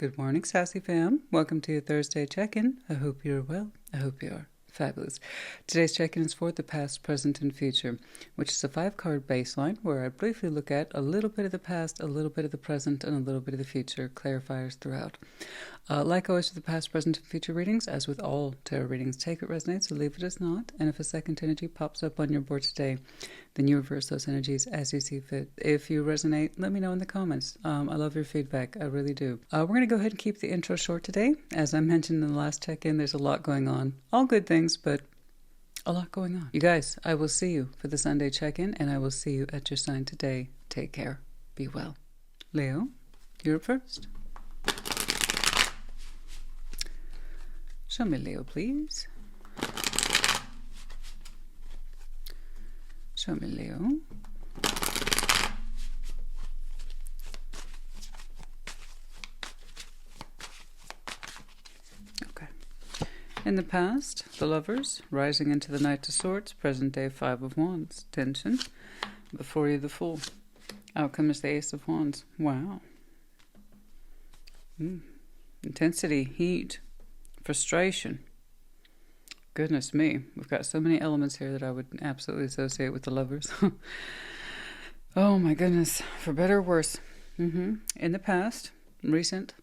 Good morning, Sassy fam. Welcome to your Thursday check-in. I hope you're well. I hope you are fabulous. Today's check-in is for the past, present, and future, which is a 5-card baseline where I briefly look at a little bit of the past, a little bit of the present, and a little bit of the future, clarifiers throughout. Like always with the past, present, and future readings, as with all tarot readings, take what resonates or leave it as not. And if a second energy pops up on your board today, then you reverse those energies as you see fit. If you resonate, let me know in the comments. I love your feedback. I really do. We're going to go ahead and keep the intro short today. As I mentioned in the last check-in, there's a lot going on. All good things, but a lot going on. You guys, I will see you for the Sunday check-in, and I will see you at your sign today. Take care. Be well. Leo, you're up first. Show me Leo, please. Show me Leo. Okay. In the past, the Lovers, rising into the Knight of Swords, present day 5 of Wands, tension. Before you, the Fool. Outcome is the Ace of Wands. Wow. Intensity, heat, frustration. Goodness me, we've got so many elements here that I would absolutely associate with the Lovers. Oh my goodness, for better or worse. In the past, recent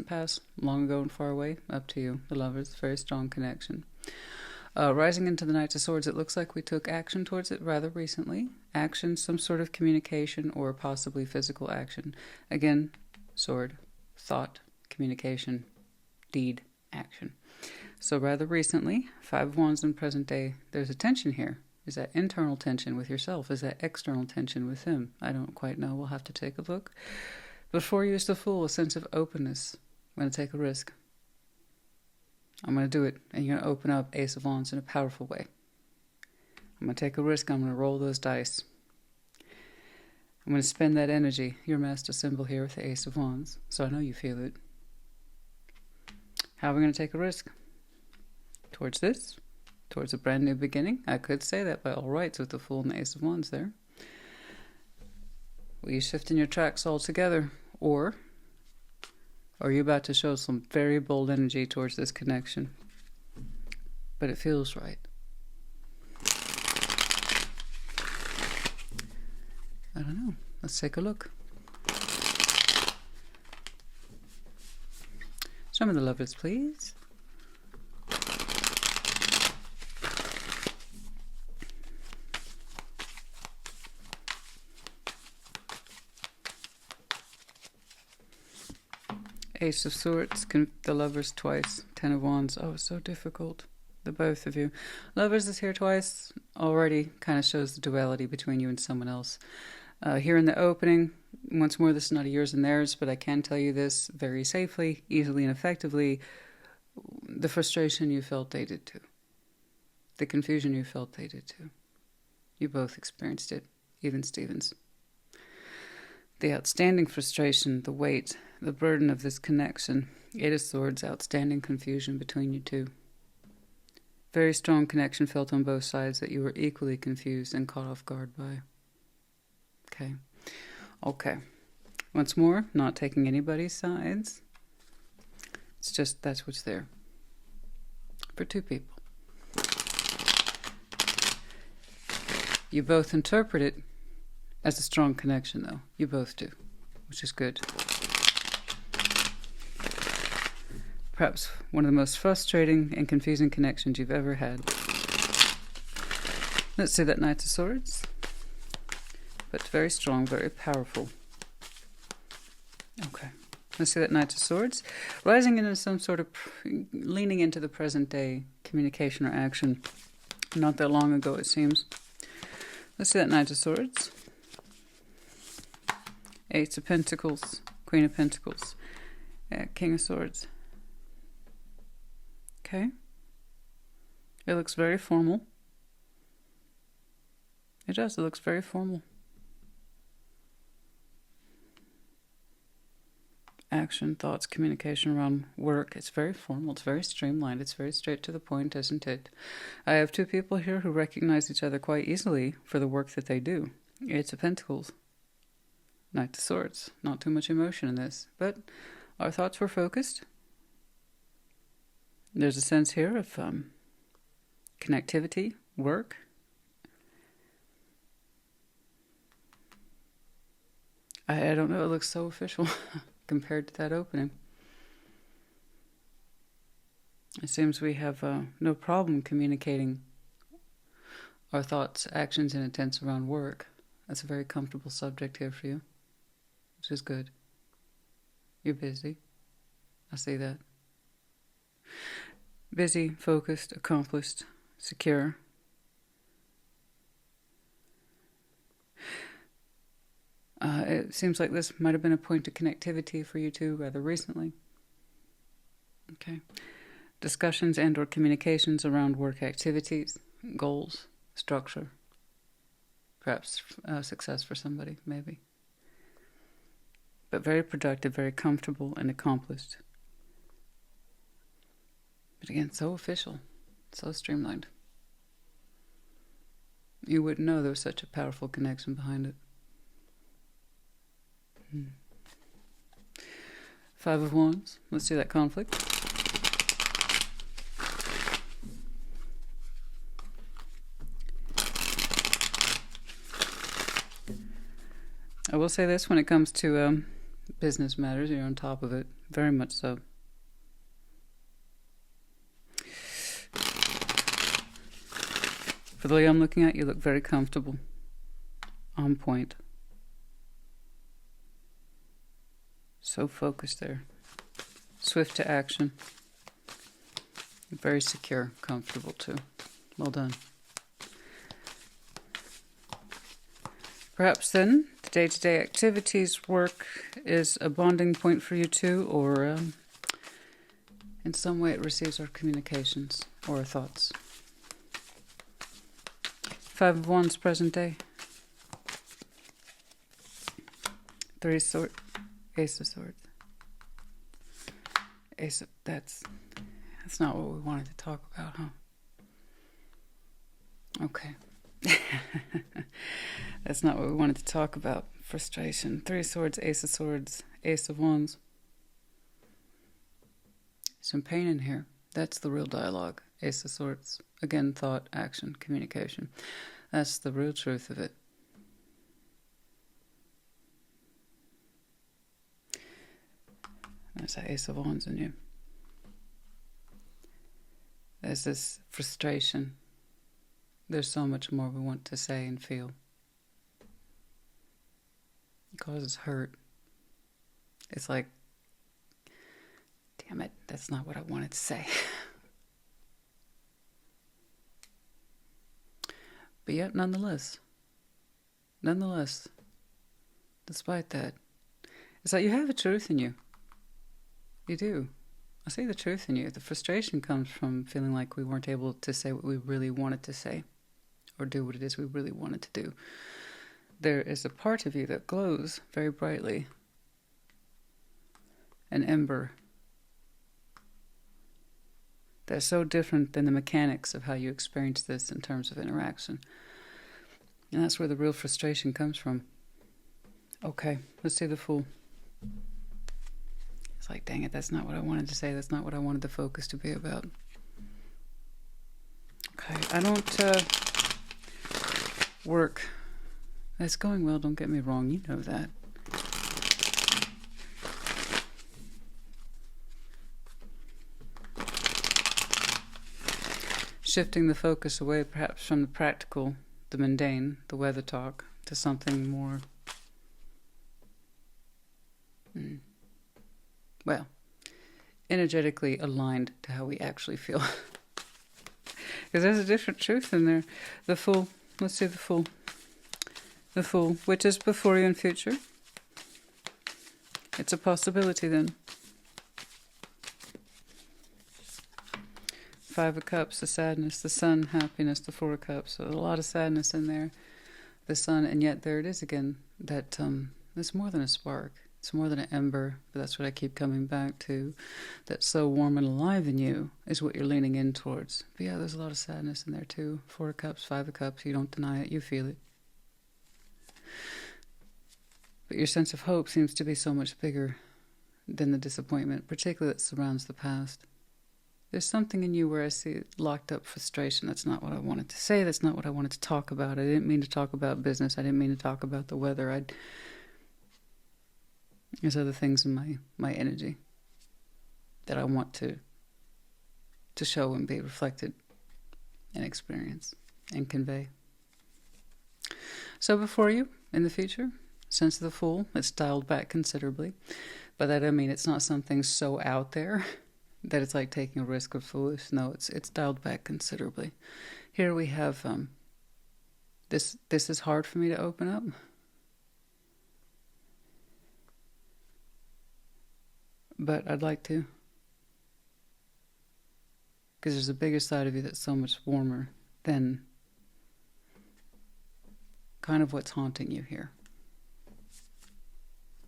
past, long ago and far away, up to you, the Lovers, very strong connection. Rising into the Knight of Swords, it looks like we took action towards it rather recently. Action, some sort of communication or possibly physical action. Again, sword, thought, communication, deed, action. So rather recently, 5 of Wands in present day, there's a tension here. Is that internal tension with yourself? Is that external tension with him? I don't quite know. We'll have to take a look. Before you is the Fool, a sense of openness. I'm going to take a risk. I'm going to do it. And you're going to open up Ace of Wands in a powerful way. I'm going to take a risk. I'm going to roll those dice. I'm going to spend that energy. Your master symbol here with the Ace of Wands. So I know you feel it. How are we going to take a risk? Towards this, towards a brand new beginning. I could say that by all rights with the Fool and the Ace of Wands there. Will you shift in your tracks altogether? Or are you about to show some very bold energy towards this connection? But it feels right. I don't know. Let's take a look. Show me the Lovers, please. Ace of Swords, the Lovers twice, 10 of Wands. Oh, so difficult. The both of you. Lovers is here twice. Already kind of shows the duality between you and someone else. Here in the opening, once more, this is not a yours and theirs, but I can tell you this very safely, easily, and effectively. The frustration you felt, they did too. The confusion you felt, they did too. You both experienced it, even Stevens. The outstanding frustration, the weight, the burden of this connection. 8 of Swords, outstanding confusion between you two. Very strong connection felt on both sides that you were equally confused and caught off guard by. Okay. Once more, not taking anybody's sides. It's just that's what's there. For 2 people. You both interpret it as a strong connection, though. You both do, which is good. Perhaps one of the most frustrating and confusing connections you've ever had. Let's see that Knight of Swords. But very strong, very powerful. Okay. Let's see that Knight of Swords. Rising into some sort of leaning into the present day communication or action. Not that long ago, it seems. Let's see that Knight of Swords. Ace of Pentacles, Queen of Pentacles, King of Swords. Okay. It looks very formal. It does. It looks very formal. Action, thoughts, communication around work. It's very formal. It's very streamlined. It's very straight to the point, isn't it? I have 2 people here who recognize each other quite easily for the work that they do. Ace of Pentacles. Knight of Swords. Not too much emotion in this, but our thoughts were focused. There's a sense here of connectivity, work. I don't know, it looks so official compared to that opening. It seems we have no problem communicating our thoughts, actions, and intents around work. That's a very comfortable subject here for you, which is good. You're busy. I see that. Busy, focused, accomplished, secure. It seems like this might have been a point of connectivity for you two rather recently. Okay. Discussions and or communications around work activities, goals, structure. Perhaps success for somebody, maybe. But very productive, very comfortable and accomplished. But again, so official, so streamlined. You wouldn't know there was such a powerful connection behind it. 5 of Wands. Let's see that conflict. I will say this, when it comes to business matters, you're on top of it. Very much so. For the way I'm looking at, you look very comfortable. On point. So focused there. Swift to action. Very secure, comfortable too. Well done. Perhaps then, the day-to-day activities, work is a bonding point for you two, or in some way it receives our communications or our thoughts. 5 of Wands, present day. 3 of Swords. Ace of Swords. That's not what we wanted to talk about, huh? Okay. That's not what we wanted to talk about. Frustration. 3 of Swords, Ace of Swords, Ace of Wands. Some pain in here. That's the real dialogue. Ace of Swords. Again, thought, action, communication. That's the real truth of it. There's that Ace of Wands in you. There's this frustration. There's so much more we want to say and feel. It causes hurt. It's like, damn it, that's not what I wanted to say. But yet, nonetheless, despite that, it's like you have a truth in you. You do. I see the truth in you. The frustration comes from feeling like we weren't able to say what we really wanted to say, or do what it is we really wanted to do. There is a part of you that glows very brightly. An ember. That's so different than the mechanics of how you experience this in terms of interaction. And that's where the real frustration comes from. Okay, let's see the Fool. It's like, dang it, that's not what I wanted to say. That's not what I wanted the focus to be about. Okay, I don't work. It's going well, don't get me wrong. You know that. Shifting the focus away perhaps from the practical, the mundane, the weather talk, to something more, well, energetically aligned to how we actually feel. Because there's a different truth in there. The Fool. Let's see the Fool. The Fool, which is before you in future. It's a possibility then. 5 of Cups, the sadness, the Sun, happiness, the 4 of Cups. So a lot of sadness in there. The Sun, and yet there it is again. That it's more than a spark. It's more than an ember, but that's what I keep coming back to. That's so warm and alive in you is what you're leaning in towards. But yeah, there's a lot of sadness in there too. 4 of Cups, 5 of Cups, you don't deny it, you feel it. But your sense of hope seems to be so much bigger than the disappointment, particularly that surrounds the past. There's something in you where I see locked up frustration. That's not what I wanted to say. That's not what I wanted to talk about. I didn't mean to talk about business. I didn't mean to talk about the weather. There's other things in my energy that I want to show and be reflected and experience and convey. So before you, in the future, sense of the Fool, it's dialed back considerably. By that I mean it's not something so out there that it's like taking a risk or foolish. No, it's dialed back considerably. Here we have this is hard for me to open up. But I'd like to. Because there's a bigger side of you that's so much warmer than kind of what's haunting you here.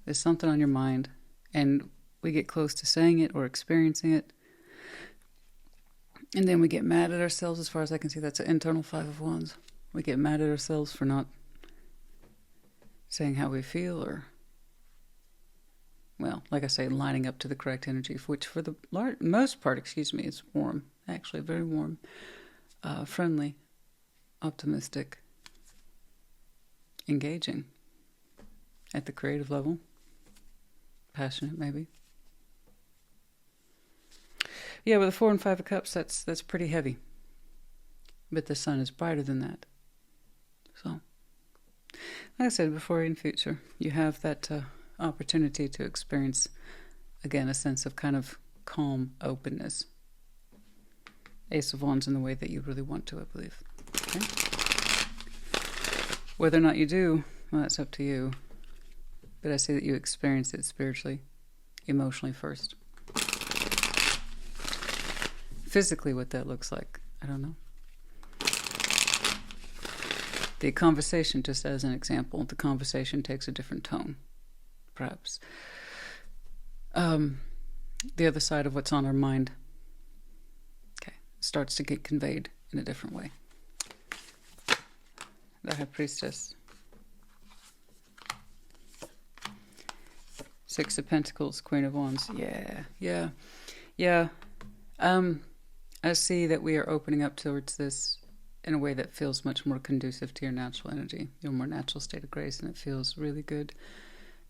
There's something on your mind, and we get close to saying it or experiencing it, and then we get mad at ourselves. As far as I can see, that's an internal Five of Wands. We get mad at ourselves for not saying how we feel, or, well, like I say, lining up to the correct energy, which for the most part, is warm. Actually, very warm, friendly, optimistic, engaging at the creative level, passionate maybe. Yeah, with the 4 and 5 of Cups, that's pretty heavy. But the sun is brighter than that. So, like I said before, in future, you have that opportunity to experience, again, a sense of kind of calm openness. Ace of Wands in the way that you really want to, I believe. Okay? Whether or not you do, well, that's up to you. But I say that you experience it spiritually, emotionally first. Physically, what that looks like, I don't know. The conversation, just as an example, the conversation takes a different tone, perhaps. The other side of what's on our mind, okay, starts to get conveyed in a different way. The High Priestess. 6 of Pentacles, Queen of Wands. Yeah. I see that we are opening up towards this in a way that feels much more conducive to your natural energy, your more natural state of grace, and it feels really good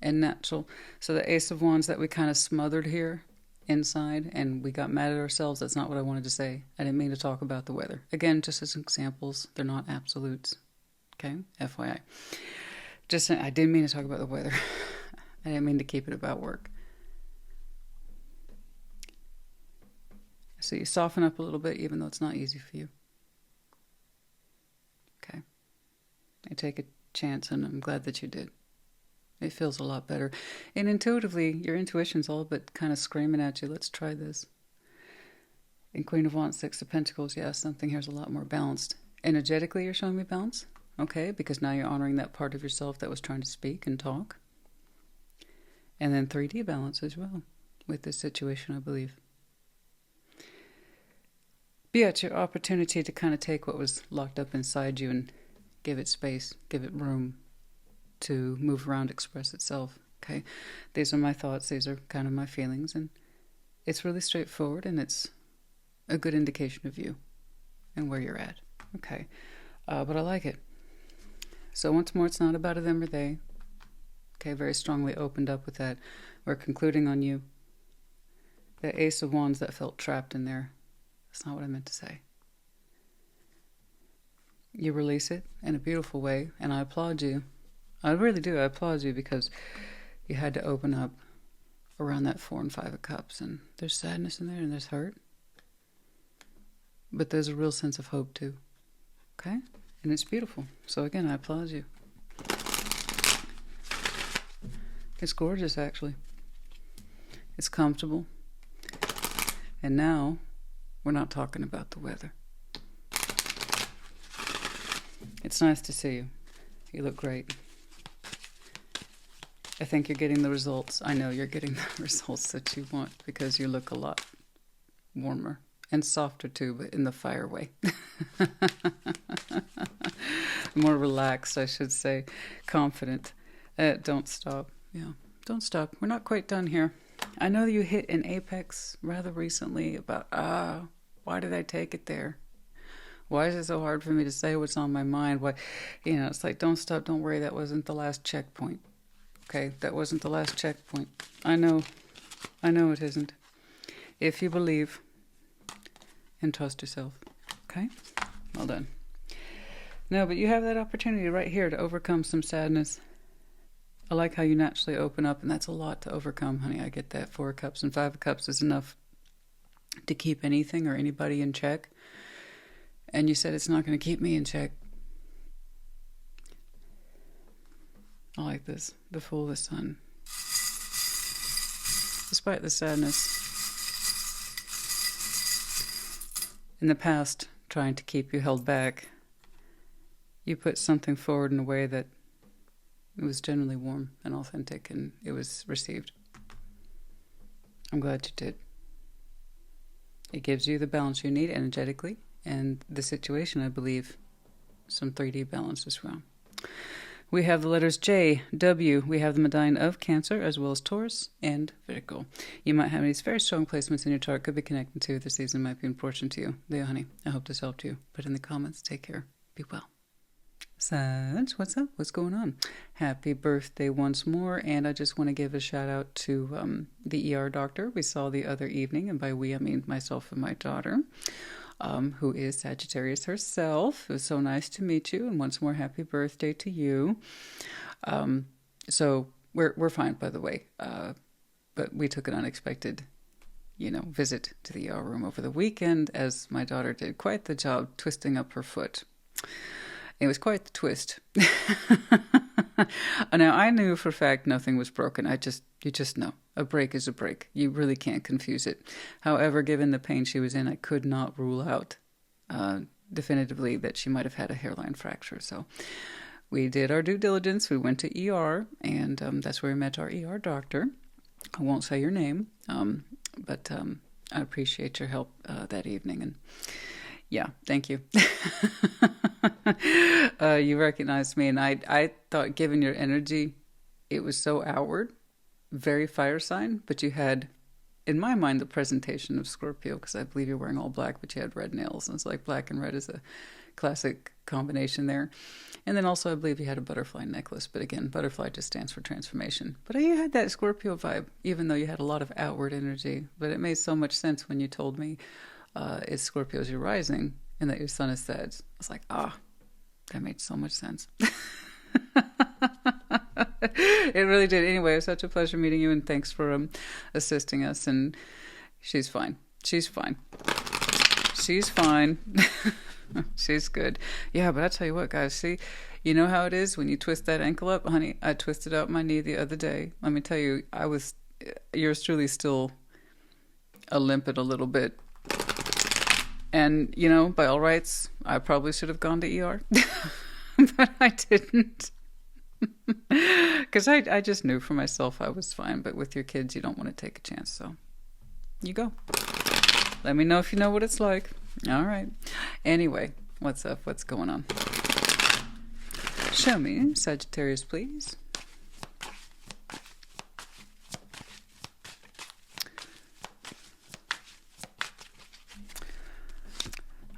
and natural. So the Ace of Wands that we kind of smothered here inside, and we got mad at ourselves, that's not what I wanted to say. I didn't mean to talk about the weather. Again, just as examples, they're not absolutes. Okay? FYI. I didn't mean to talk about the weather. I didn't mean to keep it about work. So you soften up a little bit, even though it's not easy for you. Okay. I take a chance, and I'm glad that you did. It feels a lot better. And intuitively, your intuition's all but kind of screaming at you, let's try this. In Queen of Wands, 6 of Pentacles, yeah, something here's a lot more balanced. Energetically, you're showing me balance. Okay, because now you're honoring that part of yourself that was trying to speak and talk. And then 3D balance as well with this situation, I believe. But yeah, it's your opportunity to kind of take what was locked up inside you and give it space, give it room to move around, express itself. Okay, these are my thoughts, these are kind of my feelings, and it's really straightforward, and it's a good indication of you and where you're at. Okay, but I like it. So once more, it's not about a them or they. Okay, very strongly opened up with that. We're concluding on you. The Ace of Wands that felt trapped in there. That's not what I meant to say. You release it in a beautiful way, and I applaud you. I really do. I applaud you because you had to open up around that 4 and 5 of Cups, and there's sadness in there, and there's hurt. But there's a real sense of hope, too. Okay? And it's beautiful. So again, I applaud you. It's gorgeous, actually. It's comfortable. And now, we're not talking about the weather. It's nice to see you. You look great. I think you're getting the results. I know you're getting the results that you want because you look a lot warmer and softer too, but in the fire way. More relaxed, I should say. Confident. Don't stop. Yeah, don't stop. We're not quite done here. I know that you hit an apex rather recently about, why did I take it there? Why is it so hard for me to say what's on my mind? Why, it's like, don't stop, don't worry, that wasn't the last checkpoint. Okay, that wasn't the last checkpoint. I know it isn't. If you believe and trust yourself, okay? Well done. No, but you have that opportunity right here to overcome some sadness. I like how you naturally open up, and that's a lot to overcome, honey. I get that. 4 of Cups and 5 of Cups is enough to keep anything or anybody in check. And you said it's not going to keep me in check. I like this. The Fool, the Sun. Despite the sadness in the past trying to keep you held back, you put something forward in a way that it was genuinely warm and authentic, and it was received. I'm glad you did. It gives you the balance you need energetically, and the situation, I believe, some 3D balance as well. We have the letters J, W. We have the Medallion of Cancer, as well as Taurus and Virgo. You might have these very strong placements in your chart. Could be connected to the season. Might be important to you. Leo, honey, I hope this helped you. Put in the comments. Take care. Be well. Sag, what's up? What's going on? Happy birthday once more. And I just want to give a shout out to the ER doctor we saw the other evening. And by we, I mean myself and my daughter, who is Sagittarius herself. It was so nice to meet you. And once more, happy birthday to you. So we're fine, by the way. But we took an unexpected, visit to the ER room over the weekend, as my daughter did quite the job twisting up her foot. It was quite the twist. Now, I knew for a fact nothing was broken. You just know. A break is a break. You really can't confuse it. However, given the pain she was in, I could not rule out definitively that she might have had a hairline fracture. So we did our due diligence. We went to ER, and that's where we met our ER doctor. I won't say your name, but I appreciate your help that evening. And yeah, thank you. You recognized me, and I thought, given your energy, it was so outward, very fire sign, but you had, in my mind, the presentation of Scorpio, because I believe you're wearing all black, but you had red nails, and it's like black and red is a classic combination there. And then also I believe you had a butterfly necklace, but again, butterfly just stands for transformation. But you had that Scorpio vibe, even though you had a lot of outward energy. But it made so much sense when you told me it's Scorpio's your rising, and that your sun is Sag. I was like, that made so much sense. It really did. Anyway, it was such a pleasure meeting you, and thanks for assisting us. And she's fine. She's fine. She's fine. She's good. Yeah, but I tell you what, guys, see, you know how it is when you twist that ankle up? Honey, I twisted out my knee the other day. Let me tell you, yours truly still a limpet a little bit. And, by all rights, I probably should have gone to ER, but I didn't. Because I just knew for myself I was fine, but with your kids, you don't want to take a chance, so you go. Let me know if you know what it's like. All right. Anyway, what's up? What's going on? Show me, Sagittarius, please.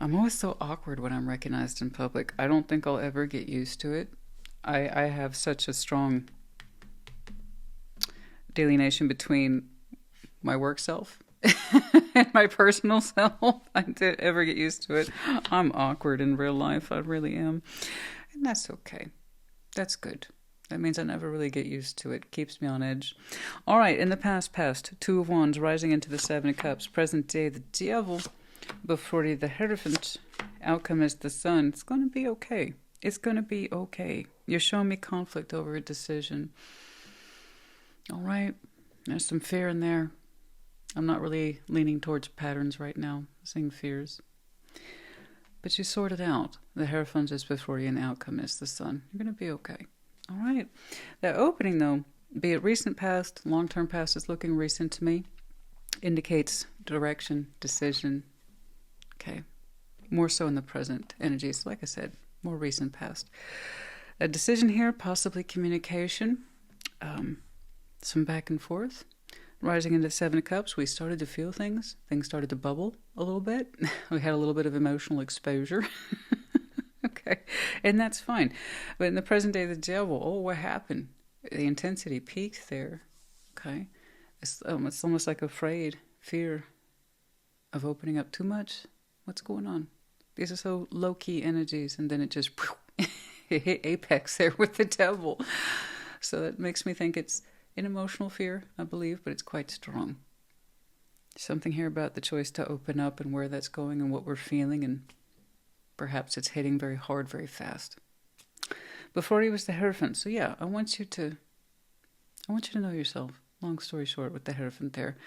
I'm always so awkward when I'm recognized in public. I don't think I'll ever get used to it. I have such a strong delineation between my work self and my personal self. I didn't ever get used to it. I'm awkward in real life. I really am. And that's okay. That's good. That means I never really get used to it. Keeps me on edge. All right. In the past, 2 of Wands rising into the 7 of Cups. Present day, the Devil. Before you, the Hierophant. Outcome is the Sun. It's going to be okay. It's going to be okay. You're showing me conflict over a decision. All right. There's some fear in there. I'm not really leaning towards patterns right now. I'm seeing fears. But you sort it out. The Hierophant is before you, and the outcome is the Sun. You're going to be okay. All right. That opening, though, be it recent past, long-term past is looking recent to me, indicates direction, decision. Okay. More so in the present energy. So like I said, more recent past. A decision here, possibly communication, some back and forth, Rising into the Seven of Cups, we started to feel things. Things started to bubble a little bit. We had a little bit of emotional exposure. Okay, and that's fine. But in the present day, the Devil, oh, what happened? The intensity peaked there. Okay, it's almost like afraid, fear of opening up too much. What's going on? These are so low-key energies, and then it just it hit apex there with the Devil. So that makes me think it's an emotional fear, I believe, but it's quite strong. Something here about the choice to open up and where that's going and what we're feeling, and perhaps it's hitting very hard, very fast. Before he was the Hierophant. So yeah, I want you to know yourself. Long story short with the Hierophant there.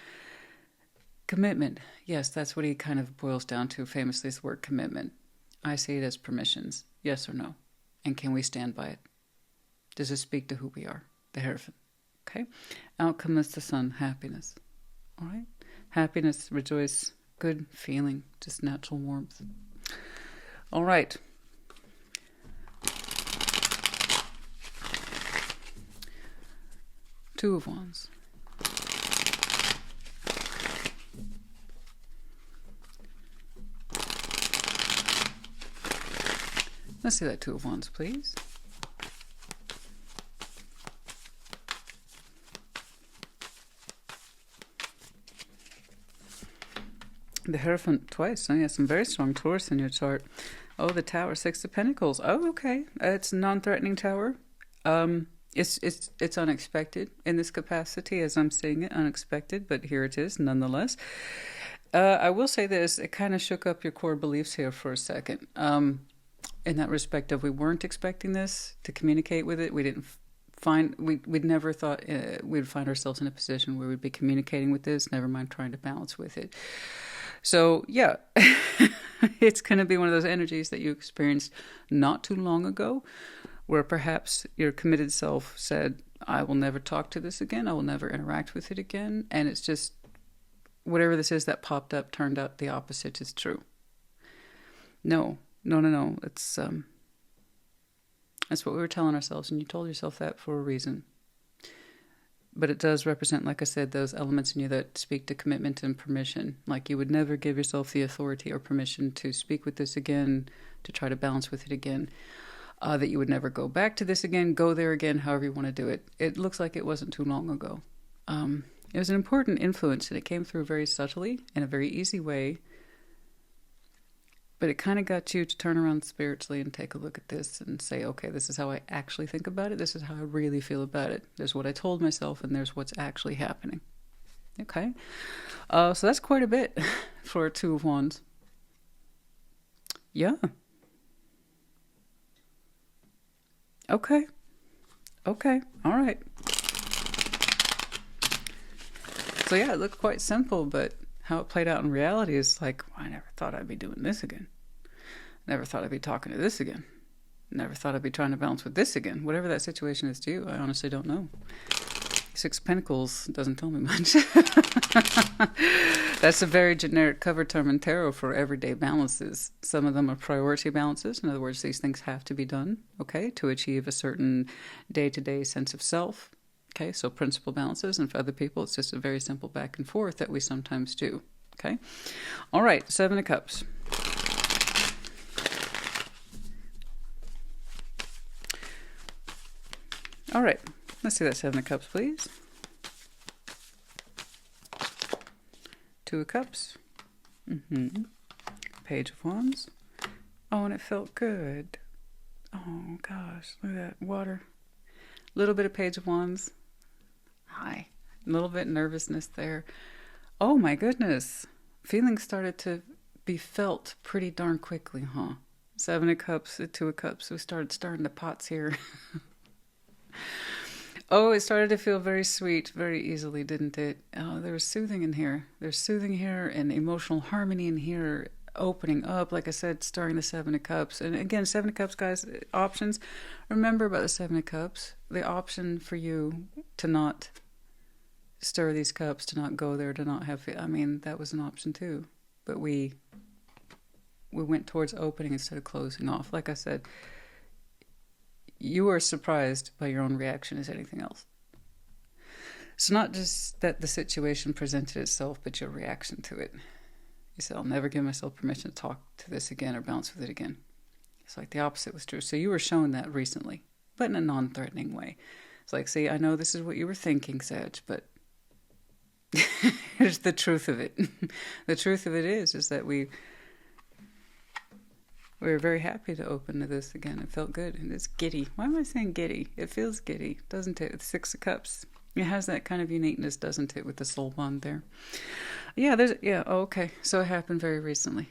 Commitment. Yes, that's what he kind of boils down to famously, is the word commitment. I see it as permissions. Yes or no? And can we stand by it? Does it speak to who we are? The Hierophant. Okay? Outcome is the Sun. Happiness. All right? Happiness, rejoice, good feeling, just natural warmth. All right. Two of Wands. Let's see that Two of Wands, please. The Hierophant twice. So you have some very strong Taurus in your chart. Oh, the Tower, Six of Pentacles. Oh, okay. It's a non-threatening Tower. It's unexpected in this capacity, as I'm seeing it, unexpected, but here it is nonetheless. I will say this, it kind of shook up your core beliefs here for a second. In that respect of we weren't expecting this to communicate with it. We didn't we'd never thought we'd find ourselves in a position where we'd be communicating with this, never mind trying to balance with it. So yeah, it's going to be one of those energies that you experienced not too long ago, where perhaps your committed self said, I will never talk to this again. I will never interact with it again. And it's just, whatever this is that popped up turned out the opposite is true. No. It's that's what we were telling ourselves, and you told yourself that for a reason. But it does represent, like I said, those elements in you that speak to commitment and permission. Like you would never give yourself the authority or permission to speak with this again, to try to balance with it again. That you would never go back to this again, go there again, however you want to do it. It looks like it wasn't too long ago. It was an important influence, and it came through very subtly, in a very easy way. But it kind of got you to turn around spiritually and take a look at this and say, okay, this is how I actually think about it. This is how I really feel about it. There's what I told myself, and there's what's actually happening. Okay? So that's quite a bit for a Two of Wands. Yeah. Okay. All right. So yeah, it looked quite simple, but how it played out in reality is like, well, I never thought I'd be doing this again. Never thought I'd be talking to this again. Never thought I'd be trying to balance with this again. Whatever that situation is to you, I honestly don't know. Six of Pentacles doesn't tell me much. That's a very generic cover term in tarot for everyday balances. Some of them are priority balances. In other words, these things have to be done, okay, to achieve a certain day-to-day sense of self. Okay, so principal balances, and for other people, it's just a very simple back and forth that we sometimes do. Okay, all right, Seven of Cups. All right, let's see that Seven of Cups, please. Two of Cups. Page of Wands. Oh, and it felt good. Oh gosh, look at that water. Little bit of Page of Wands. Hi. A little bit nervousness there. Oh my goodness. Feelings started to be felt pretty darn quickly, huh? Seven of Cups, Two of Cups. We started stirring the pots here. Oh, it started to feel very sweet very easily, didn't it? Oh, there was soothing in here. There's soothing here and emotional harmony in here. Opening up, like I said, stirring the Seven of Cups. And again, Seven of Cups, guys, options. Remember about the Seven of Cups. The option for you to not stir these cups, to not go there, to not have, I mean, that was an option too. But we went towards opening instead of closing off. Like I said, you were surprised by your own reaction as anything else. So not just that the situation presented itself, but your reaction to it. You said, I'll never give myself permission to talk to this again or bounce with it again. It's like the opposite was true. So you were shown that recently, but in a non-threatening way. It's like, see, I know this is what you were thinking, Sag, but here's the truth of it. The truth of it is that we were very happy to open to this again. It felt good. And it's giddy. Why am I saying giddy? It feels giddy, doesn't it? With 6 of Cups. It has that kind of uniqueness, doesn't it, with the soul bond there? Yeah, okay. So it happened very recently.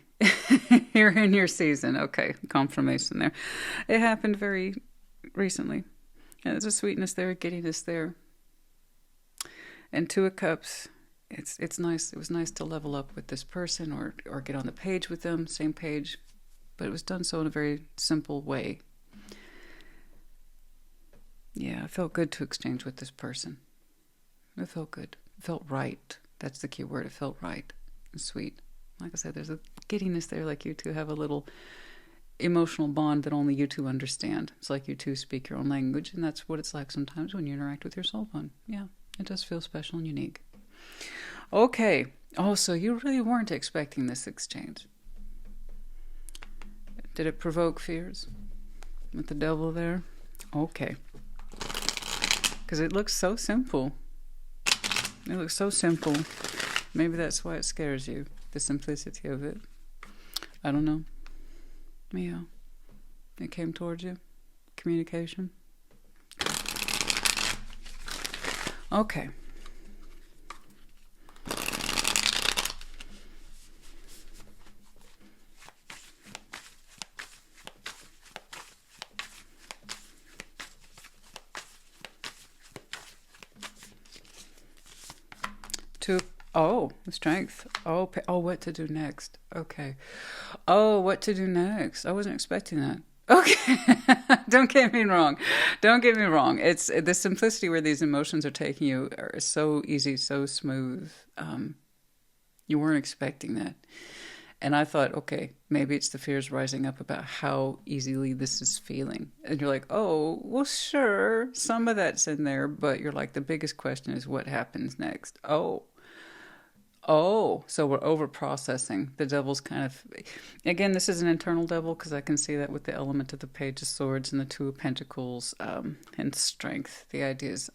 You're in your season. Okay, confirmation there. It happened very recently. And there's a sweetness there, a giddiness there. And 2 of Cups, it's nice. It was nice to level up with this person or get on the page with them, same page. But it was done so in a very simple way. Yeah, it felt good to exchange with this person. It felt good. It felt right. That's the key word. It felt right and sweet. Like I said, there's a giddiness there, like you two have a little emotional bond that only you two understand. It's like you two speak your own language, and that's what it's like sometimes when you interact with your soul bond. Yeah, it does feel special and unique. Okay. Oh, so you really weren't expecting this exchange. Did it provoke fears with the devil there? Okay. Because it looks so simple. It looks so simple. Maybe that's why it scares you, the simplicity of it. I don't know. Yeah. It came towards you. Communication. Okay. Oh, strength. Oh, what to do next? Okay. Oh, what to do next? I wasn't expecting that. Okay. Don't get me wrong. Don't get me wrong. It's the simplicity where these emotions are taking you are so easy, so smooth. You weren't expecting that. And I thought, okay, maybe it's the fears rising up about how easily this is feeling. And you're like, oh, well, sure, some of that's in there. But you're like, the biggest question is what happens next? Oh, so we're over-processing. The devil's kind of... Again, this is an internal devil because I can see that with the element of the Page of Swords and the 2 of Pentacles and strength. The idea is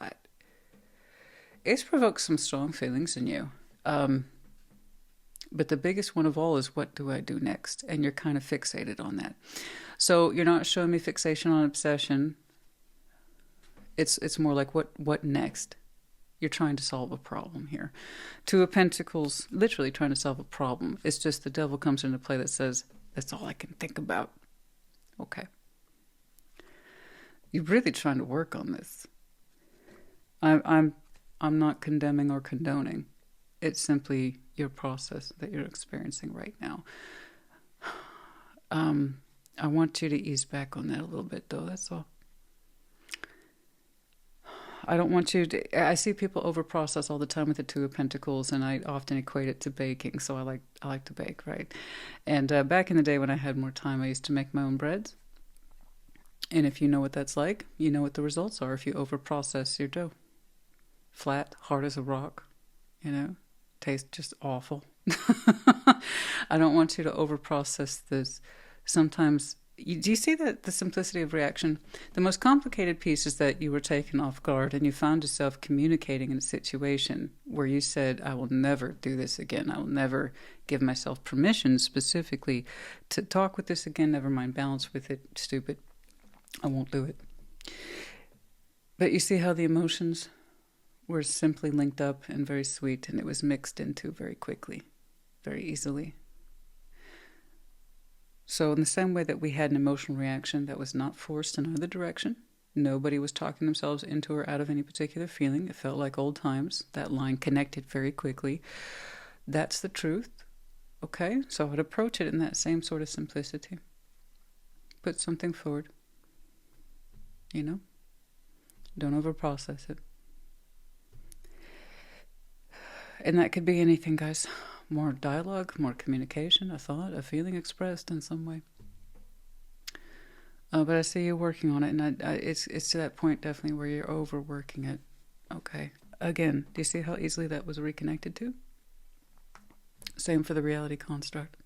it's provoked some strong feelings in you. But the biggest one of all is what do I do next? And you're kind of fixated on that. So you're not showing me fixation on obsession. It's more like what next? You're trying to solve a problem here. 2 of Pentacles, literally trying to solve a problem. It's just the devil comes into play that says, that's all I can think about. Okay. You're really trying to work on this. I'm not condemning or condoning. It's simply your process that you're experiencing right now. I want you to ease back on that a little bit, though. That's all. I don't want you to... I see people over-process all the time with the 2 of Pentacles, and I often equate it to baking, so I like to bake, right? And back in the day when I had more time, I used to make my own breads. And if you know what that's like, you know what the results are if you over-process your dough. Flat, hard as a rock, tastes just awful. I don't want you to over-process this. Sometimes... Do you see that the simplicity of reaction? The most complicated piece is that you were taken off guard and you found yourself communicating in a situation where you said, I will never do this again. I will never give myself permission specifically to talk with this again. Never mind, balance with it. Stupid. I won't do it. But you see how the emotions were simply linked up and very sweet, and it was mixed into very quickly, very easily. So in the same way that we had an emotional reaction that was not forced in either direction, nobody was talking themselves into or out of any particular feeling. It felt like old times. That line connected very quickly. That's the truth. Okay? So I would approach it in that same sort of simplicity. Put something forward. Don't over-process it. And that could be anything, guys. More dialogue, more communication, a thought, a feeling expressed in some way. But I see you working on it, and it's to that point definitely where you're overworking it. Okay. Again, do you see how easily that was reconnected to? Same for the reality construct.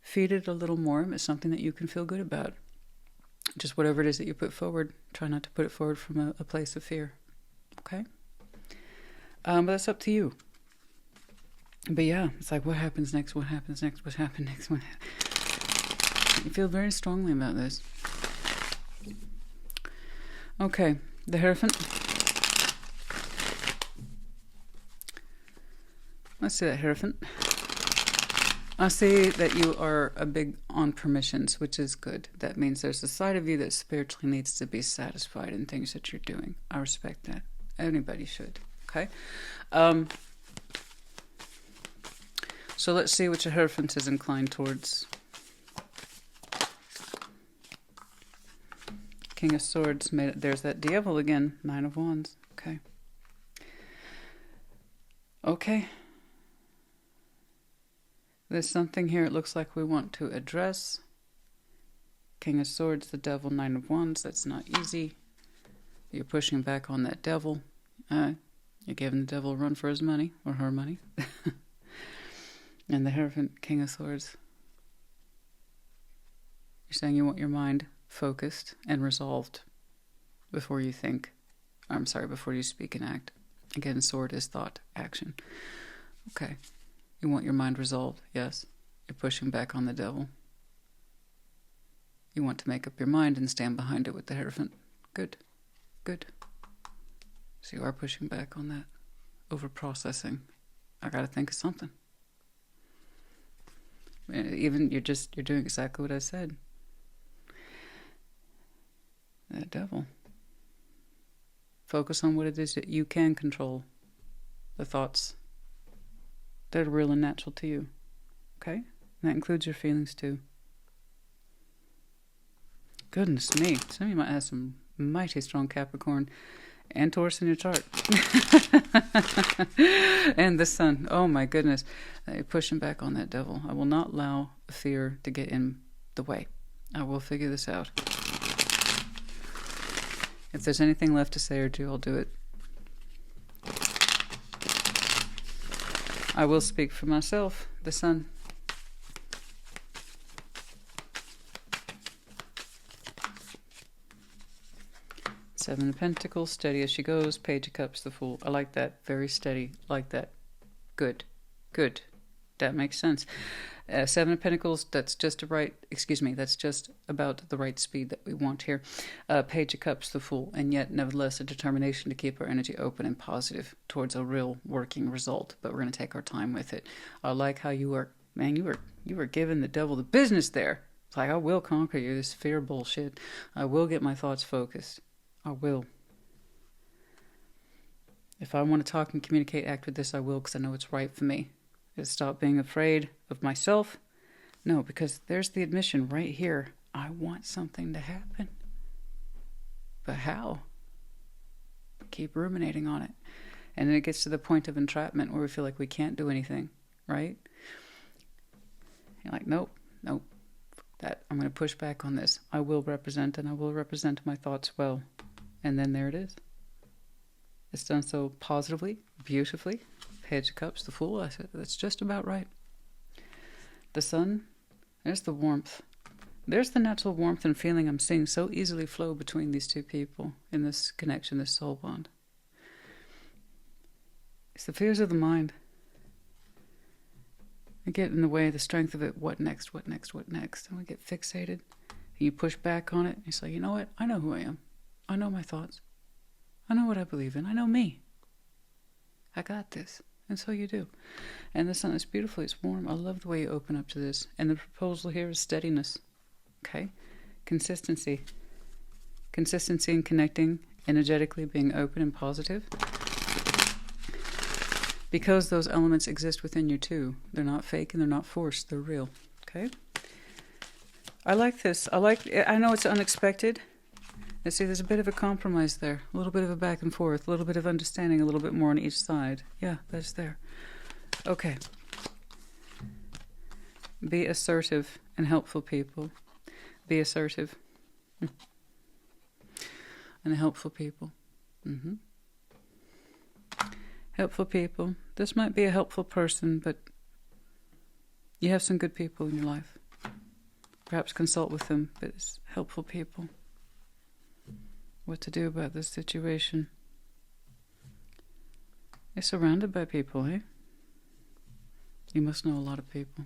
Feed it a little more. It's something that you can feel good about. Just whatever it is that you put forward, try not to put it forward from a place of fear. Okay? But that's up to you. But yeah, it's like, what happens next? What happens next? What happened next? You feel very strongly about this. Okay, the Hierophant. Let's see that Hierophant. I see that you are a big on permissions, which is good. That means there's a side of you that spiritually needs to be satisfied in things that you're doing. I respect that. Anybody should. Okay? So let's see which a Hierophant is inclined towards. King of Swords. There's that Devil again. 9 of Wands. Okay. Okay. There's something here it looks like we want to address. King of Swords, the Devil, 9 of Wands. That's not easy. You're pushing back on that Devil. You're giving the Devil a run for his money, or her money. And the Hierophant, King of Swords. You're saying you want your mind focused and resolved before you think. I'm sorry, before you speak and act. Again, sword is thought, action. Okay. You want your mind resolved, yes. You're pushing back on the Devil. You want to make up your mind and stand behind it with the Hierophant. Good. Good. So you are pushing back on that. Over-processing. I gotta think of something. Even you're doing exactly what I said. That Devil. Focus on what it is that you can control. The thoughts that are real and natural to you. Okay? And that includes your feelings too. Goodness me. Some of you might have some mighty strong Capricorn and Taurus in your chart. And the Sun. Oh my goodness. You're pushing back on that Devil. I will not allow fear to get in the way. I will figure this out. If there's anything left to say or do, I'll do it. I will speak for myself, the Sun. Seven of Pentacles, steady as she goes. Page of Cups, the Fool. I like that. Very steady. Like that. Good. Good. That makes sense. Seven of Pentacles, that's just that's just about the right speed that we want here. Page of Cups, the Fool, and yet nevertheless a determination to keep our energy open and positive towards a real working result. But we're going to take our time with it. I like how you were, man, you were giving the Devil the business there. It's like, I will conquer you, this fear bullshit. I will get my thoughts focused. I will. If I want to talk and communicate, act with this, I will, because I know it's right for me. Stop being afraid of myself. No, because there's the admission right here. I want something to happen. But how? Keep ruminating on it. And then it gets to the point of entrapment where we feel like we can't do anything, right? You're like, nope. That I'm going to push back on this. I will represent, and I will represent my thoughts well. And then there it is. It's done so positively, beautifully. Page of Cups, the Fool. I said that's just about right. The Sun. There's the warmth. There's the natural warmth and feeling I'm seeing so easily flow between these two people in this connection, this soul bond. It's the fears of the mind. We get in the way of the strength of it. What next? What next? What next? And we get fixated. And you push back on it. And you say, you know what? I know who I am. I know my thoughts. I know what I believe in. I know me. I got this. And so you do. And the Sun is beautiful. It's warm. I love the way you open up to this. And the proposal here is steadiness. Okay? Consistency. Consistency in connecting, energetically being open and positive. Because those elements exist within you too. They're not fake and they're not forced. They're real. Okay? I like this. I know it's unexpected. Let's see, there's a bit of a compromise there. A little bit of a back and forth. A little bit of understanding. A little bit more on each side. Yeah, that's there. Okay. Be assertive and helpful, people. Be assertive. And helpful people. Helpful people. This might be a helpful person, but you have some good people in your life. Perhaps consult with them, but it's helpful people. What to do about this situation. You're surrounded by people, eh? You must know a lot of people.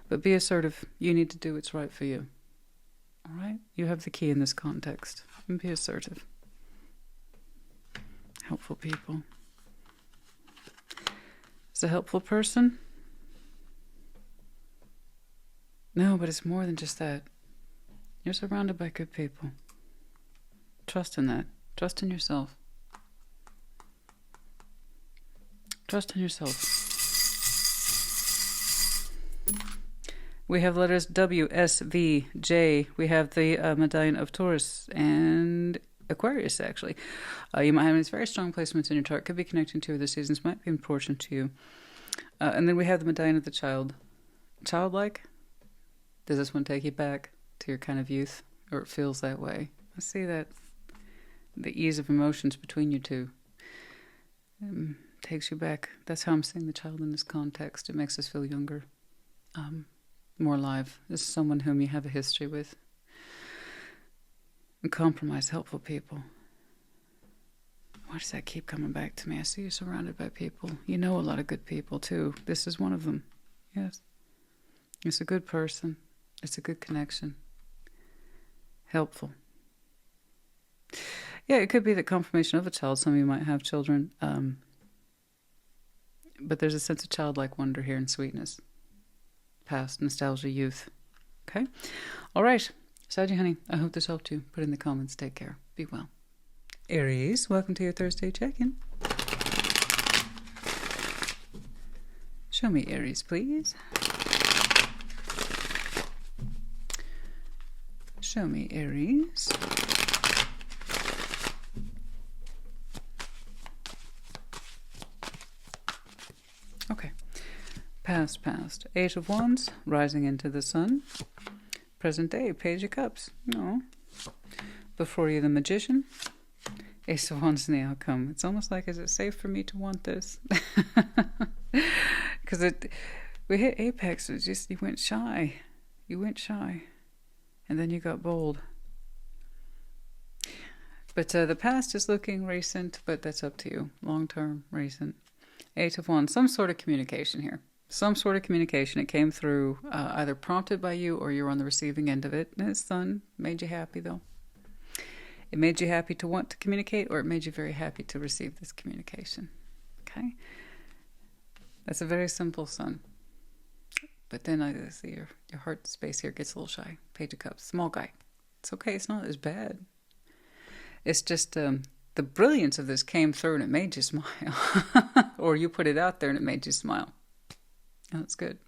But be assertive. You need to do what's right for you. All right? You have the key in this context. And be assertive. Helpful people. Is a helpful person? No, but it's more than just that. You're surrounded by good people. Trust in that. Trust in yourself. Trust in yourself. We have letters W, S, V, J. We have the medallion of Taurus and Aquarius, actually. You might have these very strong placements in your chart. Could be connecting to the seasons. Might be important to you. And then we have the medallion of the child. Childlike? Does this one take you back to your kind of youth? Or it feels that way? I see that. The ease of emotions between you two. Takes you back. That's how I'm seeing the child in this context. It makes us feel younger. More alive. This is someone whom you have a history with. And compromise, helpful people. Why does that keep coming back to me? I see you surrounded by people. You know a lot of good people, too. This is one of them. Yes. It's a good person. It's a good connection. Helpful. Yeah, it could be the confirmation of a child. Some of you might have children. But there's a sense of childlike wonder here and sweetness. Past, nostalgia, youth. Okay? All right. Saggy honey, I hope this helped you. Put in the comments. Take care. Be well. Aries, welcome to your Thursday check-in. Show me Aries, please. Show me Aries. Okay. Past. Eight of Wands, rising into the sun. Present day, Page of Cups. No. Before you, the Magician. Ace of Wands in the outcome. It's almost like, is it safe for me to want this? Because we hit apex. It's just, you went shy. And then you got bold. But the past is looking recent, but that's up to you. Long-term, recent. Eight of Wands. Some sort of communication here. Some sort of communication. It came through either prompted by you or you're on the receiving end of it. And his son made you happy, though. It made you happy to want to communicate, or it made you very happy to receive this communication. Okay? That's a very simple sun. But then I see your heart space here gets a little shy. Page of Cups. Small guy. It's okay. It's not as bad. It's just the brilliance of this came through and it made you smile. Or you put it out there and it made you smile. That's good.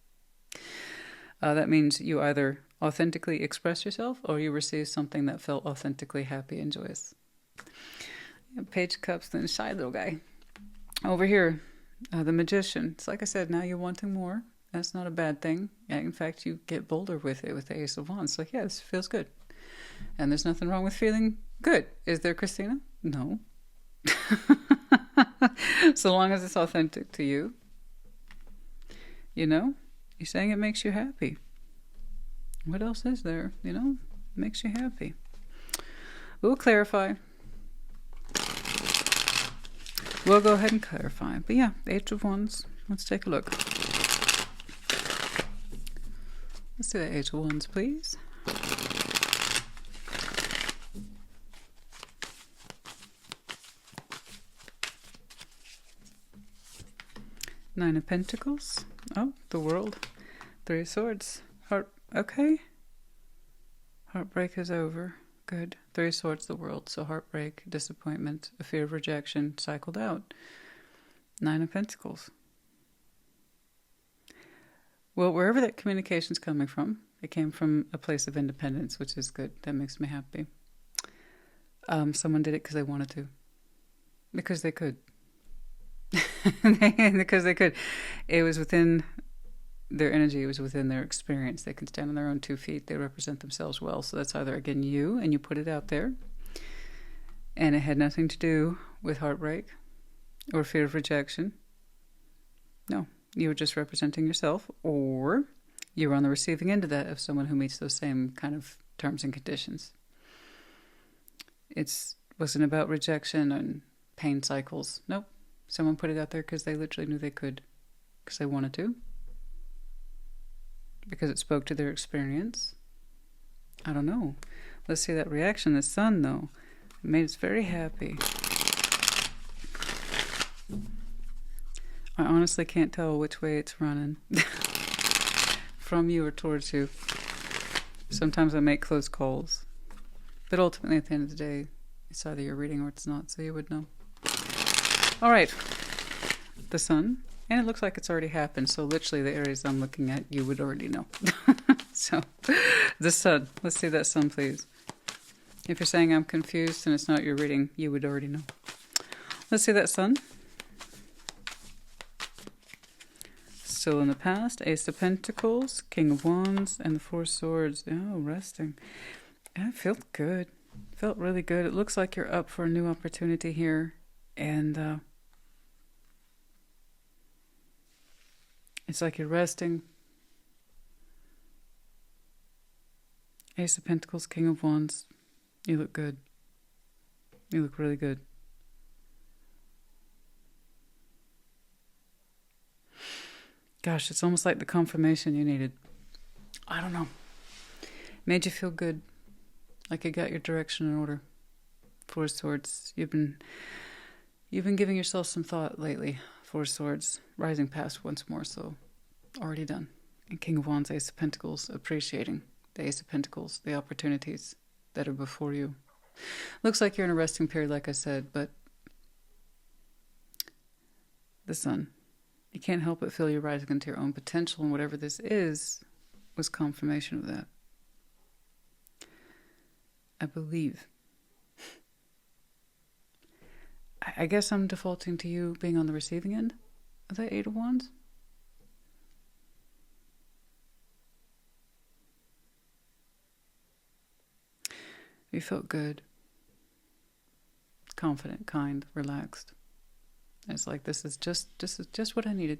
That means you either authentically express yourself or you receive something that felt authentically happy and joyous. Page of Cups, then shy little guy. Over here, the Magician. It's like I said, now you're wanting more. That's not a bad thing. In fact, you get bolder with it with the Ace of Wands. So yeah, this feels good. And there's nothing wrong with feeling good. Is there, Christina? No. So long as it's authentic to you. You know, you're saying it makes you happy. What else is there? You know, makes you happy. We'll clarify. We'll go ahead and clarify. But yeah, Eight of Wands. Let's take a look. Let's do the Eight of Wands, please. Nine of Pentacles. Oh, the World. Three of Swords. Okay. Heartbreak is over. Good. Three of Swords, the World. So heartbreak, disappointment, a fear of rejection, cycled out. Nine of Pentacles. Well, wherever that communication's coming from, it came from a place of independence, which is good. That makes me happy. Someone did it because they wanted to. Because they could. Because they could. It was within their energy. It was within their experience. They can stand on their own 2 feet. They represent themselves well. So that's either, again, you, and you put it out there. And it had nothing to do with heartbreak or fear of rejection. No, you were just representing yourself, or you were on the receiving end of that of someone who meets those same kind of terms and conditions. It wasn't about rejection and pain cycles. Nope. Someone put it out there because they literally knew they could, because they wanted to, because it spoke to their experience. I don't know. Let's see that reaction. The sun, though, made us very happy. I honestly can't tell which way it's running. From you or towards you. Sometimes I make close calls. But ultimately, at the end of the day, it's either you're reading or it's not, so you would know. All right. The sun. And it looks like it's already happened. So literally, the Aries I'm looking at, you would already know. So, the sun. Let's see that sun, please. If you're saying I'm confused and it's not your reading, you would already know. Let's see that sun. Still in the past. Ace of Pentacles, King of Wands, and the Four Swords. Oh, resting. Yeah, it felt good. Felt really good. It looks like you're up for a new opportunity here. And it's like you're resting. Ace of Pentacles, King of Wands. You look good. You look really good. Gosh, it's almost like the confirmation you needed. I don't know. Made you feel good. Like you got your direction in order. Four Swords. You've been giving yourself some thought lately. Four Swords. Rising past once more, so already done. And King of Wands, Ace of Pentacles. Appreciating the Ace of Pentacles. The opportunities that are before you. Looks like you're in a resting period, like I said, but the sun. You can't help but feel you're rising into your own potential, and whatever this is was confirmation of that. I believe. I guess I'm defaulting to you being on the receiving end of that Eight of Wands. You felt good, confident, kind, relaxed. It's like this is just what I needed.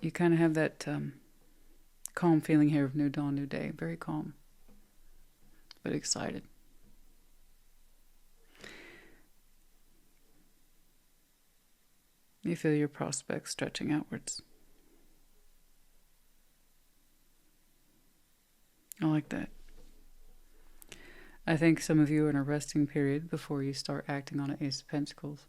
You kind of have that calm feeling here of new dawn, new day. Very calm, but excited. You feel your prospects stretching outwards. I like that. I think some of you are in a resting period before you start acting on an Ace of Pentacles.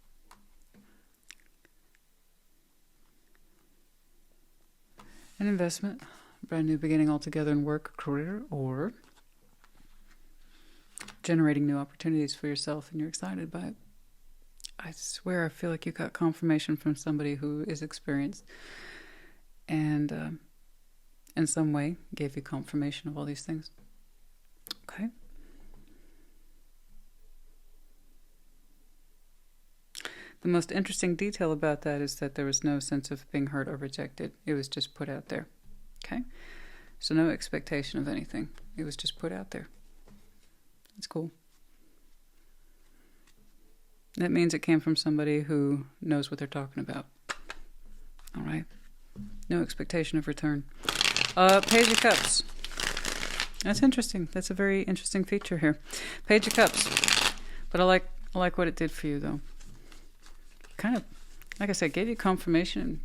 An investment, brand new beginning altogether in work, career, or generating new opportunities for yourself and you're excited by it. I swear I feel like you got confirmation from somebody who is experienced and in some way gave you confirmation of all these things. Okay. The most interesting detail about that is that there was no sense of being hurt or rejected. It was just put out there. Okay? So no expectation of anything. It was just put out there. It's cool. That means it came from somebody who knows what they're talking about. All right? No expectation of return. Page of Cups. That's interesting. That's a very interesting feature here. Page of Cups. But I like what it did for you, though. Kind of, like I said, gave you confirmation.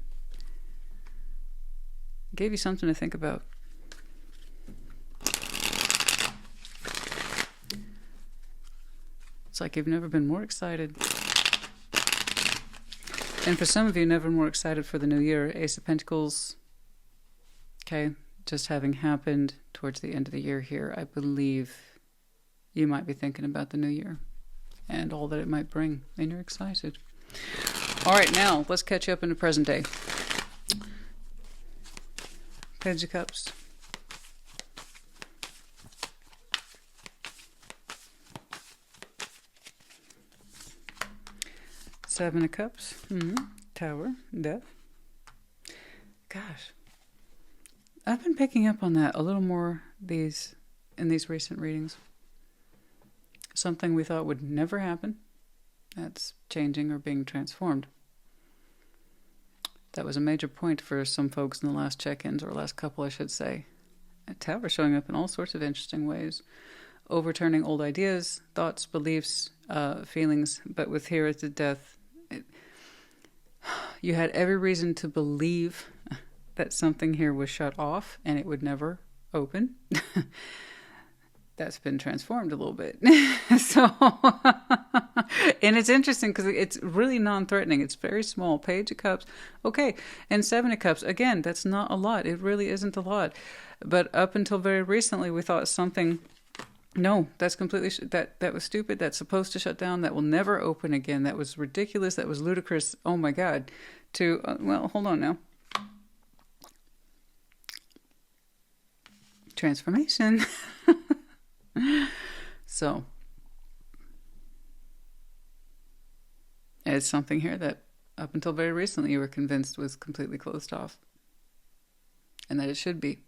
Gave you something to think about. It's like you've never been more excited. And for some of you, never more excited for the new year. Ace of Pentacles, okay, just having happened towards the end of the year here, I believe you might be thinking about the new year and all that it might bring, and you're excited. All right, now let's catch up in the present day. Page of Cups. Seven of Cups. Tower. Death. Gosh. I've been picking up on that a little more in these recent readings. Something we thought would never happen, that's changing or being transformed. That was a major point for some folks in the last check-ins, or last couple, I should say. Taurus showing up in all sorts of interesting ways. Overturning old ideas, thoughts, beliefs, feelings. But with here at the death, you had every reason to believe that something here was shut off and it would never open. That's been transformed a little bit. So, and it's interesting because it's really non-threatening. It's very small. Page of Cups. Okay. And Seven of Cups. Again, that's not a lot. It really isn't a lot. But up until very recently, we thought something, no, that's completely, that was stupid. That's supposed to shut down. That will never open again. That was ridiculous. That was ludicrous. Oh my God. Well, hold on now. Transformation. So, it's something here that up until very recently you were convinced was completely closed off. And that it should be.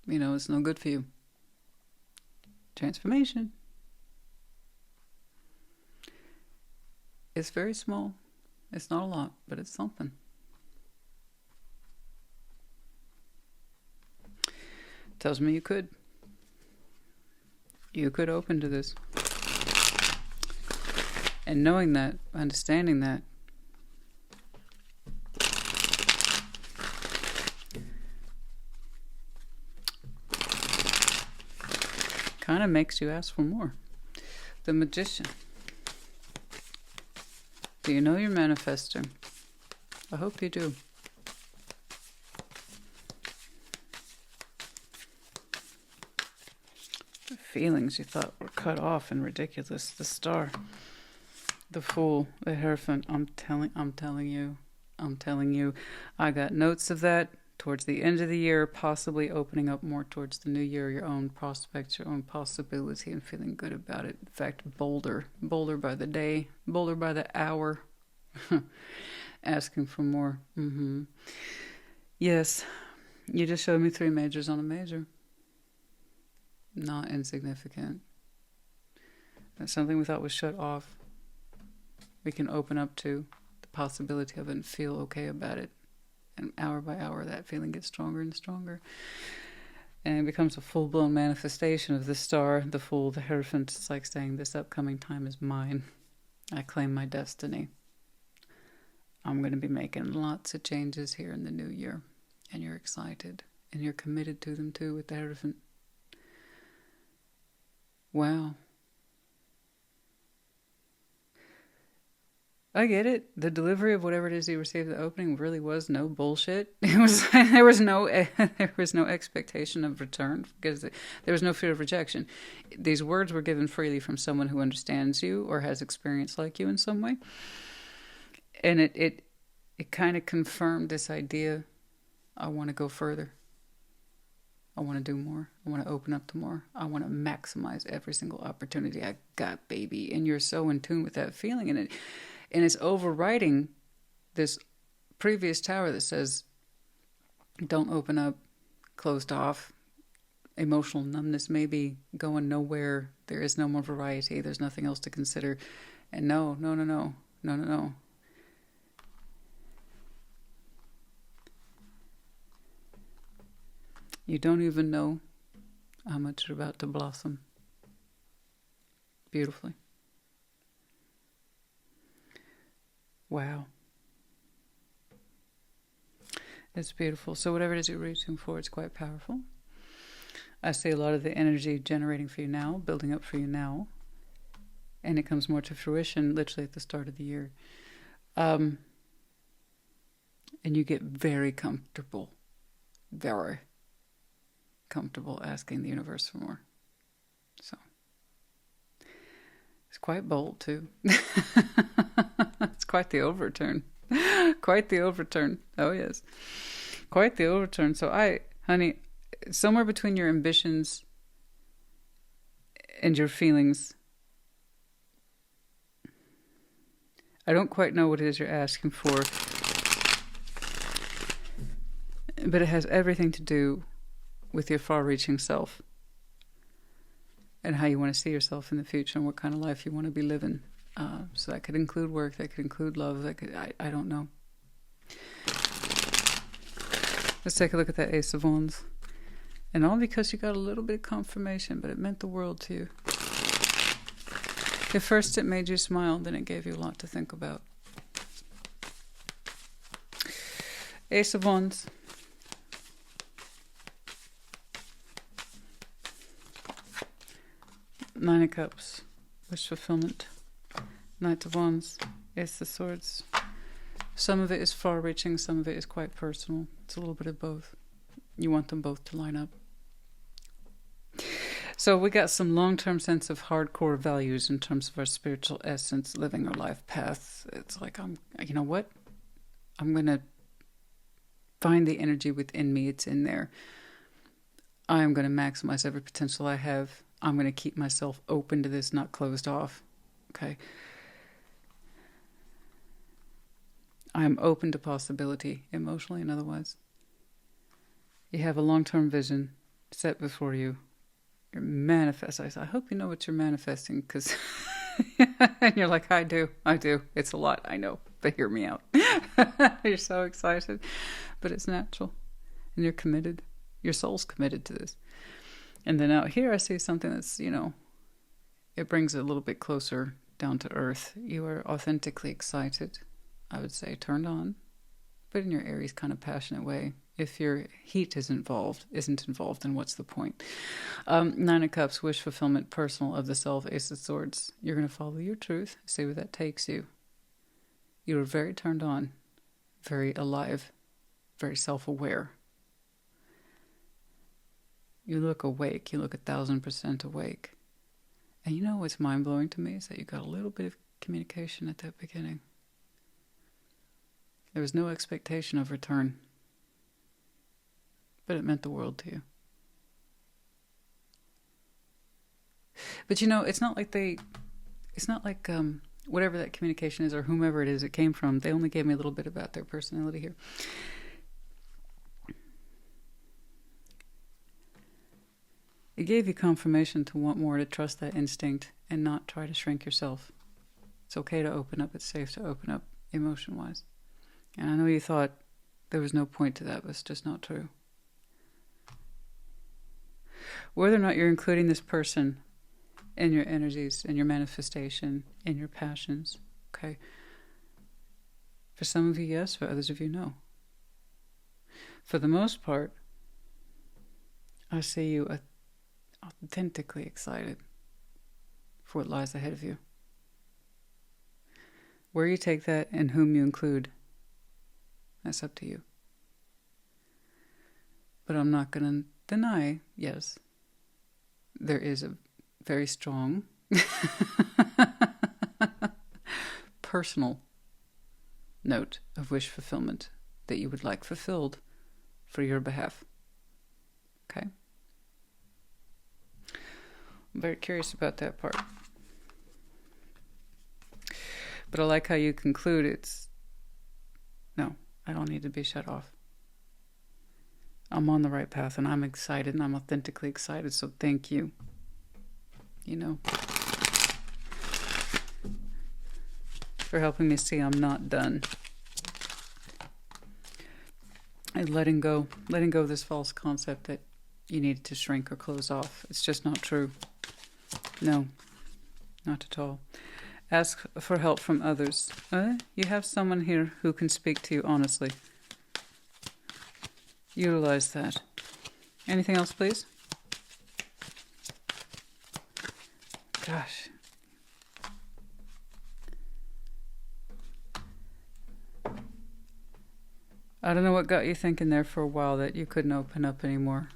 You know, it's no good for you. Transformation. It's very small. It's not a lot, but it's something. Tells me you could. You could open to this. And knowing that, understanding that, kind of makes you ask for more. The Magician. Do you know you're manifesting? I hope you do. The feelings you thought were cut off and ridiculous. The Star. The Fool. The Hierophant. I'm telling you. I got notes of that towards the end of the year, possibly opening up more towards the new year, your own prospects, your own possibility, and feeling good about it. In fact, bolder by the day, bolder by the hour, asking for more. Yes, you just showed me 3 majors on a major. Not insignificant. That's something we thought was shut off. We can open up to the possibility of it and feel okay about it. And hour by hour, that feeling gets stronger and stronger. And it becomes a full-blown manifestation of the Star, the Fool, the Hierophant. It's like saying, this upcoming time is mine. I claim my destiny. I'm going to be making lots of changes here in the new year. And you're excited. And you're committed to them too with the Hierophant. Wow. I get it. The delivery of whatever it is you received at the opening really was no bullshit. It was there was no expectation of return because there was no fear of rejection. These words were given freely from someone who understands you or has experience like you in some way, and it kind of confirmed this idea. I want to go further. I want to do more. I want to open up to more. I want to maximize every single opportunity I got, baby. And you're so in tune with that feeling, and it's overriding this previous tower that says, don't open up, closed off, emotional numbness, maybe going nowhere. There is no more variety. There's nothing else to consider. And no. You don't even know how much you're about to blossom beautifully. Wow. It's beautiful. So whatever it is you're reaching for, it's quite powerful. I see a lot of the energy generating for you now, building up for you now. And it comes more to fruition literally at the start of the year. And you get very comfortable asking the universe for more. So it's quite bold too. It's quite the overturn. Quite the overturn. Oh yes. Quite the overturn. So honey, somewhere between your ambitions and your feelings, I don't quite know what it is you're asking for, but it has everything to do with your far-reaching self and how you want to see yourself in the future and what kind of life you want to be living. So that could include work, that could include love, that could, I don't know. Let's take a look at that Ace of Wands. And all because you got a little bit of confirmation, but it meant the world to you. At first it made you smile, then it gave you a lot to think about. Ace of Wands. Nine of Cups. Wish fulfillment. Knight of Wands. Ace of Swords. Some of it is far-reaching, some of it is quite personal. It's a little bit of both. You want them both to line up. So we got some long-term sense of hardcore values in terms of our spiritual essence, living our life path. It's like, you know what? I'm going to find the energy within me. It's in there. I'm going to maximize every potential I have. I'm going to keep myself open to this, not closed off. Okay? I'm open to possibility, emotionally and otherwise. You have a long-term vision set before you. You're manifesting. I hope you know what you're manifesting, because and you're like, I do. It's a lot, I know, but hear me out. You're so excited, but it's natural, and you're committed. Your soul's committed to this. And then out here, I see something that's, it brings it a little bit closer down to earth. You are authentically excited. I would say turned on, but in your Aries kind of passionate way. If your heat isn't involved, then what's the point? Nine of Cups, wish fulfillment, personal, of the self, Ace of Swords. You're going to follow your truth, see where that takes you. You are very turned on, very alive, very self-aware. You look awake. You look 1,000% awake. And you know what's mind-blowing to me is that you got a little bit of communication at that beginning. There was no expectation of return, but it meant the world to you. But it's not like whatever that communication is or whomever it is it came from, they only gave me a little bit about their personality here. It gave you confirmation to want more, to trust that instinct and not try to shrink yourself. It's okay to open up. It's safe to open up emotion-wise. And I know you thought there was no point to that, but it's just not true. Whether or not you're including this person in your energies, in your manifestation, in your passions, okay? For some of you, yes. For others of you, no. For the most part, I see you authentically excited for what lies ahead of you. Where you take that and whom you include, that's up to you. But I'm not going to deny, yes, there is a very strong personal note of wish fulfillment that you would like fulfilled for your behalf. Okay? I'm very curious about that part. But I like how you conclude no, I don't need to be shut off. I'm on the right path and I'm excited and I'm authentically excited, so thank you. For helping me see I'm not done. And letting go of this false concept that you needed to shrink or close off. It's just not true. No, not at all. Ask for help from others. You have someone here who can speak to you honestly. Utilize that. Anything else, please? Gosh. I don't know what got you thinking there for a while that you couldn't open up anymore,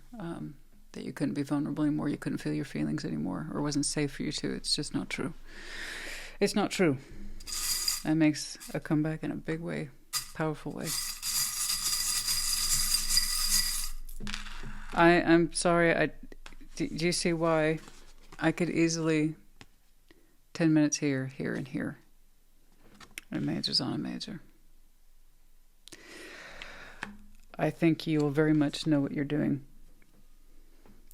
that you couldn't be vulnerable anymore, you couldn't feel your feelings anymore, or it wasn't safe for you to. It's just not true. It's not true. That makes a comeback in a big way, powerful way. I'm sorry, do you see why I could easily 10 minutes here, and here. A major's on a major. I think you will very much know what you're doing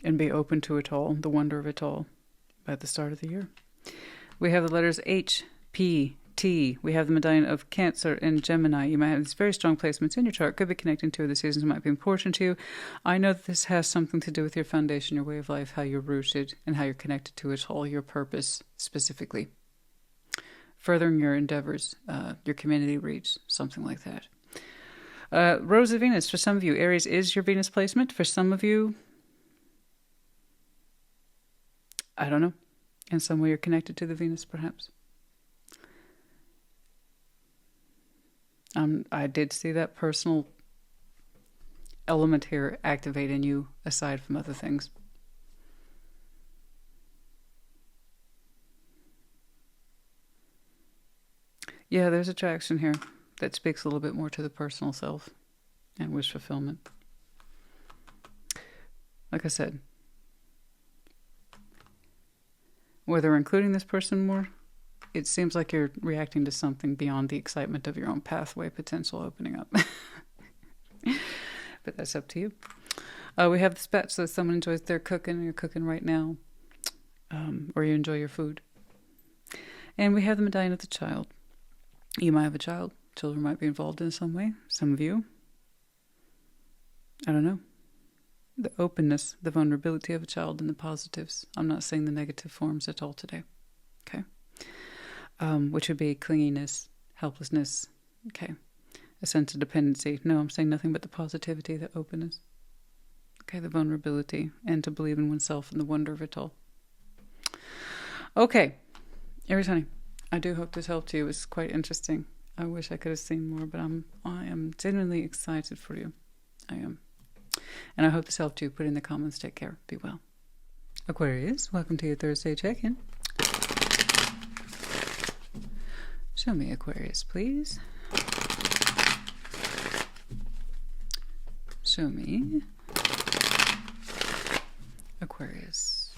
and be open to it all, the wonder of it all. at the start of the year. We have the letters H, P, T. We have the medallion of Cancer and Gemini. You might have these very strong placements in your chart. Could be connecting to the seasons might be important to you. I know that this has something to do with your foundation, your way of life, how you're rooted, and how you're connected to it all, your purpose specifically. Furthering your endeavors, your community reach, something like that. Rose of Venus, for some of you, Aries is your Venus placement. For some of you, I don't know. In some way you're connected to the Venus, perhaps. I did see that personal element here activate in you, aside from other things. Yeah, there's attraction here that speaks a little bit more to the personal self and wish fulfillment. Like I said, whether including this person more, it seems like you're reacting to something beyond the excitement of your own pathway potential opening up. But that's up to you. We have the spatula. Someone enjoys their cooking. You're cooking right now. Or you enjoy your food. And we have the medallion of the child. You might have a child. Children might be involved in some way. Some of you. I don't know. The openness, the vulnerability of a child and the positives. I'm not saying the negative forms at all today. Okay? Which would be clinginess, helplessness, okay, a sense of dependency. No, I'm saying nothing but the positivity, the openness, okay, the vulnerability, and to believe in oneself and the wonder of it all. Okay, Aries, honey, I do hope this helped you. It's quite interesting. I wish I could have seen more, but I am genuinely excited for you. I am. And I hope this helped you. Put in the comments. Take care. Be well. Aquarius, welcome to your Thursday check-in. Show me Aquarius, please. Show me Aquarius.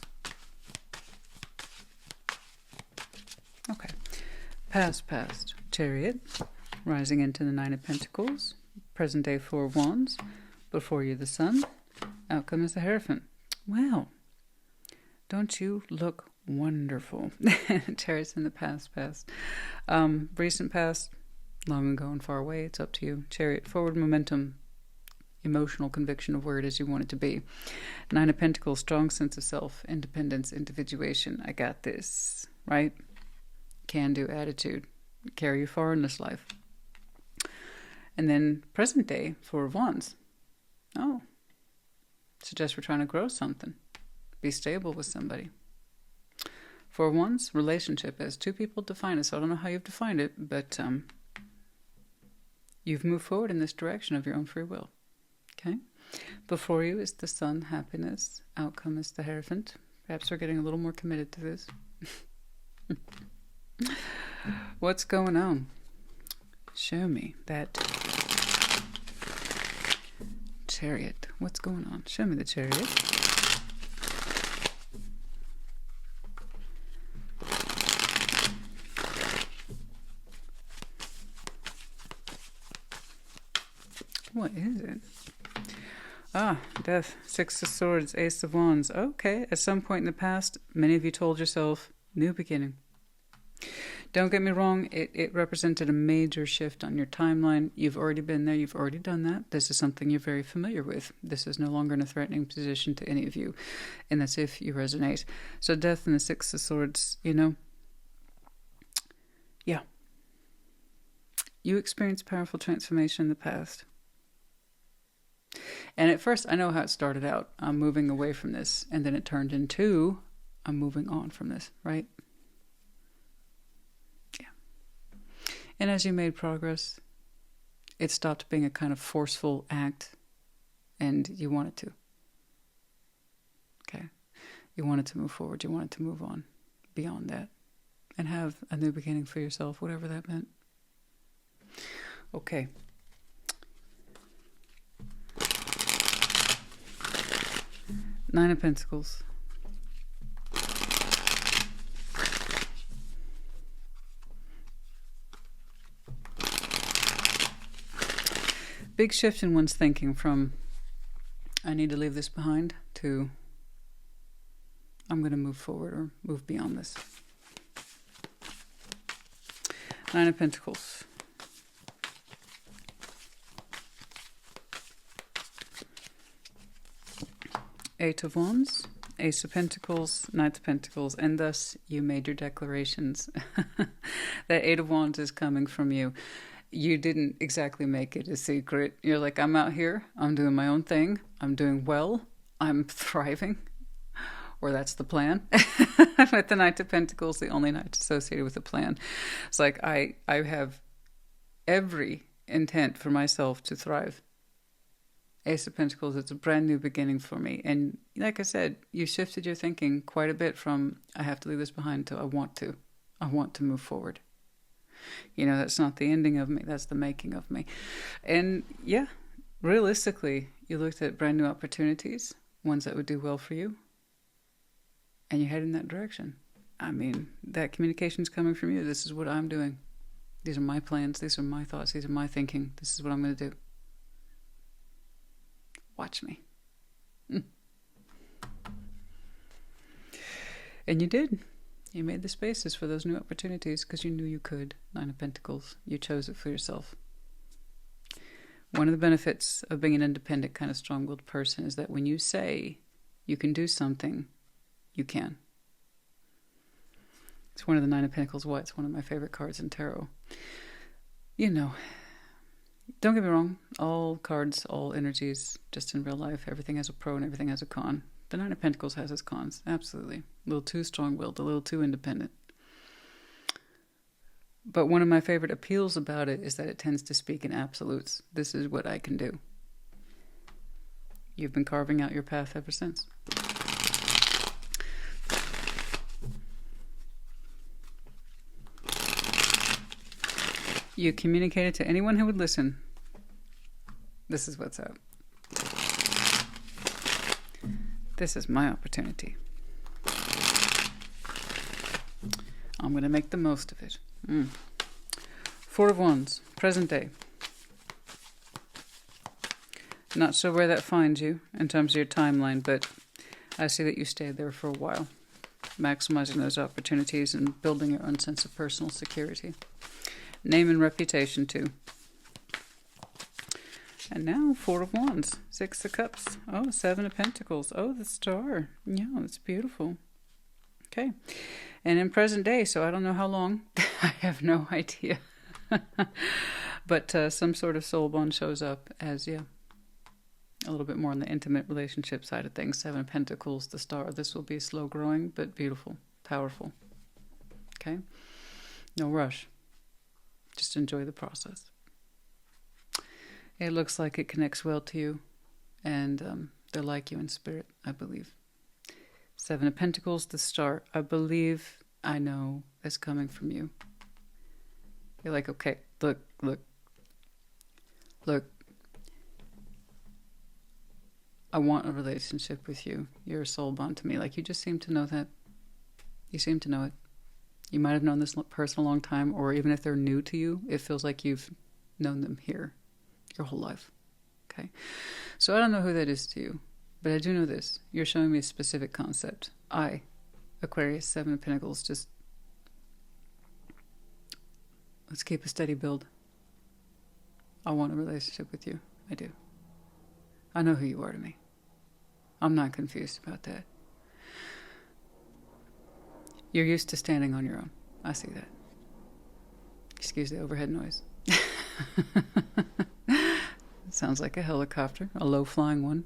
Okay. Past. Chariot. Rising into the Nine of Pentacles. Present day Four of Wands. Before you the Sun. Outcome is the Hierophant. Wow. Don't you look wonderful? Chariots in the past. Recent past, long ago and far away, it's up to you. Chariot, forward momentum, emotional conviction of where it is you want it to be. Nine of Pentacles, strong sense of self, independence, individuation. I got this, right? Can-do attitude. Carry you far in this life. And then present day, Four of Wands. Oh, suggests we're trying to grow something. Be stable with somebody. For Wands, relationship, as two people define it. So I don't know how you've defined it, but you've moved forward in this direction of your own free will. Okay? Before you is the Sun, happiness. Outcome is the Hierophant. Perhaps we're getting a little more committed to this. What's going on? Show me that Chariot. What's going on? Show me the Chariot. What is it? Ah, Death, Six of Swords, Ace of Wands. Okay, at some point in the past, many of you told yourself, new beginning. Don't get me wrong, it represented a major shift on your timeline. You've already been there, you've already done that. This is something you're very familiar with. This is no longer in a threatening position to any of you. And that's if you resonate. So Death and the Six of Swords, you know, yeah. You experienced powerful transformation in the past. And at first, I know how it started out. I'm moving away from this. And then it turned into, I'm moving on from this, right? Yeah. And as you made progress, it stopped being a kind of forceful act. And you wanted to. Okay. You wanted to move forward. You wanted to move on beyond that. And have a new beginning for yourself, whatever that meant. Okay. Nine of Pentacles. Big shift in one's thinking from, I need to leave this behind, to, I'm going to move forward or move beyond this. Nine of Pentacles. Eight of Wands, Ace of Pentacles, Knight of Pentacles, and thus you made your declarations. That Eight of Wands is coming from you. You didn't exactly make it a secret. You're like, I'm out here, I'm doing my own thing, I'm doing well, I'm thriving. Or that's the plan. With the Knight of Pentacles, the only knight associated with the plan. It's like, I have every intent for myself to thrive. Ace of Pentacles, it's a brand new beginning for me. And like I said, you shifted your thinking quite a bit from, I have to leave this behind, to I want to move forward. You know, that's not the ending of me, that's the making of me. And yeah, realistically, you looked at brand new opportunities, ones that would do well for you, and you head in that direction. I mean, that communication's coming from you. This is what I'm doing. These are my plans, these are my thoughts, these are my thinking. This is what I'm going to do. Watch me. And you did. You made the spaces for those new opportunities because you knew you could. Nine of Pentacles. You chose it for yourself. One of the benefits of being an independent, kind of strong-willed person is that when you say you can do something, you can. It's one of the Nine of Pentacles. What? It's one of my favorite cards in tarot. You know, don't get me wrong, all cards, all energies, just in real life, everything has a pro and everything has a con. The Nine of Pentacles has its cons, absolutely. A little too strong-willed, a little too independent. But one of my favorite appeals about it is that it tends to speak in absolutes. This is what I can do. You've been carving out your path ever since. You communicated to anyone who would listen. This is what's up. This is my opportunity. I'm going to make the most of it. Four of Wands, present day. Not sure where that finds you in terms of your timeline, but I see that you stayed there for a while, maximizing those opportunities and building your own sense of personal security. Name and reputation, too. And now, Four of Wands, Six of Cups. Oh, Seven of Pentacles. Oh, the Star. Yeah, that's beautiful. Okay. And in present day, so I don't know how long. I have no idea. But some sort of soul bond shows up as, yeah, a little bit more on the intimate relationship side of things. Seven of Pentacles, the Star. This will be slow growing, but beautiful, powerful. Okay? No rush. Just enjoy the process. It looks like it connects well to you, and they're like you in spirit, I believe. Seven of Pentacles, the Star. I believe I know is coming from you. You're like, okay, look. I want a relationship with you. You're a soul bond to me. Like, you just seem to know that. You seem to know it. You might have known this person a long time, or even if they're new to you, it feels like you've known them here your whole life. Okay? So I don't know who that is to you, but I do know this. You're showing me a specific concept. Aquarius, Seven of Pentacles, just let's keep a steady build. I want a relationship with you. I do. I know who you are to me. I'm not confused about that. You're used to standing on your own. I see that. Excuse the overhead noise. Sounds like a helicopter, a low-flying one.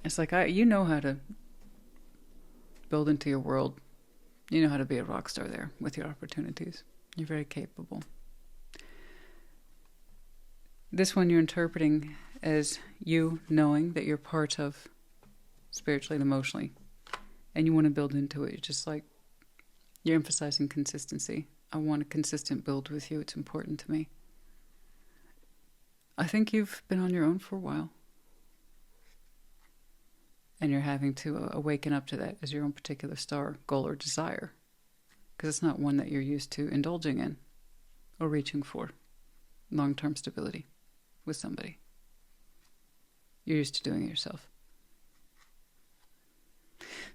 It's like, you know how to build into your world. You know how to be a rock star there with your opportunities. You're very capable. This one you're interpreting as you knowing that you're part of spiritually and emotionally. And you want to build into it. You're just like, you're emphasizing consistency. I want a consistent build with you. It's important to me. I think you've been on your own for a while. And you're having to awaken up to that as your own particular star, goal, or desire. Because it's not one that you're used to indulging in or reaching for. Long-term stability with somebody. You're used to doing it yourself.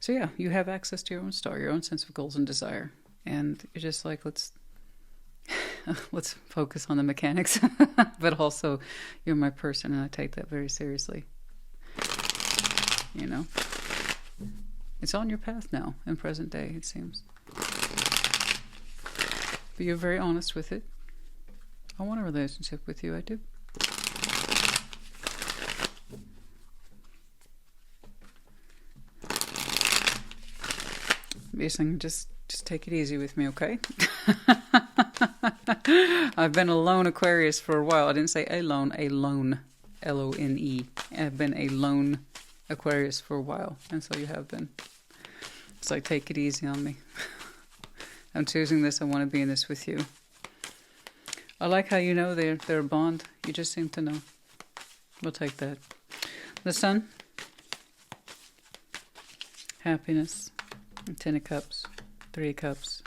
So yeah, you have access to your own star, your own sense of goals and desire. And you're just like, let's focus on the mechanics. But also, you're my person, and I take that very seriously. You know? It's on your path now, in present day, it seems. But you're very honest with it. I want a relationship with you, I do. Basically, just take it easy with me, okay? I've been a lone Aquarius for a while. I didn't say alone, a lone, L-O-N-E. I've been a lone Aquarius for a while, and so you have been. It's like, take it easy on me. I'm choosing this. I want to be in this with you. I like how you know they're a bond. You just seem to know. We'll take that. The Sun. Happiness. 10 of Cups. 3 of Cups.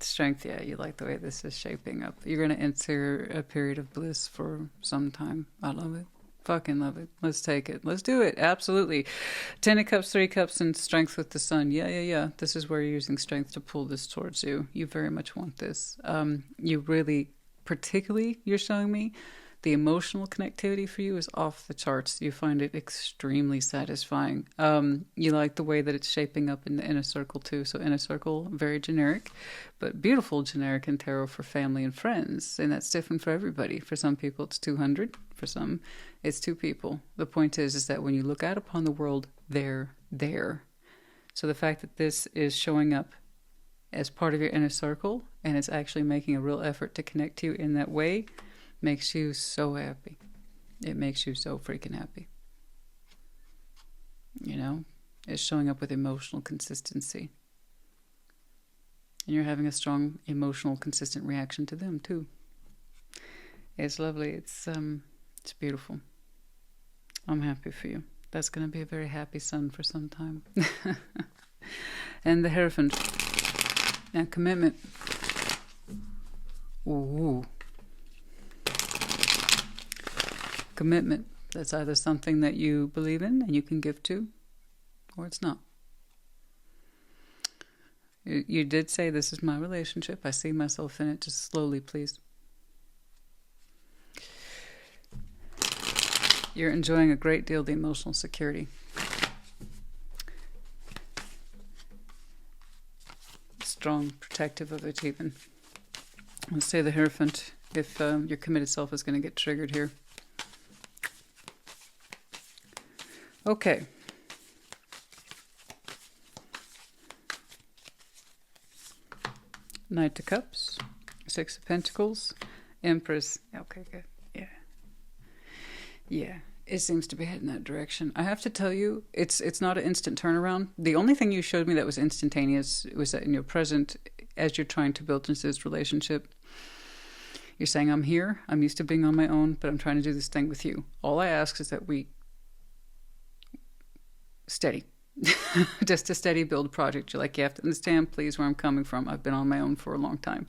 Strength. Yeah, you like the way this is shaping up. You're going to enter a period of bliss for some time. I love it. Fucking love it. Let's take it. Let's do it. Absolutely. 10 of Cups, 3 of Cups, and strength with the Sun. Yeah. This is where you're using strength to pull this towards you. You very much want this. You really, particularly, you're showing me, the emotional connectivity for you is off the charts. You find it extremely satisfying. You like the way that it's shaping up in the inner circle too. So inner circle, very generic, but beautiful generic in tarot for family and friends. And that's different for everybody. For some people, it's 200. For some, it's 2 people. The point is that when you look out upon the world, they're there. So the fact that this is showing up as part of your inner circle and it's actually making a real effort to connect to you in that way makes you so happy. It makes you so freaking happy. You know, it's showing up with emotional consistency. And you're having a strong emotional consistent reaction to them too. It's lovely. It's beautiful. I'm happy for you. That's going to be a very happy Sun for some time. And the Hierophant. Now, commitment. Ooh. Commitment. That's either something that you believe in and you can give to, or it's not. You did say, this is my relationship. I see myself in it. Just slowly, please. You're enjoying a great deal of the emotional security. Strong, protective of it even. Let's say the Hierophant, if your committed self is going to get triggered here. Okay. Knight of Cups, 6 of Pentacles, Empress. Okay, good. Yeah. It seems to be heading that direction. I have to tell you, it's not an instant turnaround. The only thing you showed me that was instantaneous was that in your present, as you're trying to build into this relationship, you're saying, I'm here, I'm used to being on my own, but I'm trying to do this thing with you. All I ask is that we steady. Just a steady build project. You're like, you have to understand, please, where I'm coming from. I've been on my own for a long time.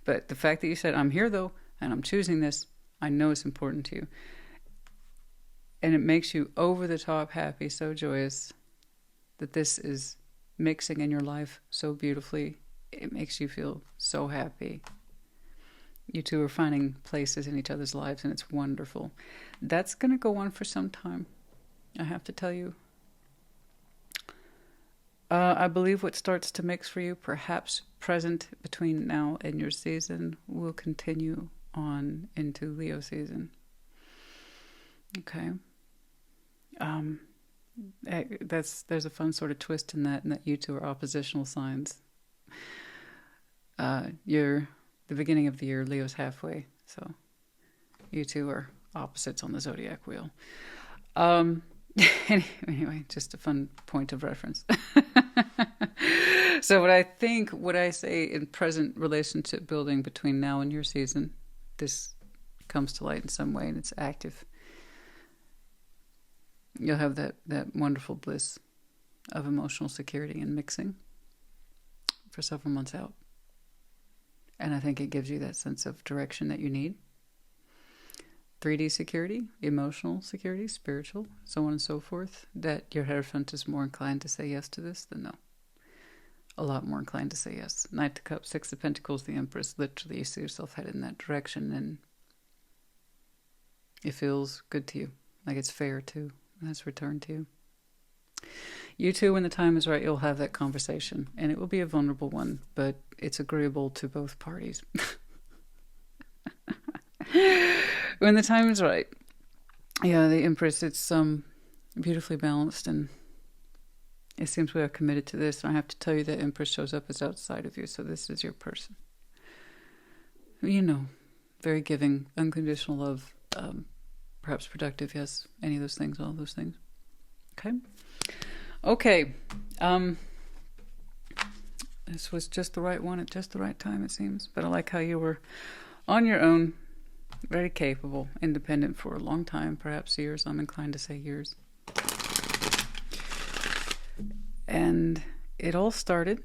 But the fact that you said, I'm here, though, and I'm choosing this, I know it's important to you. And it makes you over the top happy, so joyous that this is mixing in your life so beautifully. It makes you feel so happy. You two are finding places in each other's lives, and it's wonderful. That's going to go on for some time, I have to tell you. I believe what starts to mix for you, perhaps present between now and your season, will continue on into Leo season. Okay. There's a fun sort of twist in that you two are oppositional signs. You're the beginning of the year, Leo's halfway, so you two are opposites on the zodiac wheel. Anyway, just a fun point of reference. So what I say in present relationship building between now and your season, this comes to light in some way and it's active. You'll have that wonderful bliss of emotional security and mixing for several months out. And I think it gives you that sense of direction that you need. 3D security, emotional security, spiritual, so on and so forth, that your Hierophant is more inclined to say yes to this than no. A lot more inclined to say yes. Knight of Cups, Six of Pentacles, the Empress. Literally, you see yourself headed in that direction, and it feels good to you. Like it's fair, too. And it's returned to you. You, too, when the time is right, you'll have that conversation. And it will be a vulnerable one, but it's agreeable to both parties. When the time is right. Yeah, the Empress, it's beautifully balanced, and it seems we are committed to this. And I have to tell you that Empress shows up as outside of you, so this is your person. You know, very giving, unconditional love, perhaps productive, yes, any of those things, all of those things. Okay. This was just the right one at just the right time, it seems. But I like how you were on your own, very capable, independent for a long time, perhaps years. I'm inclined to say years. And it all started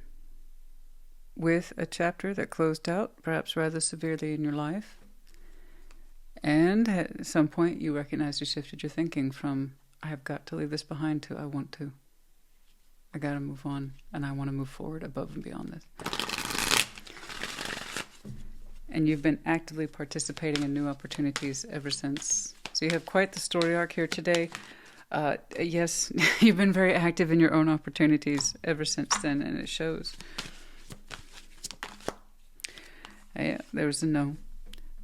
with a chapter that closed out, perhaps rather severely in your life. And at some point you recognized you shifted your thinking from, I have got to leave this behind, to I want to. I got to move on, and I want to move forward above and beyond this. And you've been actively participating in new opportunities ever since. So you have quite the story arc here today. Yes, you've been very active in your own opportunities ever since then, and it shows. Yeah, there was a no.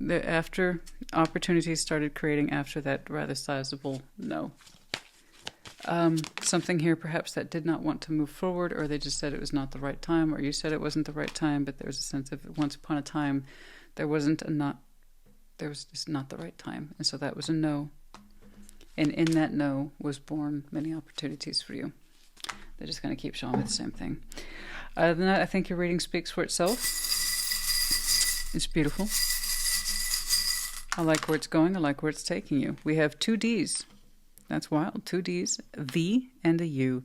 After opportunities started creating after that rather sizable no. Something here perhaps that did not want to move forward, or they just said it was not the right time, or you said it wasn't the right time, but there was a sense of once upon a time there was just not the right time, and so that was a no. And in that no was born many opportunities for you. They're just going to keep showing me the same thing. Other than that, I think your reading speaks for itself. It's beautiful. I like where it's going. I like where it's taking you. We have 2 Ds. That's wild. 2 Ds, V and a U.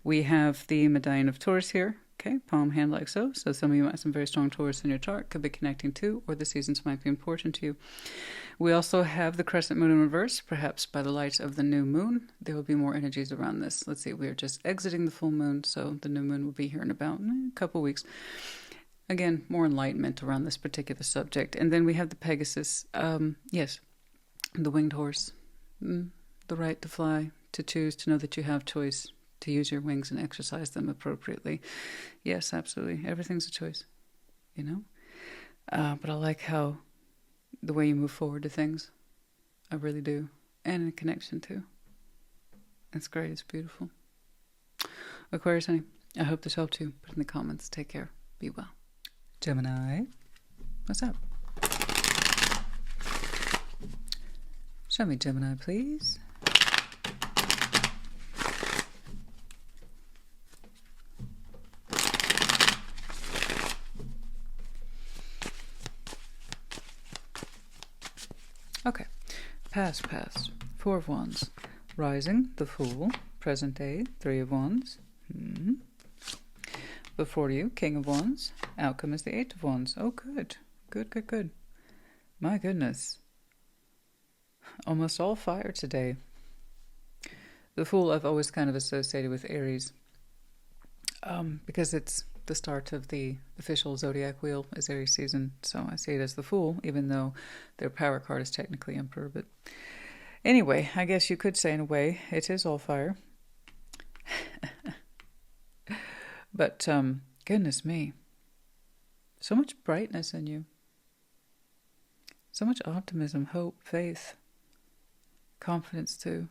We have the Medallion of Taurus here. Okay, palm hand like so. So some of you might have some very strong Taurus in your chart. Could be connecting to, or the seasons might be important to you. We also have the crescent moon in reverse. Perhaps by the light of the new moon, there will be more energies around this. Let's see, we are just exiting the full moon, so the new moon will be here in about a couple weeks. Again, more enlightenment around this particular subject. And then we have the Pegasus. Yes, the winged horse. The right to fly, to choose, to know that you have choice, to use your wings and exercise them appropriately. Yes, absolutely. Everything's a choice, you know? But I like how the way you move forward to things. I really do. And in connection too. It's great. It's beautiful. Aquarius, honey, I hope this helped you. Put in the comments. Take care. Be well. Gemini, what's up? Show me Gemini, please. Okay, past. 4 of Wands. Rising, the Fool. Present day, 3 of Wands. Before you, King of Wands. Outcome is the 8 of Wands. Oh, good. Good. My goodness. Almost all fire today. The Fool I've always kind of associated with Aries. Because it's the start of the official zodiac wheel is Aries season, so I see it as the Fool, even though their power card is technically Emperor. But anyway, I guess you could say in a way it is all fire. But goodness me, so much brightness in you, so much optimism, hope, faith, confidence too.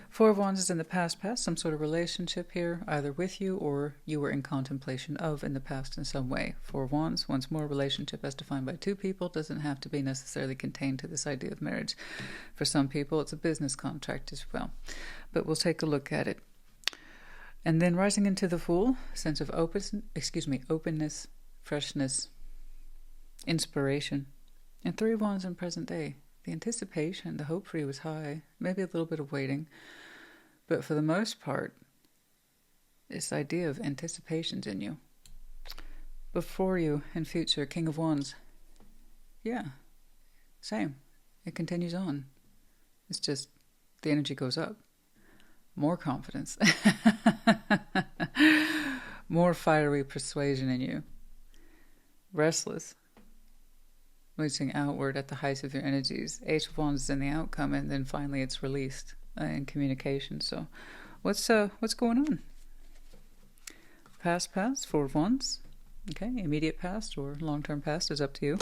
4 of Wands is in the past, some sort of relationship here, either with you or you were in contemplation of in the past in some way. 4 of Wands, once more, relationship as defined by 2 people, doesn't have to be necessarily contained to this idea of marriage. For some people, it's a business contract as well. But we'll take a look at it. And then rising into the Fool, sense of openness, freshness, inspiration. And 3 of Wands in present day. The anticipation, the hope for you was high. Maybe a little bit of waiting. But for the most part, this idea of anticipation's in you. Before you, in future, King of Wands. Yeah, same. It continues on. It's just the energy goes up. More confidence. More fiery persuasion in you. Restless. Reaching outward at the height of your energies. Ace of Wands is in the outcome, and then finally it's released in communication. So what's going on? Past, Four of Wands. Okay, immediate past or long-term past is up to you.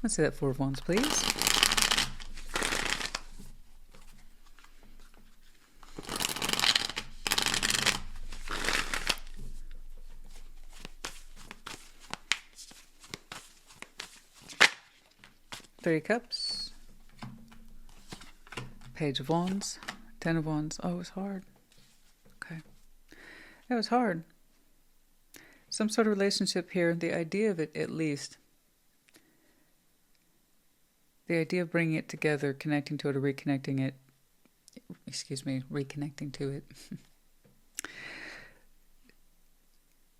Let's see that Four of Wands, please. Three of Cups. Page of Wands. Ten of Wands. Oh, it was hard. Okay. It was hard. Some sort of relationship here. The idea of it, at least. The idea of bringing it together, connecting to it or reconnecting it. Reconnecting to it.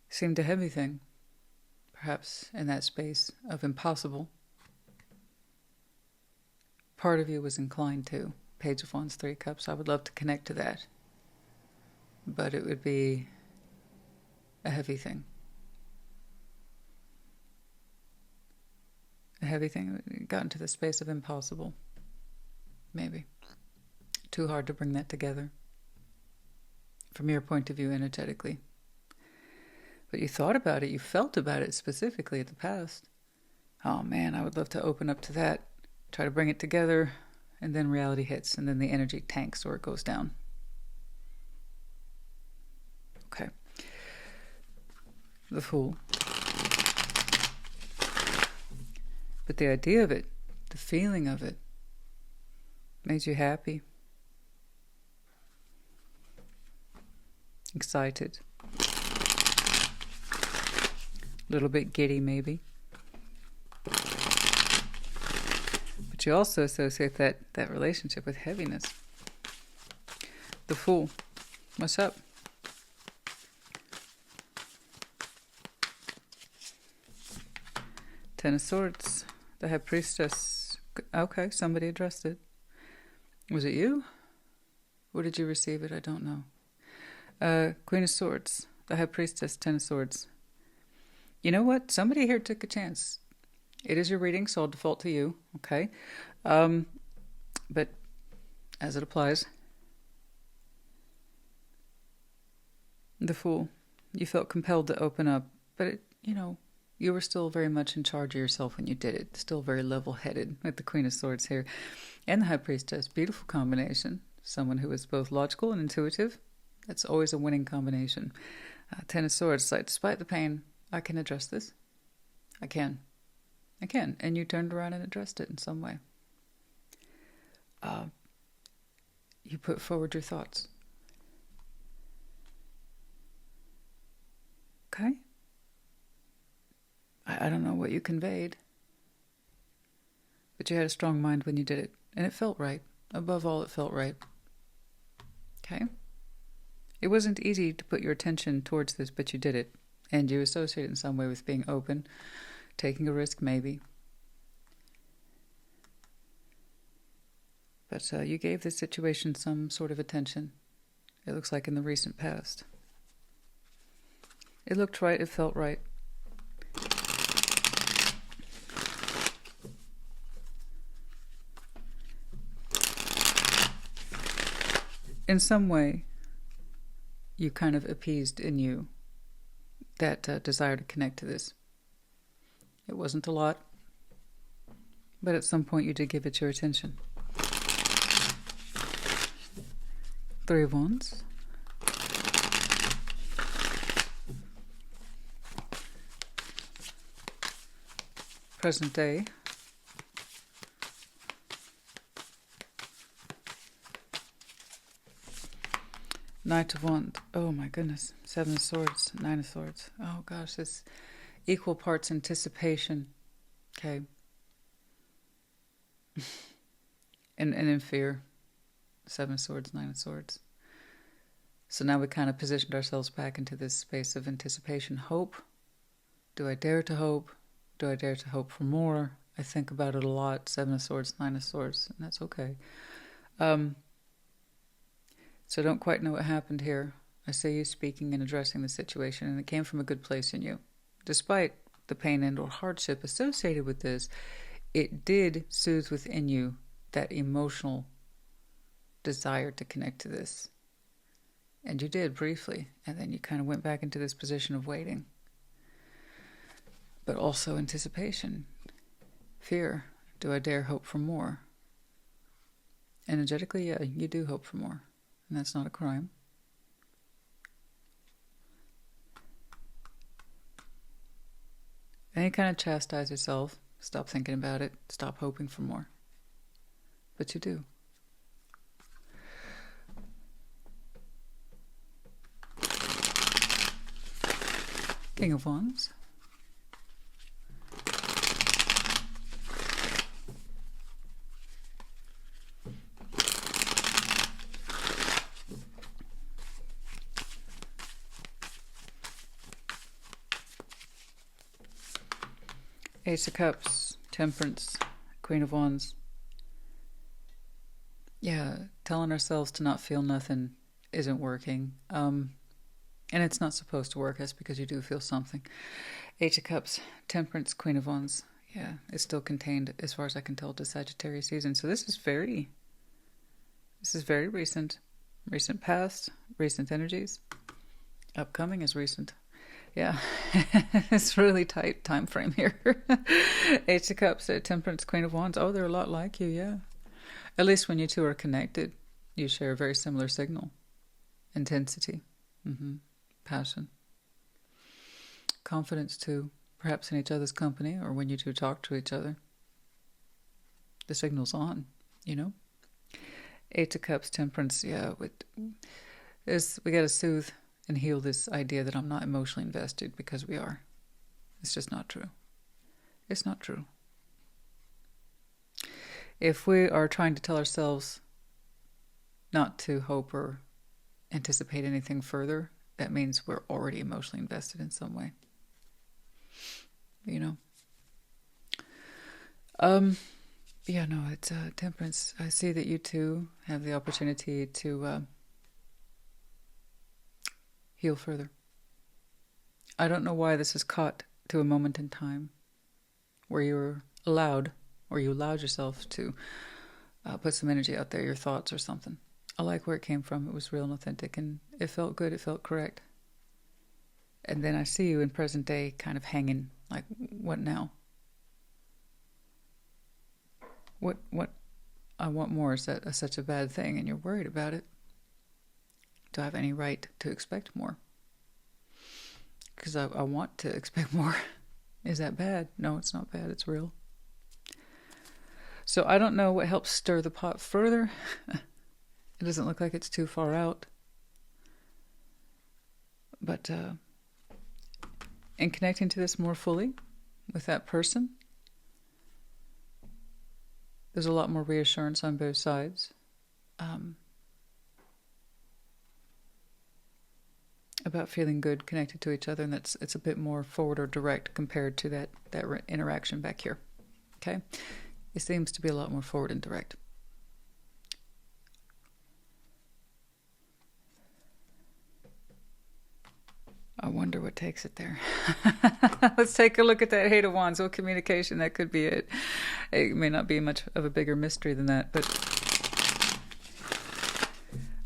Seemed a heavy thing. Perhaps in that space of impossible. Part of you was inclined to. Page of Wands, Three of Cups. I would love to connect to that. But it would be a heavy thing. A heavy thing. It got into the space of impossible. Maybe. Too hard to bring that together. From your point of view, energetically. But you thought about it. You felt about it specifically at the past. Oh man, I would love to open up to that. Try to bring it together, and then reality hits, and then the energy tanks or it goes down. Okay. The Fool. But the idea of it, the feeling of it, made you happy. Excited. A little bit giddy, maybe. But you also associate that relationship with heaviness. The Fool. What's up? Ten of Swords. The High Priestess. Okay, somebody addressed it. Was it you? Or did you receive it? I don't know. Queen of Swords. The High Priestess. Ten of Swords. You know what? Somebody here took a chance. It is your reading, so I'll default to you, okay? But as it applies, the Fool, you felt compelled to open up, but you were still very much in charge of yourself when you did it. Still very level-headed with the Queen of Swords here. And the High Priestess, beautiful combination. Someone who is both logical and intuitive. That's always a winning combination. Ten of Swords, like, despite the pain, I can address this. I can. And you turned around and addressed it in some way. You put forward your thoughts. Okay? I don't know what you conveyed. But you had a strong mind when you did it. And it felt right. Above all, it felt right. Okay? It wasn't easy to put your attention towards this, but you did it. And you associate it in some way with being open. Taking a risk, maybe. But you gave this situation some sort of attention. It looks like in the recent past. It looked right, it felt right. In some way, you kind of appeased in you that desire to connect to this. It wasn't a lot, but at some point you did give it your attention. Three of Wands. Present day. Knight of Wands. Oh my goodness. Seven of Swords. Nine of Swords. Oh gosh, it's equal parts anticipation. Okay. and in fear. Seven of Swords, Nine of Swords. So now we kind of positioned ourselves back into this space of anticipation. Hope. Do I dare to hope? Do I dare to hope for more? I think about it a lot. 7 of Swords, 9 of Swords, and that's okay. So I don't quite know what happened here. I see you speaking and addressing the situation, and it came from a good place in you. Despite the pain and or hardship associated with this, it did soothe within you that emotional desire to connect to this. And you did briefly, and then you kind of went back into this position of waiting. But also anticipation, fear. Do I dare hope for more? Energetically, yeah, you do hope for more, and that's not a crime. And you kind of chastise yourself. Stop thinking about it. Stop hoping for more. But you do. King of Wands. Ace of Cups, Temperance, Queen of Wands. Yeah, telling ourselves to not feel nothing isn't working. And it's not supposed to work. That's because you do feel something. Ace of Cups, Temperance, Queen of Wands. Yeah, it's still contained, as far as I can tell, to Sagittarius season. So this is very recent. Recent past, recent energies. Upcoming is recent. Yeah, it's really tight time frame here. Ace of Cups, Temperance, Queen of Wands. Oh, they're a lot like you, yeah. At least when you two are connected, you share a very similar signal. Intensity, passion. Confidence too, perhaps in each other's company or when you two talk to each other. The signal's on, you know. Eight of Cups, Temperance, yeah. We got to soothe and heal this idea that I'm not emotionally invested, because we are. It's just not true. It's not true. If we are trying to tell ourselves not to hope or anticipate anything further, that means we're already emotionally invested in some way. You know? Yeah, no, it's Temperance. I see that you two have the opportunity to heal further. I don't know why this is caught to a moment in time where you allowed yourself to put some energy out there, your thoughts or something. I like where it came from. It was real and authentic, and it felt good. It felt correct. And then I see you in present day kind of hanging, like, what now? What I want more. Is that such a bad thing and you're worried about it? Do I have any right to expect more? Because I want to expect more. Is that bad? No, it's not bad. It's real. So I don't know what helps stir the pot further. It doesn't look like it's too far out. But in connecting to this more fully with that person, there's a lot more reassurance on both sides. About feeling good connected to each other, and it's a bit more forward or direct compared to that interaction back here. Okay? It seems to be a lot more forward and direct. I wonder what takes it there. Let's take a look at that Eight of Wands. What communication? That could be it. It may not be much of a bigger mystery than that, but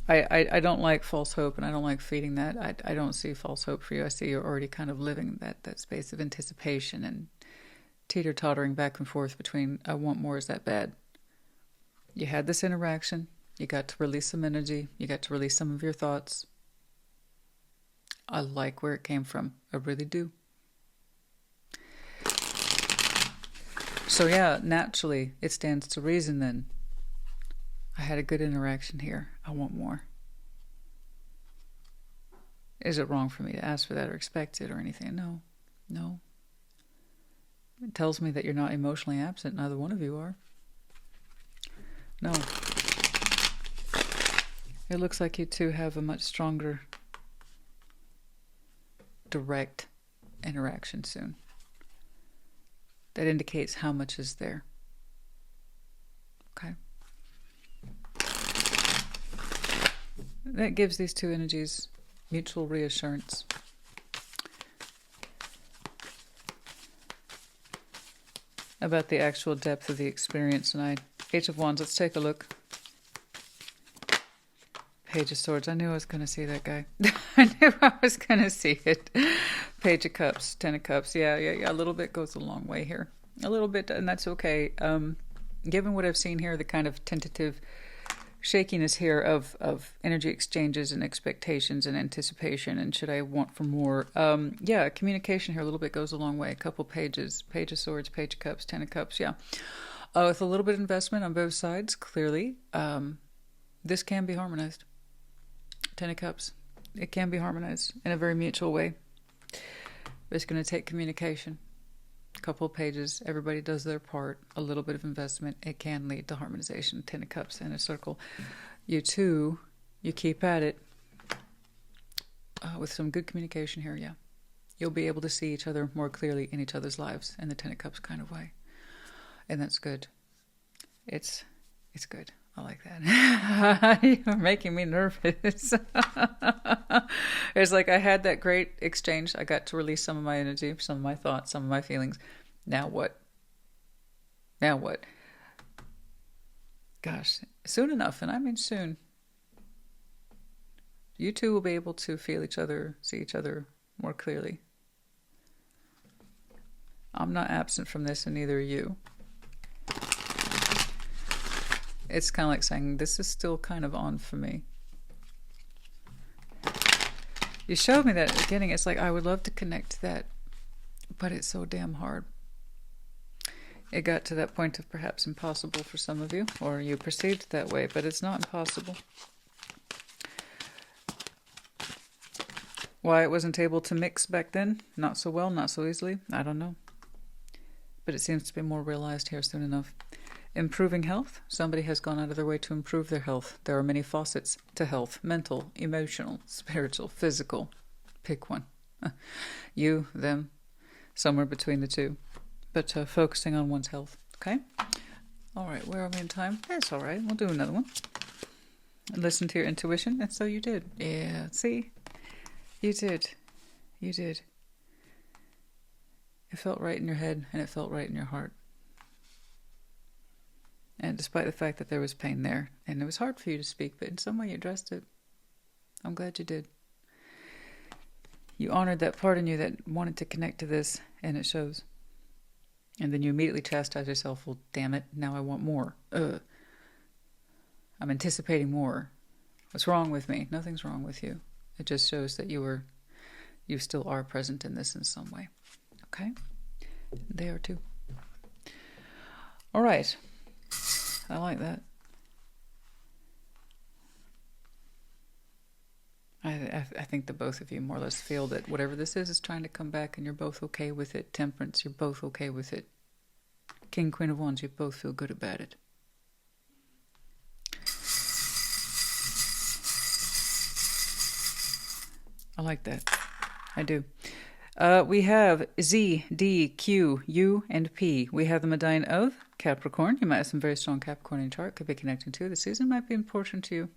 I don't like false hope, and I don't like feeding that. I don't see false hope for you. I see you're already kind of living that space of anticipation and teeter-tottering back and forth between I want more, is that bad? You had this interaction. You got to release some energy. You got to release some of your thoughts. I like where it came from. I really do. So yeah, naturally, it stands to reason then. I had a good interaction here. I want more. Is it wrong for me to ask for that or expect it or anything? No. It tells me that you're not emotionally absent. Neither one of you are. No. It looks like you two have a much stronger direct interaction soon. that indicates how much is there. Okay. That gives these two energies mutual reassurance. About the actual depth of the experience tonight. Page of Wands, let's take a look. Page of Swords, I knew I was going to see that guy. I knew I was going to see it. Page of Cups, Ten of Cups. Yeah. A little bit goes a long way here. A little bit, and that's okay. Given what I've seen here, the kind of tentative shakiness here of energy exchanges and expectations and anticipation, and should I want for more? Yeah, communication here a little bit goes a long way. A couple pages. Page of Swords, Page of Cups, Ten of Cups. Yeah. With a little bit of investment on both sides, clearly, this can be harmonized. Ten of Cups. It can be harmonized in a very mutual way. But it's going to take communication. A couple of pages. Everybody does their part. A little bit of investment. It can lead to harmonization. Ten of Cups in a circle. You two, you keep at it. With some good communication here, yeah. You'll be able to see each other more clearly in each other's lives in the Ten of Cups kind of way. And that's good. It's good. I like that. You're making me nervous. It's like I had that great exchange. I got to release some of my energy, some of my thoughts, some of my feelings. Now what? Now what? Gosh, soon enough, and I mean soon, you two will be able to feel each other, see each other more clearly. I'm not absent from this, and neither are you. It's kind of like saying, this is still kind of on for me. You showed me that at the beginning. It's like, I would love to connect to that, but it's so damn hard. It got to that point of perhaps impossible for some of you, or you perceived it that way, but it's not impossible. Why it wasn't able to mix back then? Not so well, not so easily. I don't know. But it seems to be more realized here soon enough. Improving health. Somebody has gone out of their way to improve their health. There are many facets to health. Mental, emotional, spiritual, physical. Pick one. You, them, somewhere between the two. But focusing on one's health. Okay? All right, where are we in time? That's all right. We'll do another one. Listen to your intuition. And so you did. Yeah, see? You did. You did. It felt right in your head, and it felt right in your heart. And despite the fact that there was pain there, and it was hard for you to speak, but in some way you addressed it. I'm glad you did. You honored that part in you that wanted to connect to this, and it shows. And then you immediately chastise yourself, well, damn it, now I want more. I'm anticipating more. What's wrong with me? Nothing's wrong with you. It just shows that you still are present in this in some way. Okay? They are too. All right. I like that. I think that both of you more or less feel that whatever this is trying to come back, and you're both okay with it. Temperance, you're both okay with it. King, Queen of Wands, you both feel good about it. I like that. I do. We have Z, D, Q, U, and P. We have the Medallion of Capricorn. You might have some very strong Capricorn in your chart. Could be connecting to. The season might be important to you.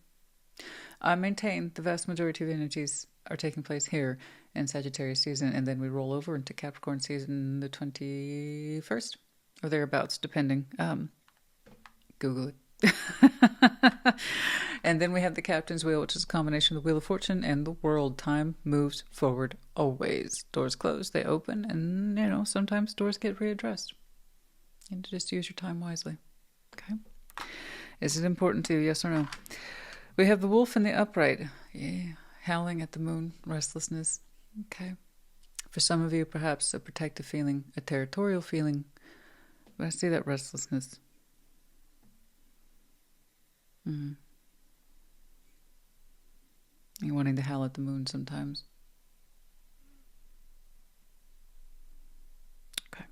I maintain the vast majority of energies are taking place here in Sagittarius season, and then we roll over into Capricorn season the 21st or thereabouts, depending. Google it. And then we have the Captain's Wheel, which is a combination of the Wheel of Fortune and the World. Time moves forward always. Doors close, they open, and sometimes doors get readdressed. And just use your time wisely. Okay? Is it important to you? Yes or no? We have the Wolf in the upright. Yeah. Howling at the moon, restlessness. Okay. For some of you, perhaps a protective feeling, a territorial feeling. But I see that restlessness. You're wanting to howl at the moon sometimes. Okay.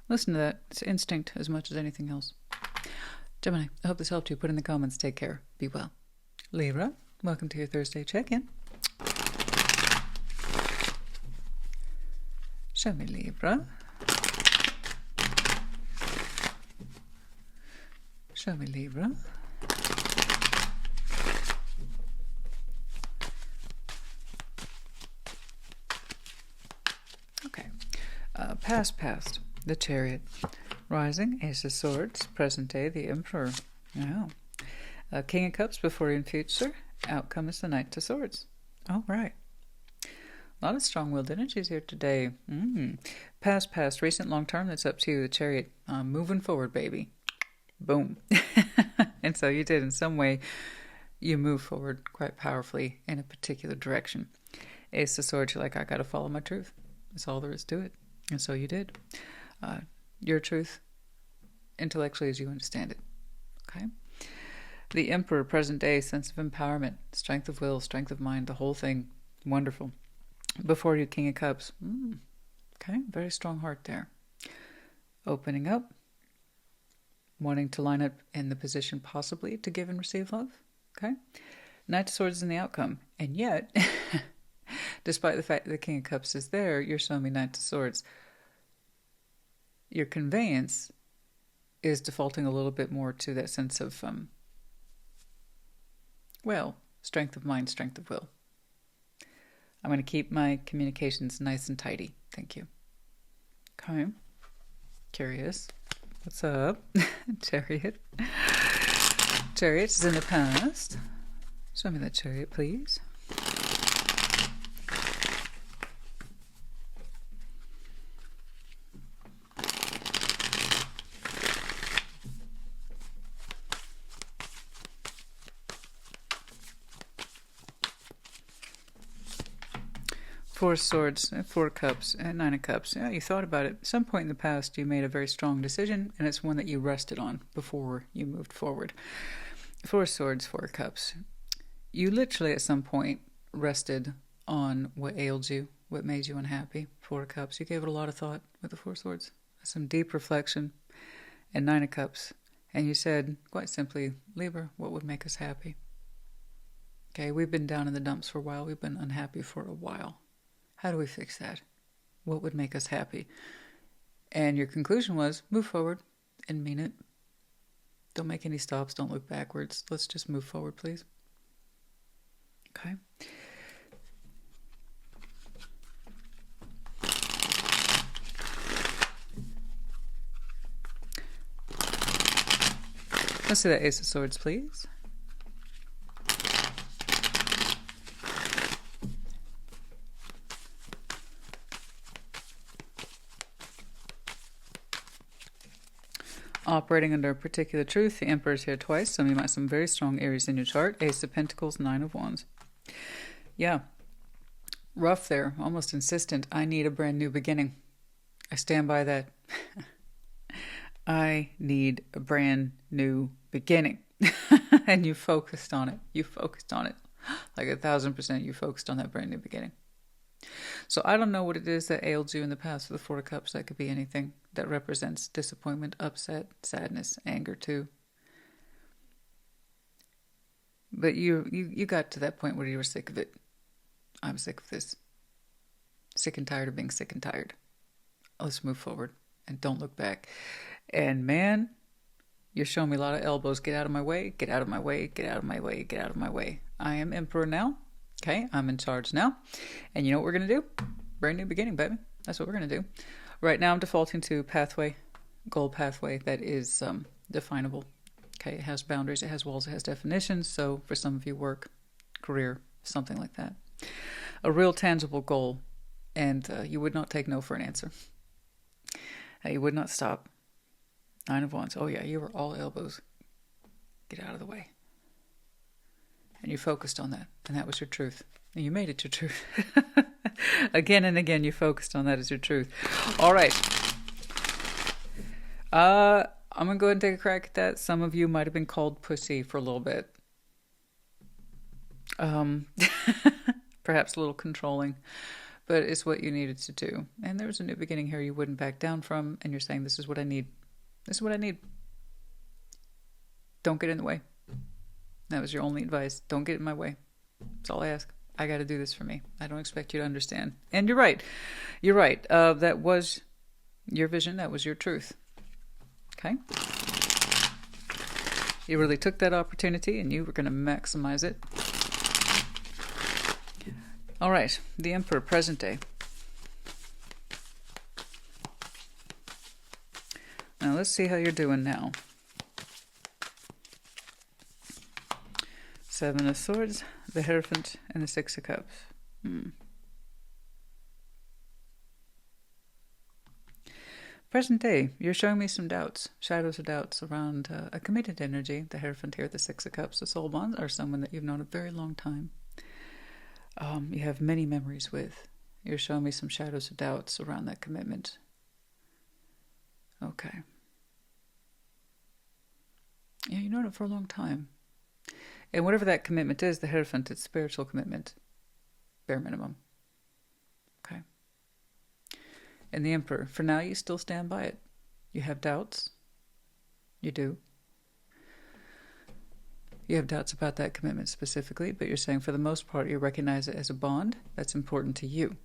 Listen to that. It's instinct as much as anything else. Gemini, I hope this helped you. Put in the comments. Take care. Be well. Libra, welcome to your Thursday check-in. Show me Libra. Show me, Libra. Okay. Past. The Chariot. Rising, Ace of Swords. Present day, the Emperor. Wow. King of Cups before and future. Outcome is the Knight of Swords. All right. A lot of strong-willed energies here today. Past, recent, long-term, that's up to you, the Chariot. Moving forward, baby. Boom. And so you did, in some way, you move forward quite powerfully in a particular direction. Ace of Swords, you're like, I got to follow my truth. That's all there is to it. And so you did. Your truth, intellectually as you understand it. Okay? The Emperor, present day, sense of empowerment, strength of will, strength of mind, the whole thing. Wonderful. Before you, King of Cups. Okay, very strong heart there. Opening up. Wanting to line up in the position possibly to give and receive love. Okay? Knight of Swords in the outcome. And yet, despite the fact that the King of Cups is there, you're showing me Knight of Swords. Your conveyance is defaulting a little bit more to that sense of, strength of mind, strength of will. I'm going to keep my communications nice and tidy. Thank you. Okay. Curious. What's up? Chariot. Chariot is in the past. Show me that Chariot, please. Four of Swords, Four of Cups, and Nine of Cups. Yeah, you thought about it. At some point in the past, you made a very strong decision, and it's one that you rested on before you moved forward. Four of Swords, Four of Cups. You literally, at some point, rested on what ailed you, what made you unhappy. Four of Cups. You gave it a lot of thought with the Four of Swords. Some deep reflection. And Nine of Cups. And you said, quite simply, Libra, what would make us happy? Okay, we've been down in the dumps for a while. We've been unhappy for a while. How do we fix that? What would make us happy? And your conclusion was, move forward and mean it. Don't make any stops. Don't look backwards. Let's just move forward, please. Okay. Let's see that Ace of Swords, please. Operating under a particular truth. The Emperor's here twice. Some of you might have some very strong Aries in your chart. Ace of Pentacles, Nine of Wands. Yeah. Rough there. Almost insistent. I need a brand new beginning. I stand by that. I need a brand new beginning. And you focused on it. You focused on it. Like 1,000% you focused on that brand new beginning. So I don't know what it is that ailed you in the past with the Four of Cups. That could be anything that represents disappointment, upset, sadness, anger too. But you got to that point where you were sick of it. I'm sick of this. Sick and tired of being sick and tired. Let's move forward and don't look back. And man, you're showing me a lot of elbows. Get out of my way, get out of my way, get out of my way, get out of my way. I am Emperor now. Okay, I'm in charge now. And you know what we're going to do? Brand new beginning, baby. That's what we're going to do. Right now I'm defaulting to pathway, goal pathway that is definable. Okay, it has boundaries, it has walls, it has definitions. So for some of you, work, career, something like that. A real tangible goal. And you would not take no for an answer. You would not stop. Nine of Wands. Oh yeah, you were all elbows. Get out of the way. And you focused on that. And that was your truth. And you made it your truth. Again and again, you focused on that as your truth. All right. I'm going to go ahead and take a crack at that. Some of you might have been called pussy for a little bit. Perhaps a little controlling. But it's what you needed to do. And there was a new beginning here you wouldn't back down from. And you're saying, this is what I need. This is what I need. Don't get in the way. That was your only advice. Don't get in my way. That's all I ask. I got to do this for me. I don't expect you to understand. And you're right. You're right. That was your vision. That was your truth. Okay? You really took that opportunity and you were going to maximize it. All right, the Emperor, present day. Now let's see how you're doing now. Seven of Swords, the Hierophant, and the Six of Cups. Present day, you're showing me some doubts, shadows of doubts around a committed energy. The Hierophant here, the Six of Cups, the soul bonds, or someone that you've known a very long time. You have many memories with. You're showing me some shadows of doubts around that commitment. Okay. Yeah, you've known it for a long time. And whatever that commitment is, the Hierophant, it's spiritual commitment. Bare minimum. Okay. And the Emperor, for now you still stand by it. You have doubts. You do. You have doubts about that commitment specifically, but you're saying for the most part you recognize it as a bond that's important to you.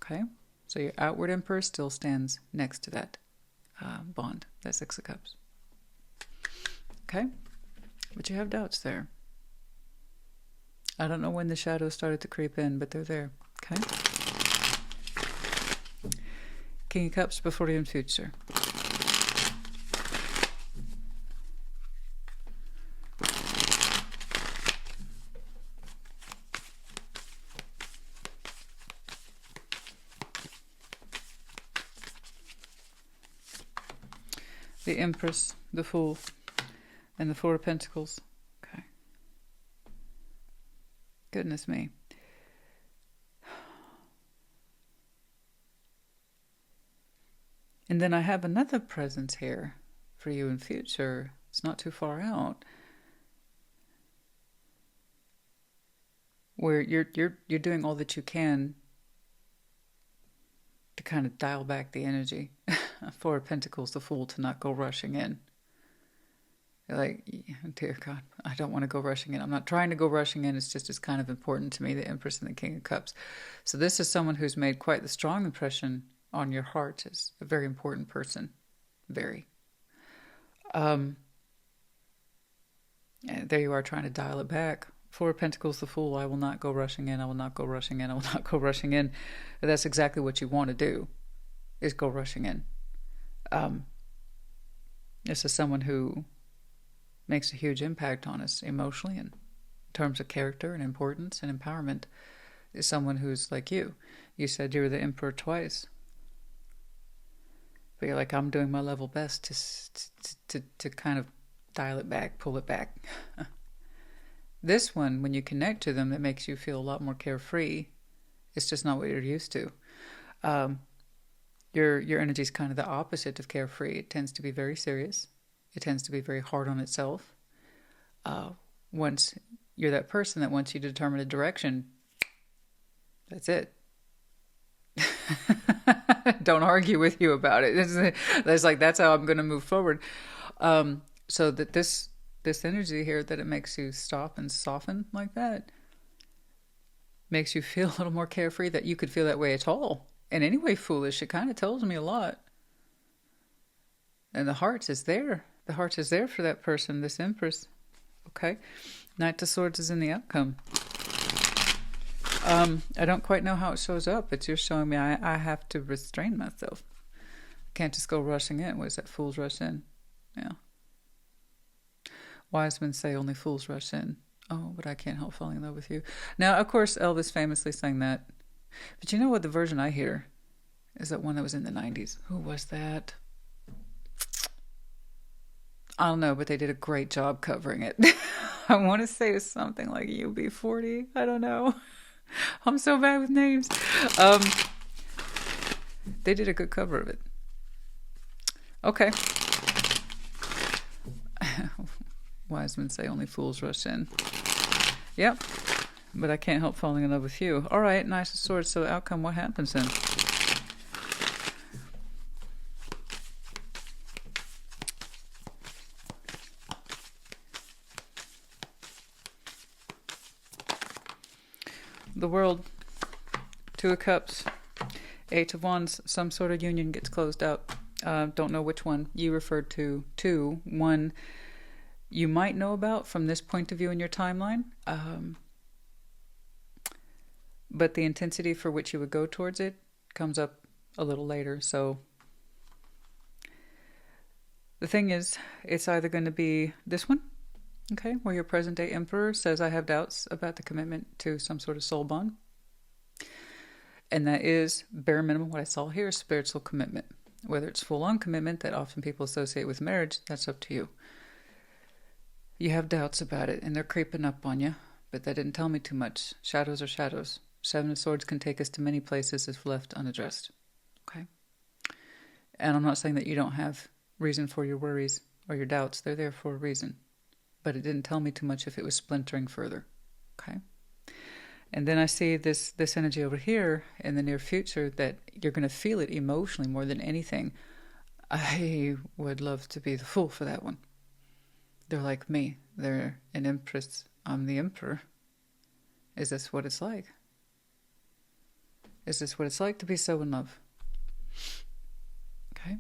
Okay? So your outward Emperor still stands next to that bond, that Six of Cups. Okay? But you have doubts there. I don't know when the shadows started to creep in, but they're there. Okay? King of Cups, before you in future. The Empress, the Fool, and the Four of Pentacles. Okay. Goodness me. And then I have another presence here for you in future. It's not too far out. Where you're doing all that you can to kind of dial back the energy. Four of Pentacles, the Fool, to not go rushing in. You're like, dear God, I don't want to go rushing in. I'm not trying to go rushing in. It's just it's kind of important to me, the Empress and the King of Cups. So this is someone who's made quite the strong impression on your heart, as a very important person. Very. And there you are trying to dial it back. Four of Pentacles, the Fool, I will not go rushing in. I will not go rushing in. I will not go rushing in. But that's exactly what you want to do, is go rushing in. This is someone who makes a huge impact on us emotionally and in terms of character and importance and empowerment. Is someone who's like you. You said you were the Emperor twice. But you're like, I'm doing my level best to kind of dial it back, pull it back. This one, when you connect to them, it makes you feel a lot more carefree. It's just not what you're used to. Your energy is kind of the opposite of carefree. It tends to be very serious. It tends to be very hard on itself. Once you're that person that once you determine a direction, that's it. Don't argue with you about it. It's like, that's how I'm going to move forward. So that this energy here, that it makes you stop and soften like that, makes you feel a little more carefree, that you could feel that way at all. And anyway, foolish, it kind of tells me a lot. And the heart is there. The heart is there for that person, this Empress. Okay. Knight of Swords is in the outcome. I don't quite know how it shows up. It's just showing me I have to restrain myself. I can't just go rushing in. What is that? Fools rush in. Yeah. Wise men say only fools rush in. Oh, but I can't help falling in love with you. Now, of course, Elvis famously sang that. But you know what? The version I hear is that one that was in the 90s. Who was that? I don't know, but they did a great job covering it. I want to say it's something like UB40. I don't know. I'm so bad with names. They did a good cover of it. Okay. Wise men say only fools rush in. Yep. But I can't help falling in love with you. All right, Knight of Swords. So the outcome, what happens then? The World, Two of Cups, Eight of Wands. Some sort of union gets closed out. Don't know which one you referred to. Two. One, you might know about from this point of view in your timeline, but the intensity for which you would go towards it comes up a little later. So the thing is, it's either going to be this one, okay, where your present day emperor says, I have doubts about the commitment to some sort of soul bond. And that is, bare minimum, what I saw here is spiritual commitment. Whether it's full-on commitment that often people associate with marriage, that's up to you. You have doubts about it, and they're creeping up on you, but that didn't tell me too much. Shadows are shadows. Seven of Swords can take us to many places if left unaddressed. Okay? And I'm not saying that you don't have reason for your worries or your doubts. They're there for a reason. But it didn't tell me too much if it was splintering further. Okay? And then I see this energy over here in the near future that you're going to feel it emotionally more than anything. I would love to be the fool for that one. They're like me. They're an empress. I'm the emperor. Is this what it's like? Is this what it's like to be so in love? Okay.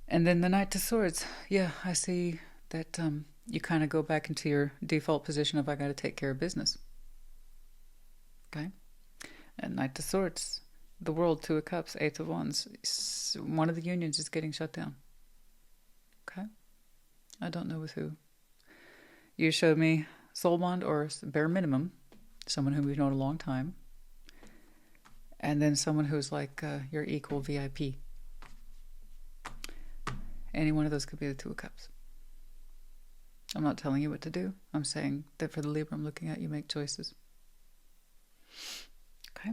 And then the Knight of Swords. Yeah, I see that you kind of go back into your default position of I got to take care of business. Okay. And Knight of Swords. The World, Two of Cups, Eight of Wands. One of the unions is getting shut down. Okay. I don't know with who. You showed me soul bond or bare minimum, someone who we've known a long time. And then someone who's like your equal VIP. Any one of those could be the Two of Cups. I'm not telling you what to do. I'm saying that for the Libra I'm looking at, you make choices. Okay.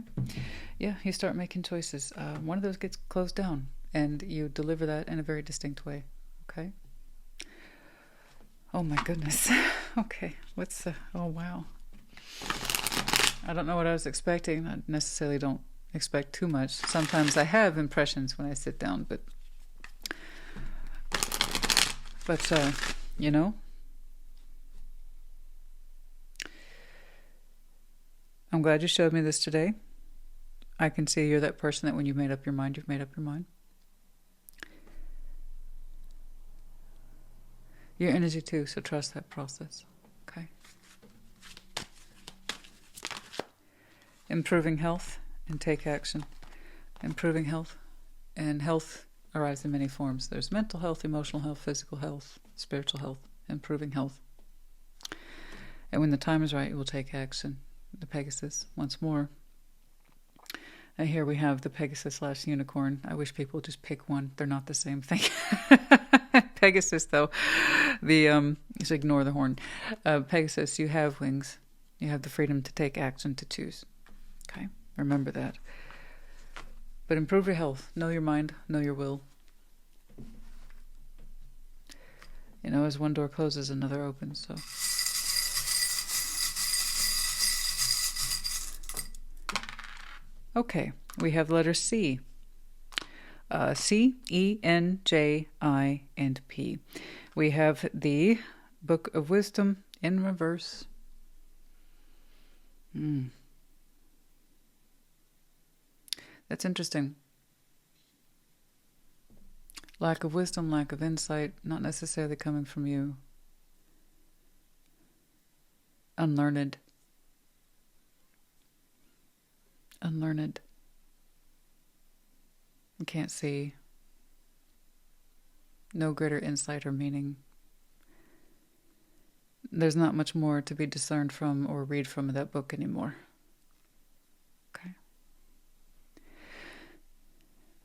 Yeah, you start making choices. One of those gets closed down, and you deliver that in a very distinct way. Okay. Oh my goodness. Okay. What's the... Oh, wow. I don't know what I was expecting. I necessarily don't expect too much. Sometimes I have impressions when I sit down, but you know, I'm glad you showed me this today. I can see you're that person that when you've made up your mind, you've made up your mind. Your energy too, so trust that process. Okay. Improving health and take action. Improving health. And health arrives in many forms. There's mental health, emotional health, physical health, spiritual health, improving health. And when the time is right, you will take action. The Pegasus, once more. And here we have the Pegasus / unicorn. I wish people would just pick one. They're not the same thing. Pegasus, though, just ignore the horn. Pegasus, you have wings. You have the freedom to take action, to choose. Okay? Remember that. But improve your health. Know your mind. Know your will. You know, as one door closes, another opens. So, okay, we have letter C. C, E, N, J, I, and P. We have the Book of Wisdom in reverse. That's interesting. Lack of wisdom, lack of insight, not necessarily coming from you. Unlearned. Unlearned. You can't see. No greater insight or meaning. There's not much more to be discerned from or read from that book anymore. Okay.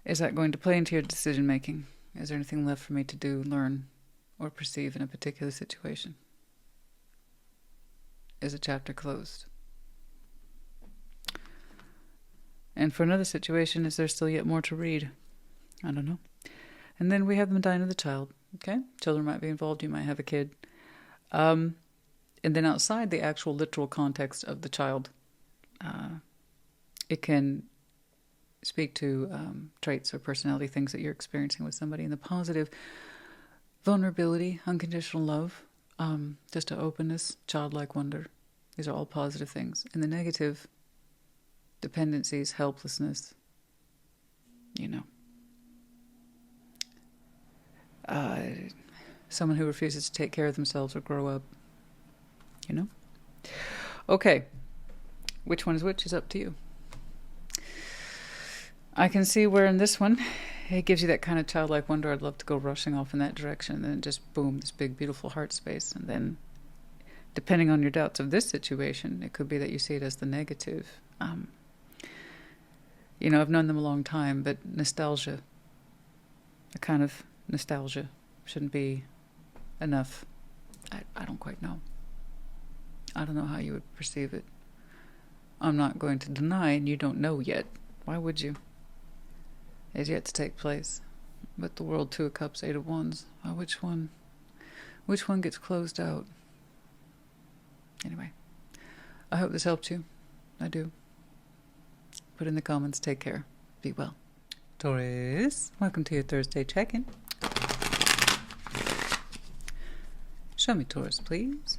Is that going to play into your decision making? Is there anything left for me to do, learn, or perceive in a particular situation? Is a chapter closed? And for another situation, is there still yet more to read? I don't know. And then we have the Medina of the Child. Okay? Children might be involved. You might have a kid. And then outside the actual literal context of the child, it can speak to traits or personality things that you're experiencing with somebody. In the positive, vulnerability, unconditional love, just an openness, childlike wonder. These are all positive things. In the negative, dependencies, helplessness, you know. Someone who refuses to take care of themselves or grow up. You know? Okay. Which one is which is up to you. I can see where in this one, it gives you that kind of childlike wonder. I'd love to go rushing off in that direction. And then just boom, this big, beautiful heart space. And then, depending on your doubts of this situation, it could be that you see it as the negative. You know, I've known them a long time, but nostalgia, a kind of nostalgia, shouldn't be enough. I don't quite know. I don't know how you would perceive it. I'm not going to deny, and you don't know yet. Why would you? Is yet to take place. But the World, Two of Cups, Eight of Wands. Which one gets closed out? Anyway, I hope this helped you. I do. Put in the comments. Take care. Be well. Taurus, welcome to your Thursday check-in. Show me Taurus, please.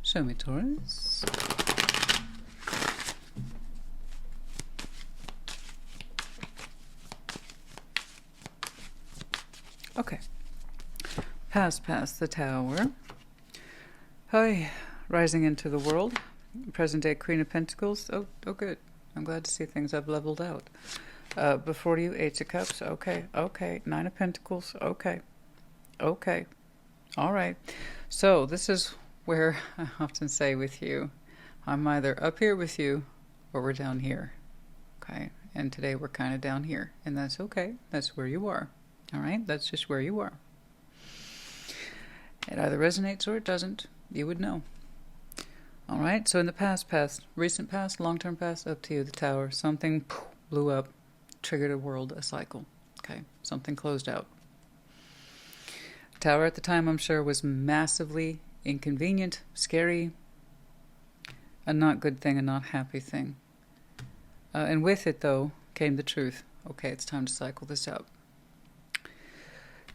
Show me Taurus. Okay. Past the Tower. Hi, rising into the world. Present day Queen of Pentacles. Oh, good. I'm glad to see things have leveled out. Before you, Eight of Cups. Okay. Nine of Pentacles. Okay. All right. So this is where I often say with you, I'm either up here with you or we're down here. Okay. And today we're kind of down here. And that's okay. That's where you are. All right. That's just where you are. It either resonates or it doesn't. You would know. All right. So in the past, recent past, long-term past, up to you, the Tower. Something blew up, triggered a cycle. Okay. Something closed out. Tower at the time, I'm sure, was massively inconvenient, scary, a not good thing, a not happy thing. And with it, though, came the truth. Okay, it's time to cycle this out.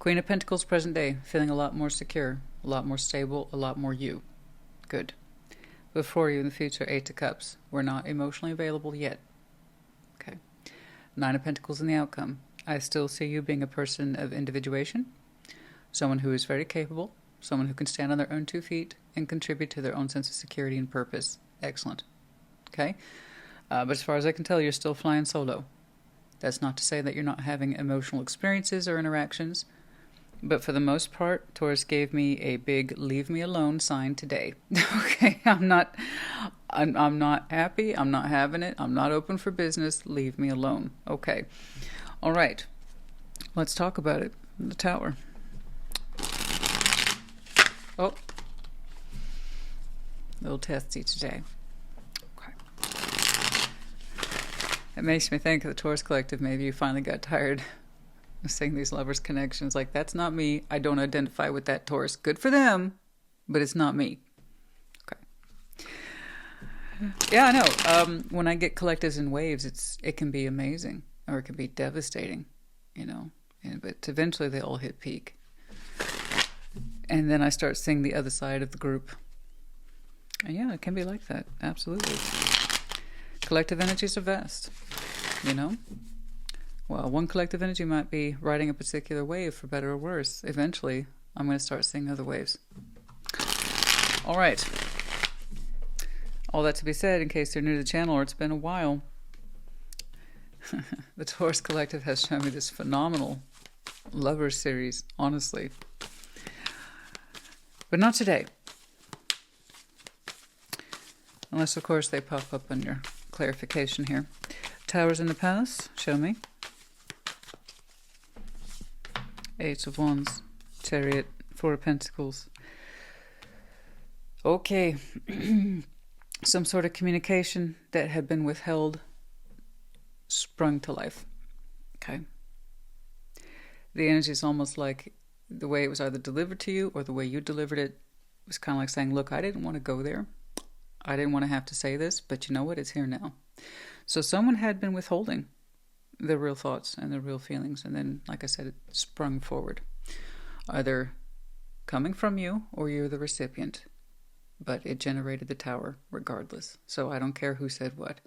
Queen of Pentacles, present day, feeling a lot more secure, a lot more stable, a lot more you. Good. Before you in the future, Eight of Cups. We're not emotionally available yet. Okay. Nine of Pentacles in the outcome. I still see you being a person of individuation, someone who is very capable, someone who can stand on their own 2 feet and contribute to their own sense of security and purpose. Excellent. Okay? But as far as I can tell, you're still flying solo. That's not to say that you're not having emotional experiences or interactions, but for the most part, Taurus gave me a big leave me alone sign today. Okay? I'm not happy. I'm not having it. I'm not open for business. Leave me alone. Okay. All right. Let's talk about it. The Tower. Oh, little testy today. Okay. It makes me think of the Taurus Collective. Maybe you finally got tired of seeing these lovers' connections. Like, that's not me. I don't identify with that Taurus. Good for them, but it's not me. Okay. Yeah, I know. When I get collectives in waves, it can be amazing, or it can be devastating, you know. But eventually they all hit peak. And then I start seeing the other side of the group. And yeah, it can be like that. Absolutely. Collective energies are vast, you know? Well, one collective energy might be riding a particular wave, for better or worse. Eventually, I'm going to start seeing other waves. All right. All that to be said, in case you're new to the channel or it's been a while, the Taurus Collective has shown me this phenomenal Lovers series, honestly. But not today. Unless, of course, they pop up on your clarification here. Towers in the past, show me. Eight of Wands, Chariot, Four of Pentacles. Okay. Some sort of communication that had been withheld sprung to life. Okay. The energy is almost like the way it was either delivered to you or the way you delivered it was kind of like saying, look, I didn't want to go there. I didn't want to have to say this, but you know what? It's here now. So someone had been withholding their real thoughts and their real feelings. And then, like I said, it sprung forward. Either coming from you or you're the recipient. But it generated the Tower regardless. So I don't care who said what.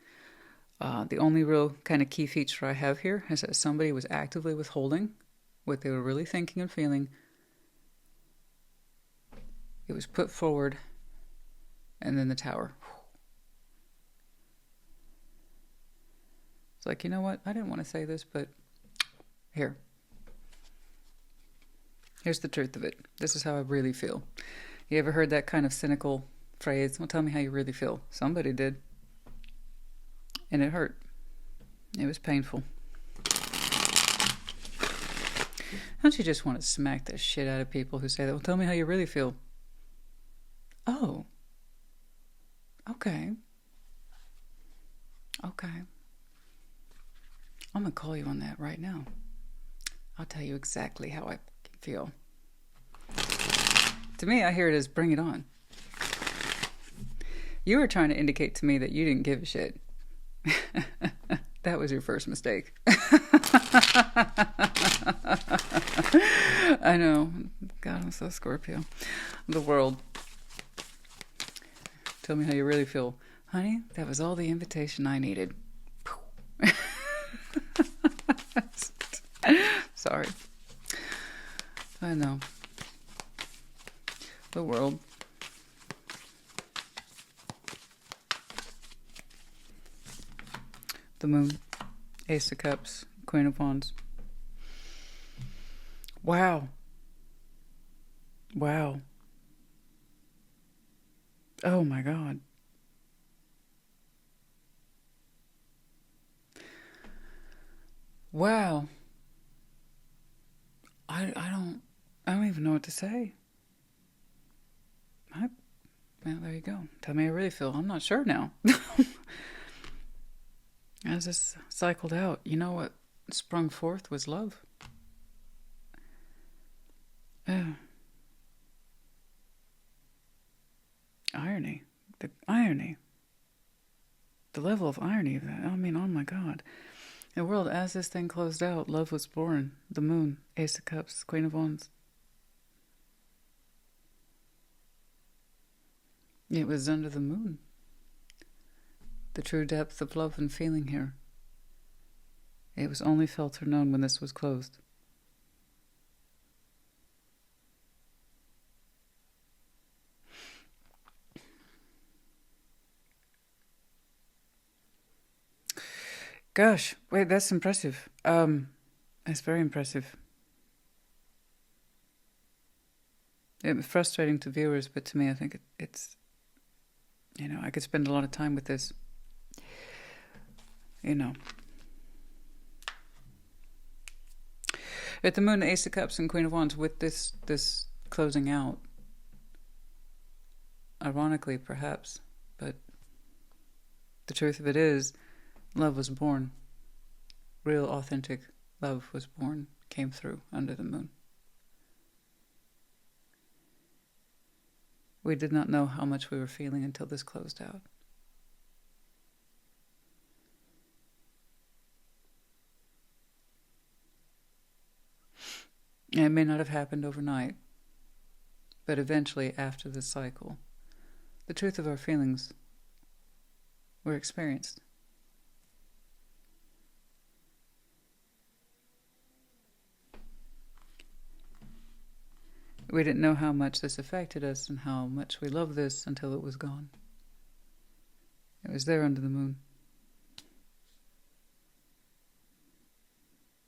The only real kind of key feature I have here is that somebody was actively withholding what they were really thinking and feeling. It was put forward, and then the Tower. It's like, you know what? I didn't want to say this, but here's the truth of it. This is how I really feel. You ever heard that kind of cynical phrase? Well, tell me how you really feel. Somebody did. And it hurt. It was painful. Don't you just want to smack the shit out of people who say that? Well, tell me how you really feel. Oh. Okay. Okay. I'm going to call you on that right now. I'll tell you exactly how I feel. To me, I hear it as bring it on. You were trying to indicate to me that you didn't give a shit. That was your first mistake. I know. God, I'm so Scorpio. The world. Tell me how you really feel. Honey, that was all the invitation I needed. Sorry. I know. The world. The Moon. Ace of Cups. Queen of Wands. Wow. Wow. Oh my God. Wow. I don't even know what to say. Well, there you go. Tell me how I really feel. I'm not sure now. As this cycled out, you know what sprung forth was love. Irony. The irony. The level of irony of that. I mean, oh my God. The world, as this thing closed out, love was born. The Moon, Ace of Cups, Queen of Wands. It was under the moon. The true depth of love and feeling here. It was only felt or known when this was closed. Gosh, wait, that's impressive. It's very impressive. It was frustrating to viewers, but to me, I think it's, you know, I could spend a lot of time with this. You know. At the Moon, Ace of Cups, and Queen of Wands, with this closing out, ironically, perhaps, but the truth of it is, love was born. Real, authentic love was born, came through under the moon. We did not know how much we were feeling until this closed out. And it may not have happened overnight, but eventually after this cycle, the truth of our feelings were experienced. We didn't know how much this affected us and how much we loved this until it was gone. It was there under the moon.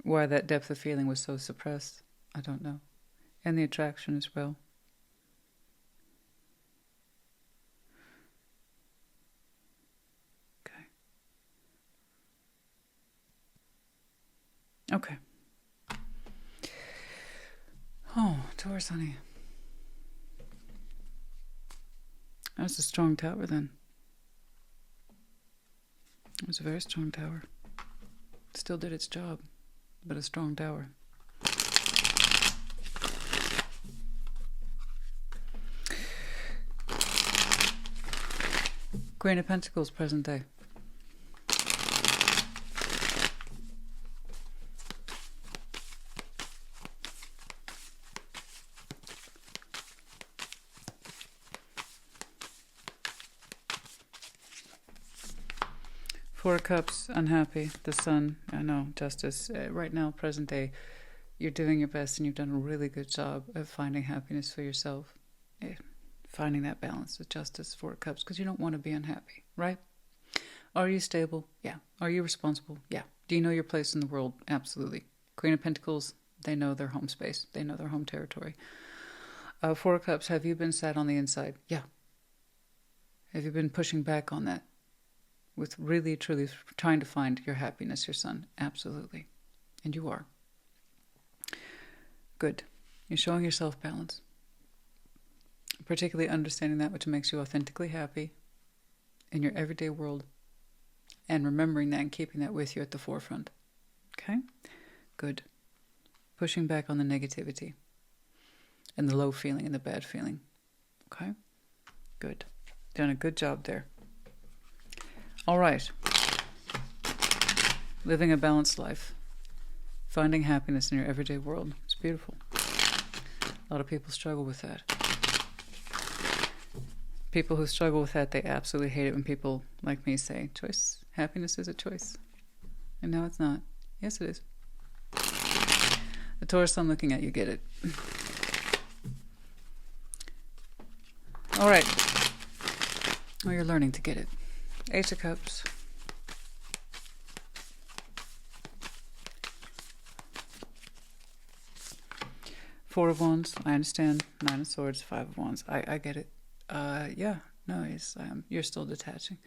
Why that depth of feeling was so suppressed, I don't know. And the attraction as well. Okay. Oh, Taurus, honey. That was a strong tower then. It was a very strong tower. It still did its job, but a strong tower. Queen of Pentacles, present day. Four of Cups, unhappy. The Sun, I know, Justice. Right now, present day, You're doing your best, and you've done a really good job of finding happiness for yourself. Finding that balance with Justice, Four of Cups, because you don't want to be unhappy, right? Are you stable? Yeah. Are you responsible? Yeah. Do you know your place in the world? Absolutely. Queen of Pentacles, they know their home space. They know their home territory. Four of Cups, have you been sad on the inside? Yeah. Have you been pushing back on that? With really, truly trying to find your happiness, your son? Absolutely. And you are. Good. You're showing yourself balance. Particularly understanding that which makes you authentically happy in your everyday world. And remembering that and keeping that with you at the forefront. Okay? Good. Pushing back on the negativity. And the low feeling and the bad feeling. Okay? Good. Done a good job there. All right. Living a balanced life. Finding happiness in your everyday world. It's beautiful. A lot of people struggle with that. People who struggle with that, they absolutely hate it when people like me say, choice, happiness is a choice. And no, it's not. Yes, it is. The Taurus, I'm looking at, you get it. All right. Well, you're learning to get it. Ace of Cups. Four of Wands, I understand. Nine of Swords, Five of Wands. I get it. Yeah, no, you're still detaching.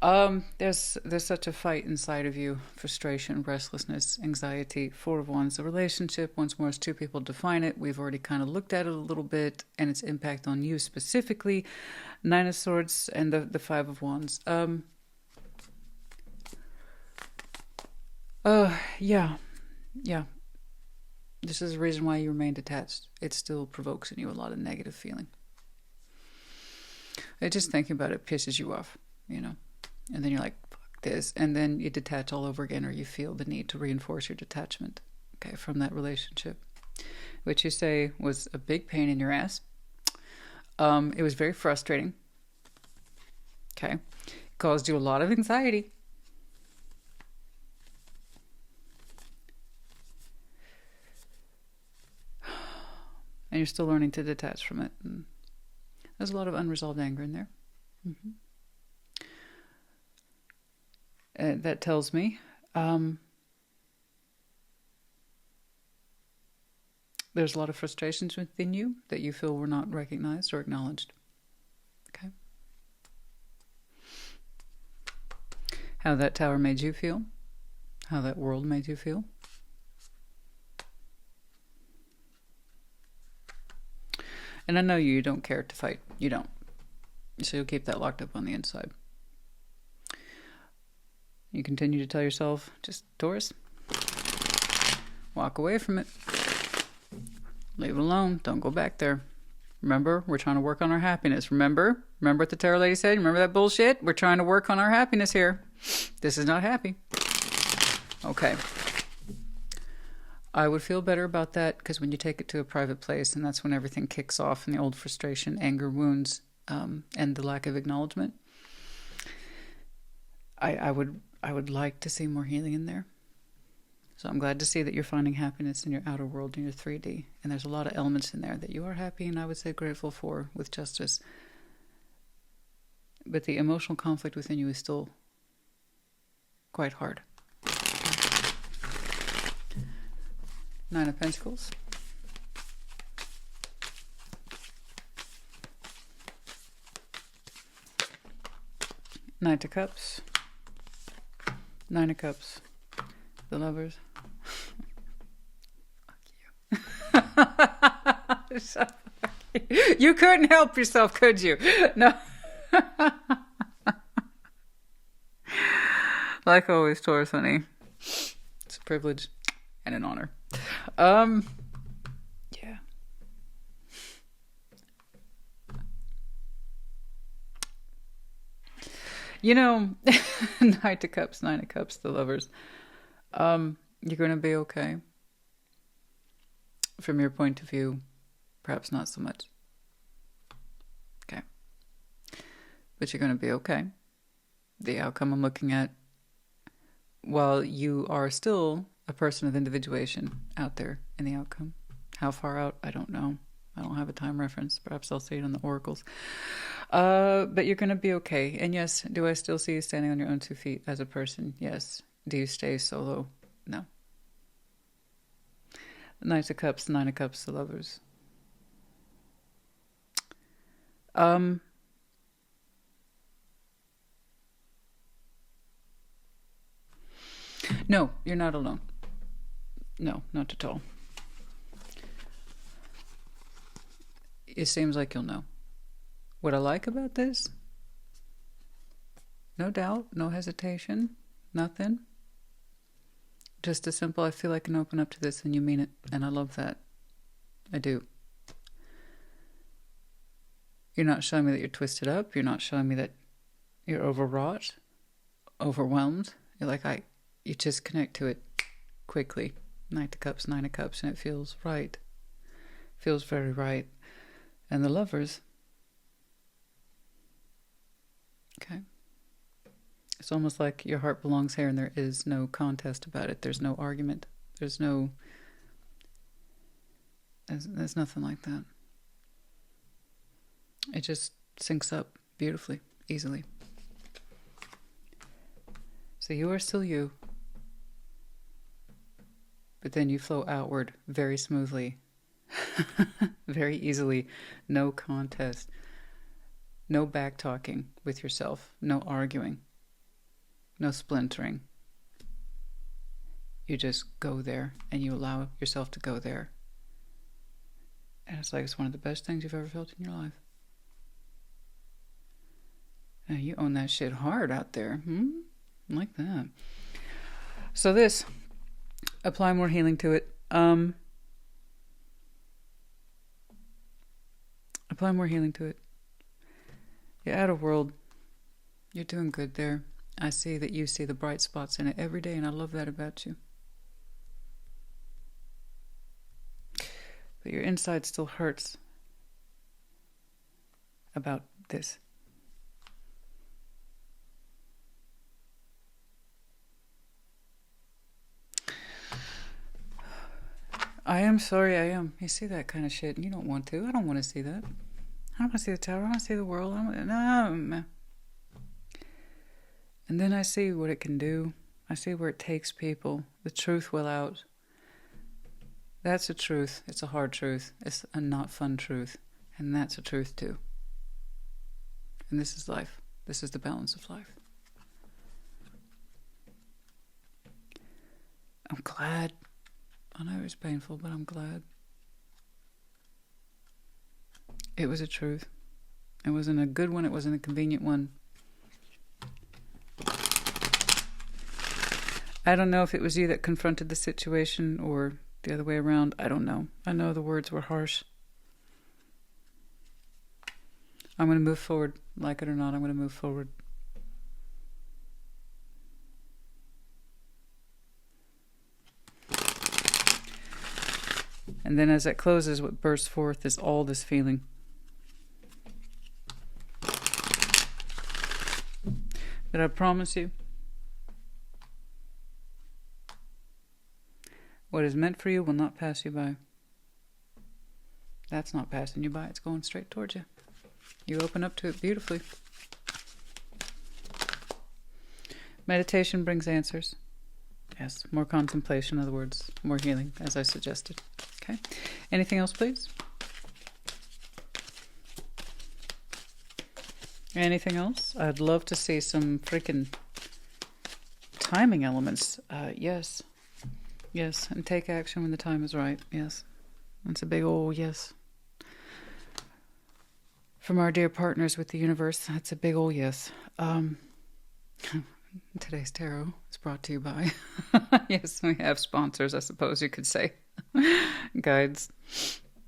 There's such a fight inside of you. Frustration, restlessness, anxiety. Four of Wands. The relationship, once more, as two people define it. We've already kind of looked at it a little bit and its impact on you specifically. Nine of Swords and the Five of Wands. Yeah. This is the reason why you remain detached. It still provokes in you a lot of negative feeling. Just thinking about it pisses you off, you know. And then you're like, fuck this. And then you detach all over again, or you feel the need to reinforce your detachment, okay, from that relationship, which you say was a big pain in your ass. It was very frustrating, okay. It caused you a lot of anxiety. And you're still learning to detach from it. And there's a lot of unresolved anger in there. That tells me there's a lot of frustrations within you that you feel were not recognized or acknowledged. Okay. How that tower made you feel. How that world made you feel. And I know you don't care to fight. You don't. So you'll keep that locked up on the inside. You continue to tell yourself, just Taurus, walk away from it. Leave it alone. Don't go back there. Remember, we're trying to work on our happiness. Remember what the tarot lady said? Remember that bullshit? We're trying to work on our happiness here. This is not happy. Okay. I would feel better about that, because when you take it to a private place, and that's when everything kicks off, and the old frustration, anger, wounds, and the lack of acknowledgement, I would like to see more healing in there. So I'm glad to see that you're finding happiness in your outer world, in your 3D, and there's a lot of elements in there that you are happy and I would say grateful for with Justice. But the emotional conflict within you is still quite hard. Nine of Pentacles. Knight of Cups. Nine of Cups. The Lovers. Fuck you. You couldn't help yourself, could you? No. Like always, Taurus, honey. It's a privilege and an honor. Yeah. You know, Knight of Cups, Nine of Cups, the Lovers. You're going to be okay. From your point of view, perhaps not so much. Okay. But you're going to be okay. The outcome I'm looking at, while you are still a person of individuation out there in the outcome. How far out? I don't know. I don't have a time reference. Perhaps I'll see it on the oracles. But you're going to be okay. And yes, do I still see you standing on your own 2 feet as a person? Yes. Do you stay solo? No. Knight of Cups, 9 of Cups, the Lovers. No, you're not alone. No, not at all. It seems like you'll know. What I like about this, no doubt, no hesitation, nothing. Just a simple, I feel I can open up to this and you mean it. And I love that. I do. You're not showing me that you're twisted up. You're not showing me that you're overwrought, overwhelmed. You're like, you just connect to it quickly. Knight of Cups, 9 of Cups, and it feels right. Feels very right. And the Lovers. Okay. It's almost like your heart belongs here and there is no contest about it. There's no argument. There's nothing like that. It just syncs up beautifully, easily. So you are still you. But then you flow outward very smoothly, very easily. No contest. No back-talking with yourself. No arguing. No splintering. You just go there and you allow yourself to go there. And it's like it's one of the best things you've ever felt in your life. And you own that shit hard out there. Like that. So this, apply more healing to it. Apply more healing to it. You're out of world. You're doing good there. I see that you see the bright spots in it every day, and I love that about you. But your inside still hurts about this. I am sorry, I am. You see that kind of shit, and you don't want to. I don't want to see that. I don't want to see the tower. I want to see the world. No. And then I see what it can do. I see where it takes people. The truth will out. That's a truth. It's a hard truth. It's a not fun truth. And that's a truth too. And this is life. This is the balance of life. I'm glad. I know it was painful, but I'm glad. It was a truth. It wasn't a good one. It wasn't a convenient one. I don't know if it was you that confronted the situation or the other way around. I don't know. I know the words were harsh. I'm going to move forward. Like it or not, I'm going to move forward. And then as it closes, what bursts forth is all this feeling. But I promise you, what is meant for you will not pass you by. That's not passing you by. It's going straight towards you. You open up to it beautifully. Meditation brings answers. Yes, more contemplation, in other words, more healing, as I suggested. Okay. Anything else, please? Anything else? I'd love to see some freaking timing elements. Yes. Yes, and take action when the time is right. Yes. That's a big old yes. From our dear partners with the universe, that's a big old yes. Today's tarot is brought to you by, yes, we have sponsors, I suppose you could say. Guides.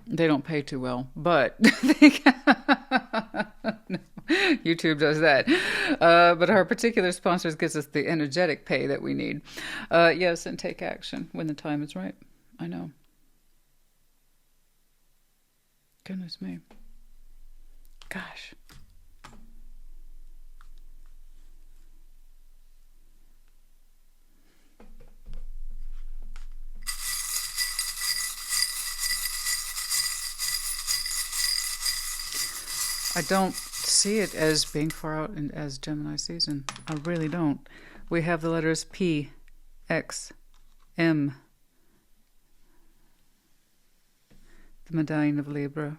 They don't pay too well, but no, YouTube does that. But our particular sponsors gives us the energetic pay that we need. Yes, and take action when the time is right. I know. Goodness me. Gosh. I don't see it as being far out and as Gemini season. I really don't. We have the letters P, X, M, the medallion of Libra.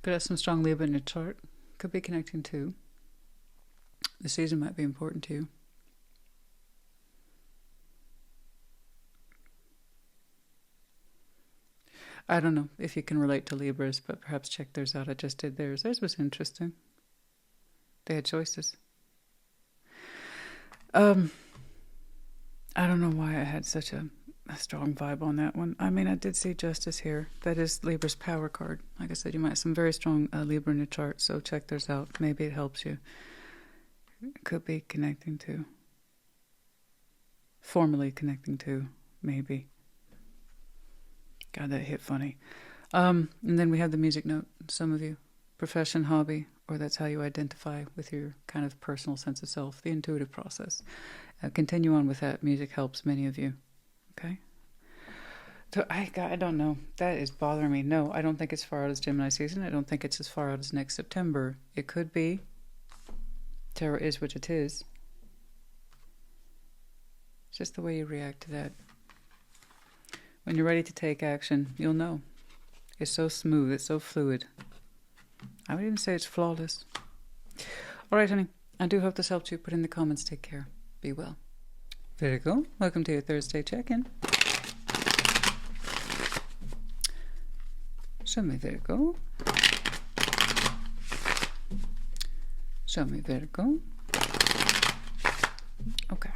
Could have some strong Libra in your chart. Could be connecting to. The season might be important to you. I don't know if you can relate to Libras, but perhaps check theirs out. I just did theirs. Theirs was interesting. They had choices. I don't know why I had such a strong vibe on that one. I mean, I did see justice here. That is Libra's power card. Like I said, you might have some very strong Libra in your chart, so check theirs out. Maybe it helps you. It could be connecting to. Formally connecting to, maybe. God, that hit funny. And then we have the music note. Some of you, profession, hobby, or that's how you identify with your kind of personal sense of self, the intuitive process. Continue on with that. Music helps many of you. Okay? So I don't know. That is bothering me. No, I don't think it's far out as Gemini season. I don't think it's as far out as next September. It could be. Tarot is what it is. It's just the way you react to that. When you're ready to take action, you'll know. It's so smooth. It's so fluid. I would even say it's flawless. All right, honey. I do hope this helped you. Put in the comments. Take care. Be well. Virgo, welcome to your Thursday check-in. Show me Virgo. Show me Virgo. Okay.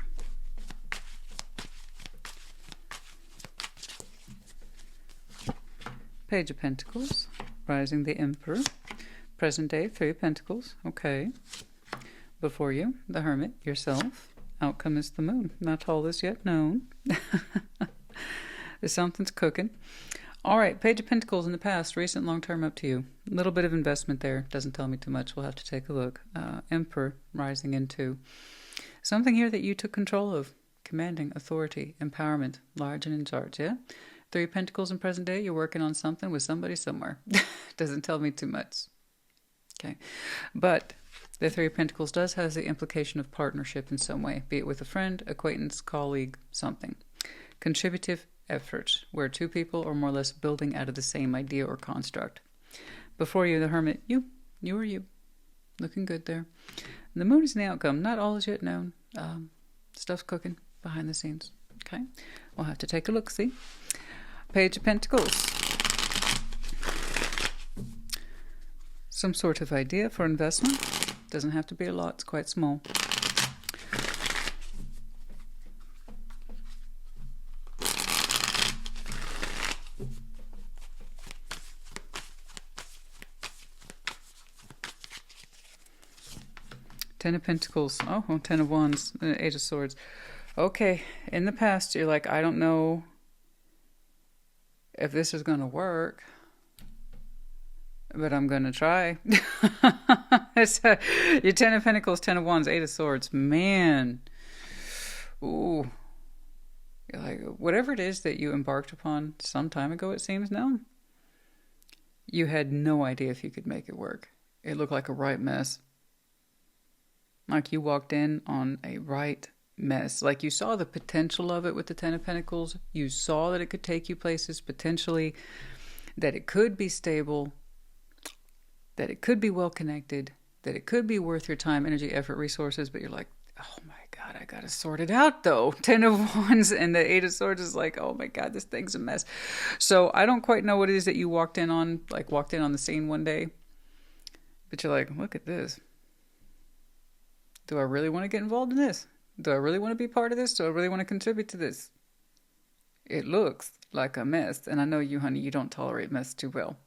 Page of Pentacles, rising the Emperor, present day 3 of Pentacles, okay. Before you, the Hermit, yourself, outcome is the Moon, not all is yet known. Something's cooking. All right, Page of Pentacles in the past, recent, long-term, up to you. A little bit of investment there, doesn't tell me too much, we'll have to take a look. Emperor, rising into something here that you took control of, commanding, authority, empowerment, large and in charge, yeah? 3 of Pentacles in present day, you're working on something with somebody somewhere. Doesn't tell me too much. Okay. But the 3 of Pentacles does have the implication of partnership in some way, be it with a friend, acquaintance, colleague, something. Contributive effort, where 2 people are more or less building out of the same idea or construct. Before you, the Hermit, you or you. Looking good there. And the Moon is the outcome. Not all is yet known. Stuff's cooking behind the scenes. Okay. We'll have to take a look, see? Page of Pentacles. Some sort of idea for investment. Doesn't have to be a lot, it's quite small. Ten of Pentacles. Oh, 10 of Wands. 8 of Swords. Okay, in the past, you're like, I don't know if this is going to work, but I'm going to try. It's your 10 of Pentacles, 10 of Wands, 8 of Swords. Man. Ooh. You're like, whatever it is that you embarked upon some time ago, it seems now, you had no idea if you could make it work. It looked like a right mess. Like you walked in on a right mess. Like you saw the potential of it with the 10 of Pentacles. You saw that it could take you places potentially, that it could be stable, that it could be well connected, that it could be worth your time, energy, effort, resources, but you're like, oh my God, I gotta sort it out though. 10 of Wands and the 8 of Swords is like, oh my God, this thing's a mess. So I don't quite know what it is that you walked in on the scene one day, but you're like, look at this. Do I really want to get involved in this? Do I really want to be part of this? Do I really want to contribute to this? It looks like a mess. And I know you, honey, you don't tolerate mess too well.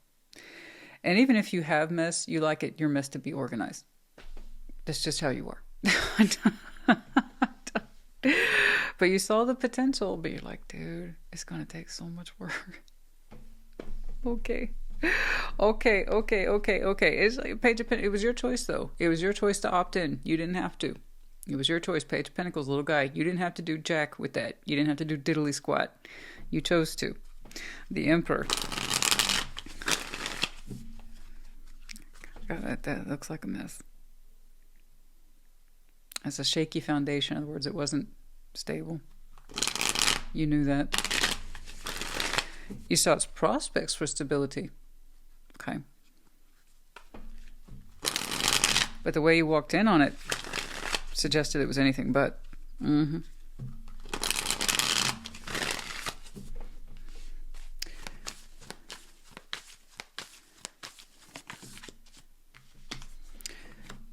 And even if you have mess, you like it, your mess to be organized. That's just how you are. But you saw the potential, but you're like, dude, it's going to take so much work. Okay. It's like Page of Pentacles. It was your choice, though. It was your choice to opt in. You didn't have to. It was your choice. Page of Pentacles, little guy. You didn't have to do jack with that. You didn't have to do diddly squat. You chose to. The Emperor. That looks like a mess. It's a shaky foundation. In other words, it wasn't stable. You knew that. You saw its prospects for stability. Okay. But the way you walked in on it suggested it was anything but. Mm-hmm.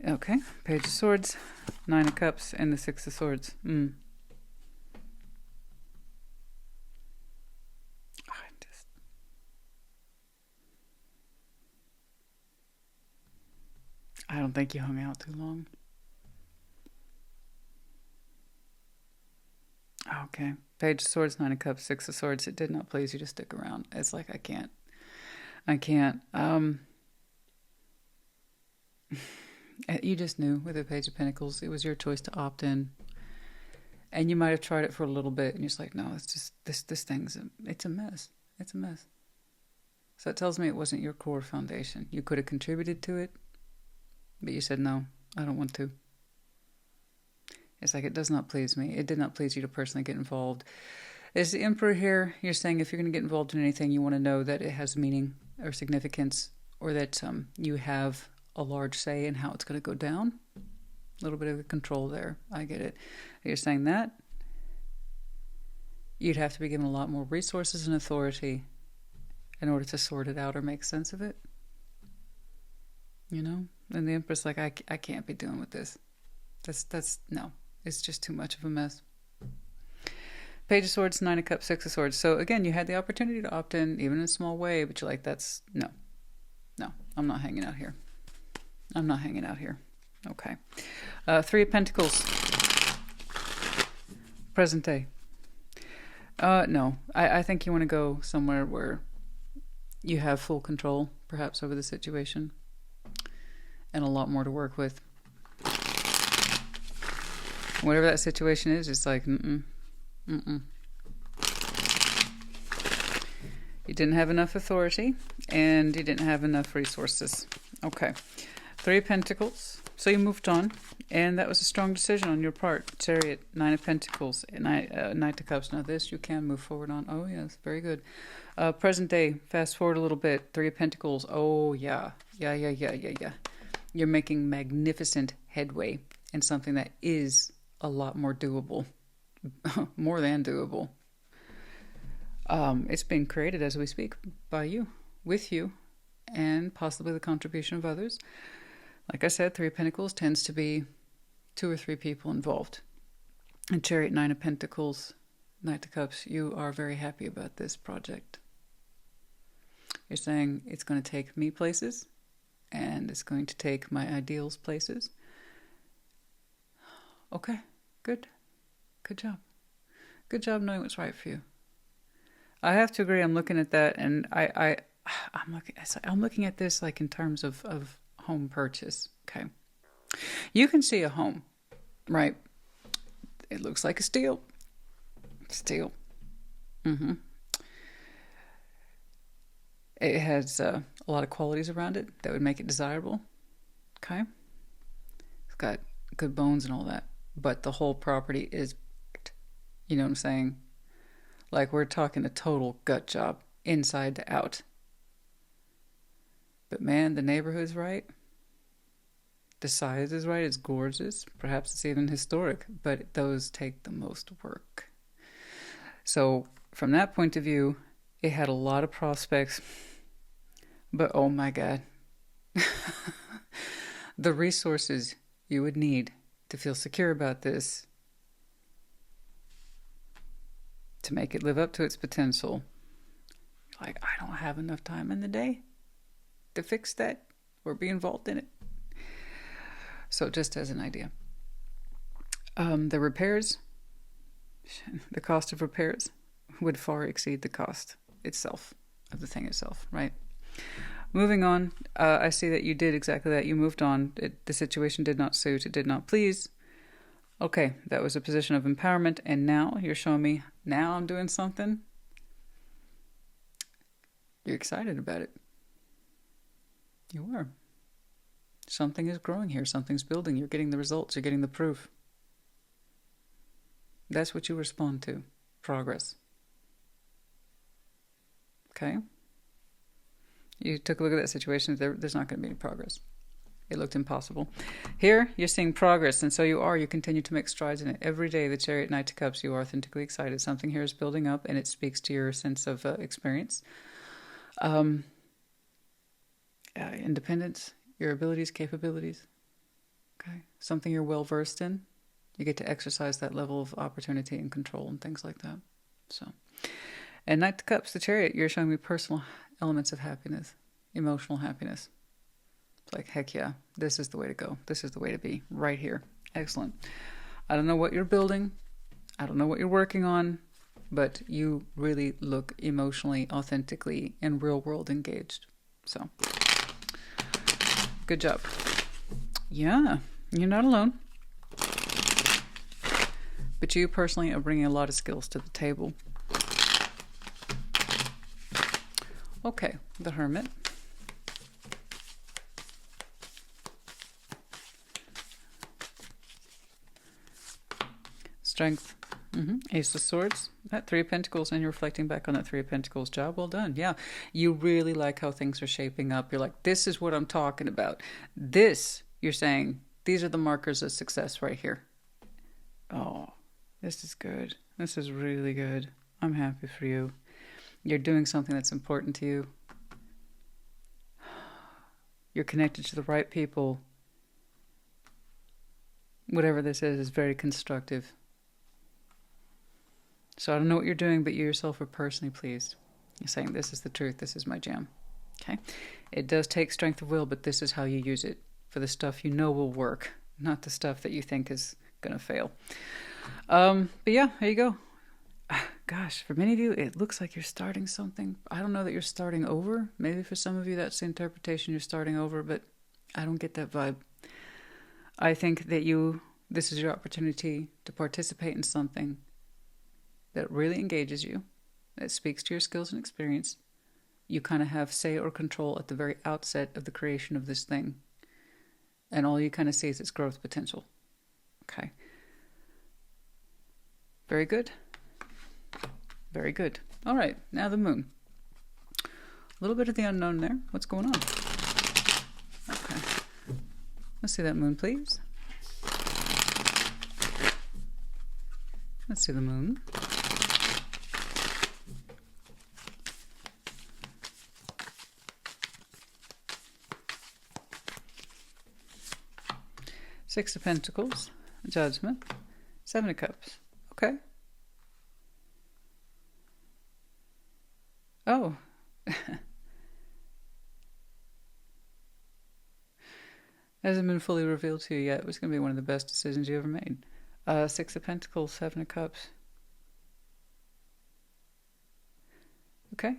Okay, Page of Swords, Nine of Cups, and the Six of Swords. I don't think you hung out too long. Okay, Page of Swords, Nine of Cups, Six of Swords. It did not please you to stick around. It's like, I can't. You just knew with the Page of Pentacles, it was your choice to opt in. And you might have tried it for a little bit, and you're just like, no, it's just, this thing's, it's a mess. It's a mess. So it tells me it wasn't your core foundation. You could have contributed to it, but you said, no, I don't want to. It's like, it does not please me. It did not please you to personally get involved. As the Emperor here, you're saying if you're going to get involved in anything, you want to know that it has meaning or significance, or that you have a large say in how it's going to go down. A little bit of control there. I get it. You're saying that you'd have to be given a lot more resources and authority in order to sort it out or make sense of it. You know? And the Empress like, I can't be dealing with this. That's no. It's just too much of a mess. Page of Swords, Nine of Cups, Six of Swords. So again, you had the opportunity to opt in, even in a small way, but you're like, no, I'm not hanging out here. I'm not hanging out here. Okay. Three of Pentacles. Present day. No. I think you want to go somewhere where you have full control, perhaps, over the situation. And a lot more to work with. Whatever that situation is, it's like, You didn't have enough authority, and you didn't have enough resources. Okay. Three of Pentacles. So you moved on, and that was a strong decision on your part. Chariot, Nine of Pentacles, Knight of Cups. Now this you can move forward on. Oh, yes. Very good. Present day. Fast forward a little bit. Three of Pentacles. Oh, yeah. Yeah. You're making magnificent headway in something that is a lot more doable. More than doable. It's being created as we speak by you, with you, and possibly the contribution of others. Like I said, Three of Pentacles tends to be 2 or 3 people involved. And Chariot, Nine of Pentacles, Knight of Cups, you are very happy about this project. You're saying it's going to take me places, and it's going to take my ideals places. Okay, good. Good job. Good job knowing what's right for you. I have to agree. I'm looking at that, and I'm looking at this like in terms of home purchase. Okay, you can see a home, right? It looks like a steal. Steal. It has a lot of qualities around it that would make it desirable. Okay, it's got good bones and all that, but the whole property is, you know what I'm saying? Like, we're talking a total gut job, inside to out. But man, the neighborhood's right. The size is right. It's gorgeous. Perhaps it's even historic, but those take the most work. So from that point of view, it had a lot of prospects. But oh my God. The resources you would need to feel secure about this, to make it live up to its potential. Like, I don't have enough time in the day to fix that or be involved in it. So just as an idea. The repairs, the cost of repairs would far exceed the cost itself, of the thing itself, right? Moving on, I see that you did exactly that. You moved on. The situation did not suit. It did not please. Okay, that was a position of empowerment, and now you're showing me, now I'm doing something. You're excited about it. You are. Something is growing here. Something's building. You're getting the results. You're getting the proof. That's what you respond to. Progress. Okay? You took a look at that situation. There's not going to be any progress. It looked impossible. Here, you're seeing progress, and so you are. You continue to make strides in it. Every day, the Chariot, Knight of Cups, you are authentically excited. Something here is building up, and it speaks to your sense of experience. Independence, your abilities, capabilities. Okay? Something you're well-versed in. You get to exercise that level of opportunity and control and things like that. So, and Knight of Cups, the Chariot, you're showing me personal elements of happiness, emotional happiness. It's like, heck yeah, this is the way to go. This is the way to be, right here. Excellent. I don't know what you're building. I don't know what you're working on, but you really look emotionally, authentically, and real-world engaged. So, good job. Yeah, you're not alone. But you personally are bringing a lot of skills to the table. Okay, the Hermit. Strength. Ace of Swords. That Three of Pentacles, and you're reflecting back on that Three of Pentacles job. Well done. Yeah. You really like how things are shaping up. You're like, this is what I'm talking about. This, you're saying, these are the markers of success right here. Oh, this is good. This is really good. I'm happy for you. You're doing something that's important to you. You're connected to the right people. Whatever this is very constructive. So I don't know what you're doing, but you yourself are personally pleased. You're saying, this is the truth. This is my jam. Okay? It does take strength of will, but this is how you use it for the stuff you know will work, not the stuff that you think is going to fail. But yeah, there you go. Gosh, for many of you, it looks like you're starting something. I don't know that you're starting over. Maybe for some of you, that's the interpretation, you're starting over, but I don't get that vibe. I think that this is your opportunity to participate in something that really engages you, that speaks to your skills and experience. You kind of have say or control at the very outset of the creation of this thing. And all you kind of see is its growth potential. Okay. Very good. Very good. All right, now the Moon. A little bit of the unknown there. What's going on? Okay. Let's see that Moon, please. Let's see the Moon. Six of Pentacles, Judgment, Seven of Cups. Okay. Oh. Hasn't been fully revealed to you yet. It was going to be one of the best decisions you ever made. Six of Pentacles, Seven of Cups. Okay.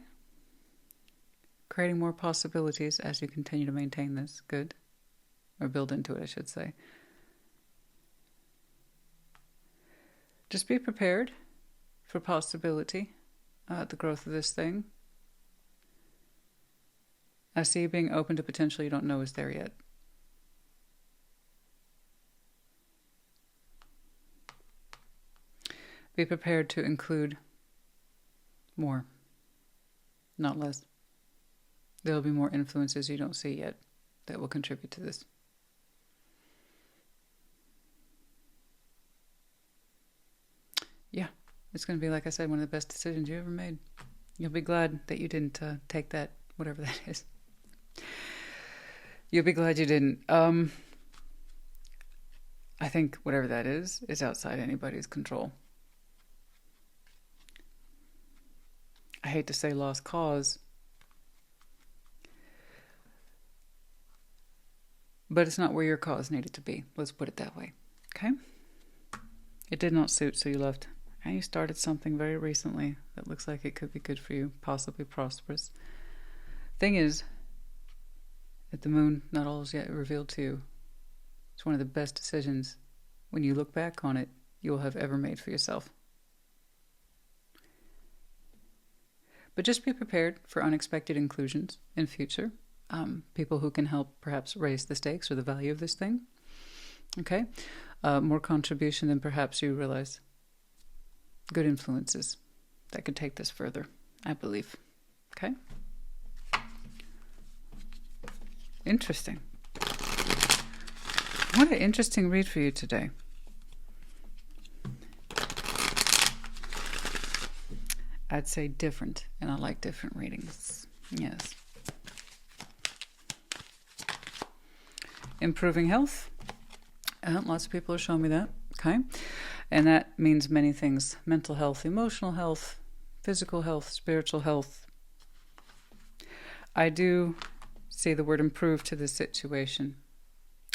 Creating more possibilities as you continue to maintain this. Good. Or build into it, I should say. Just be prepared for possibility, the growth of this thing. I see you being open to potential you don't know is there yet. Be prepared to include more, not less. There will be more influences you don't see yet that will contribute to this. Yeah, it's going to be, like I said, one of the best decisions you ever made. You'll be glad that you didn't take that, whatever that is. You'll be glad you didn't. I think whatever that is outside anybody's control. I hate to say lost cause, but it's not where your cause needed to be. Let's put it that way. Okay? It did not suit, so you left. And you started something very recently that looks like it could be good for you, possibly prosperous. Thing is, that the Moon, not all is yet revealed to you. It's one of the best decisions, when you look back on it, you will have ever made for yourself. But just be prepared for unexpected inclusions in future. people who can help perhaps raise the stakes or the value of this thing. Okay? More contribution than perhaps you realize. Good influences that could take this further, I believe. Okay? Interesting. What an interesting read for you today. I'd say different, and I like different readings. Yes. Improving health. Lots of people are showing me that. Okay. And that means many things. Mental health, emotional health, physical health, spiritual health. I do see the word improve to this situation.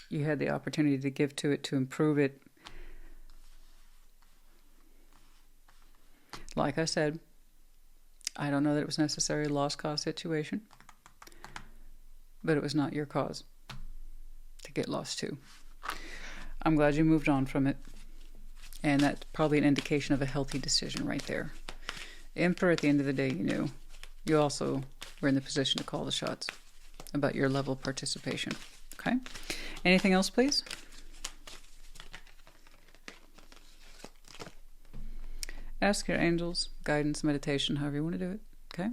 You had the opportunity to give to it, to improve it. Like I said, I don't know that it was necessarily a lost cause situation, but it was not your cause to get lost too. I'm glad you moved on from it, and that's probably an indication of a healthy decision right there. Emperor, at the end of the day, you knew. You also were in the position to call the shots about your level of participation. Okay? Anything else, please? Ask your angels, guidance, meditation, however you want to do it. Okay?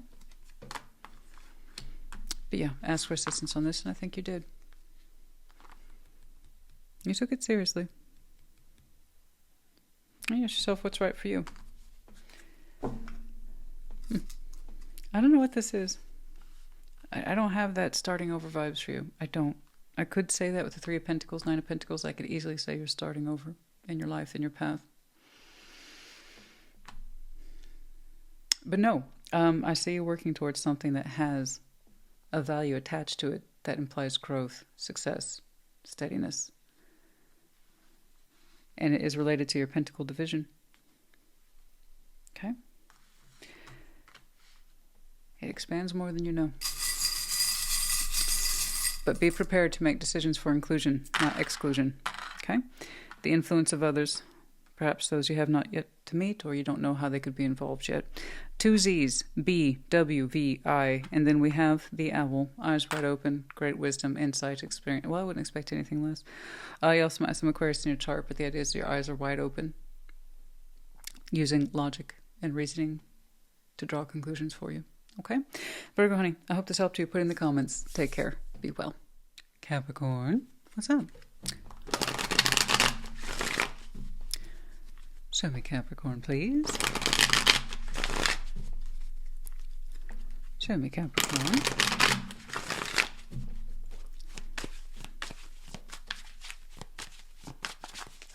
But yeah, ask for assistance on this, and I think you did. You took it seriously. And ask yourself what's right for you. I don't know what this is. I don't have that starting over vibes for you. I don't. I could say that with the 3 of Pentacles, 9 of Pentacles. I could easily say you're starting over in your life, in your path. But no, I see you working towards something that has a value attached to it that implies growth, success, steadiness. And it is related to your Pentacle division. Okay? It expands more than you know. But be prepared to make decisions for inclusion, not exclusion. Okay? The influence of others, perhaps those you have not yet to meet, or you don't know how they could be involved yet. 2 Z's, B, W, V, I, and then we have the owl, eyes wide open, great wisdom, insight, experience. Well, I wouldn't expect anything less. You also might have some Aquarius in your chart, but the idea is your eyes are wide open, using logic and reasoning to draw conclusions for you. Okay? Virgo, honey, I hope this helped you. Put in the comments. Take care. Be well. Capricorn, what's up? Show me Capricorn, please. Show me Capricorn.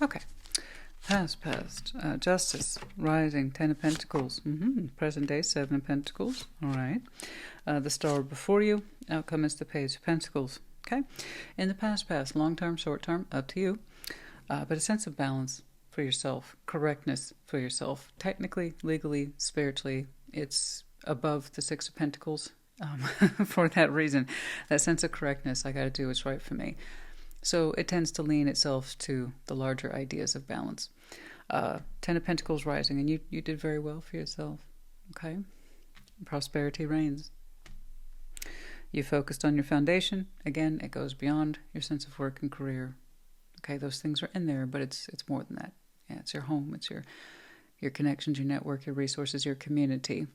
Okay. Past. Justice. Rising. 10 of Pentacles. Present day. 7 of Pentacles. All right. The star before you. Outcome is the Page of Pentacles. Okay. In the past. Long term, short term. Up to you. But a sense of balance for yourself. Correctness for yourself. Technically, legally, spiritually, it's above the 6 of Pentacles. For that reason. That sense of correctness. I got to do what's right for me. So it tends to lean itself to the larger ideas of balance. 10 of Pentacles rising, and you did very well for yourself. Okay? Prosperity reigns. You focused on your foundation. Again, it goes beyond your sense of work and career. Okay, those things are in there, but it's more than that. Yeah, it's your home, it's your connections, your network, your resources, your community.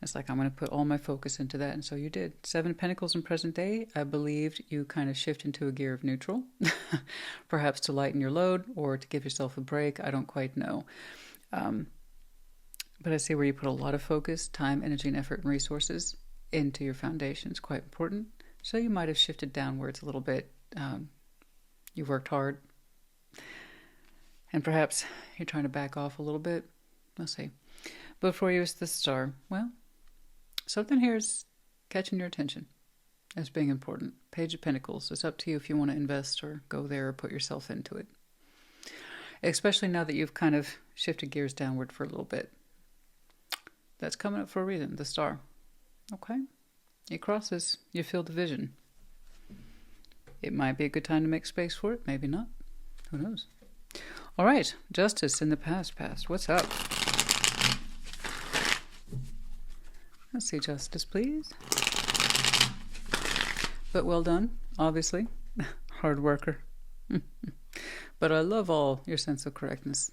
It's like, I'm going to put all my focus into that. And so you did. 7 Pentacles in present day. I believed you kind of shift into a gear of neutral. Perhaps to lighten your load or to give yourself a break. I don't quite know. But I see where you put a lot of focus, time, energy, and effort and resources into your foundation. It's quite important. So you might have shifted downwards a little bit. You worked hard. And perhaps you're trying to back off a little bit. We'll see. But for you, it's the star. Well, something here is catching your attention as being important. Page of Pentacles. It's up to you if you want to invest or go there or put yourself into it. Especially now that you've kind of shifted gears downward for a little bit. That's coming up for a reason, the star. Okay? It crosses. You feel the vision. It might be a good time to make space for it. Maybe not. Who knows? All right. Justice in the past. What's up? Let's see Justice, please. but well done, obviously. Hard worker. But I love all your sense of correctness.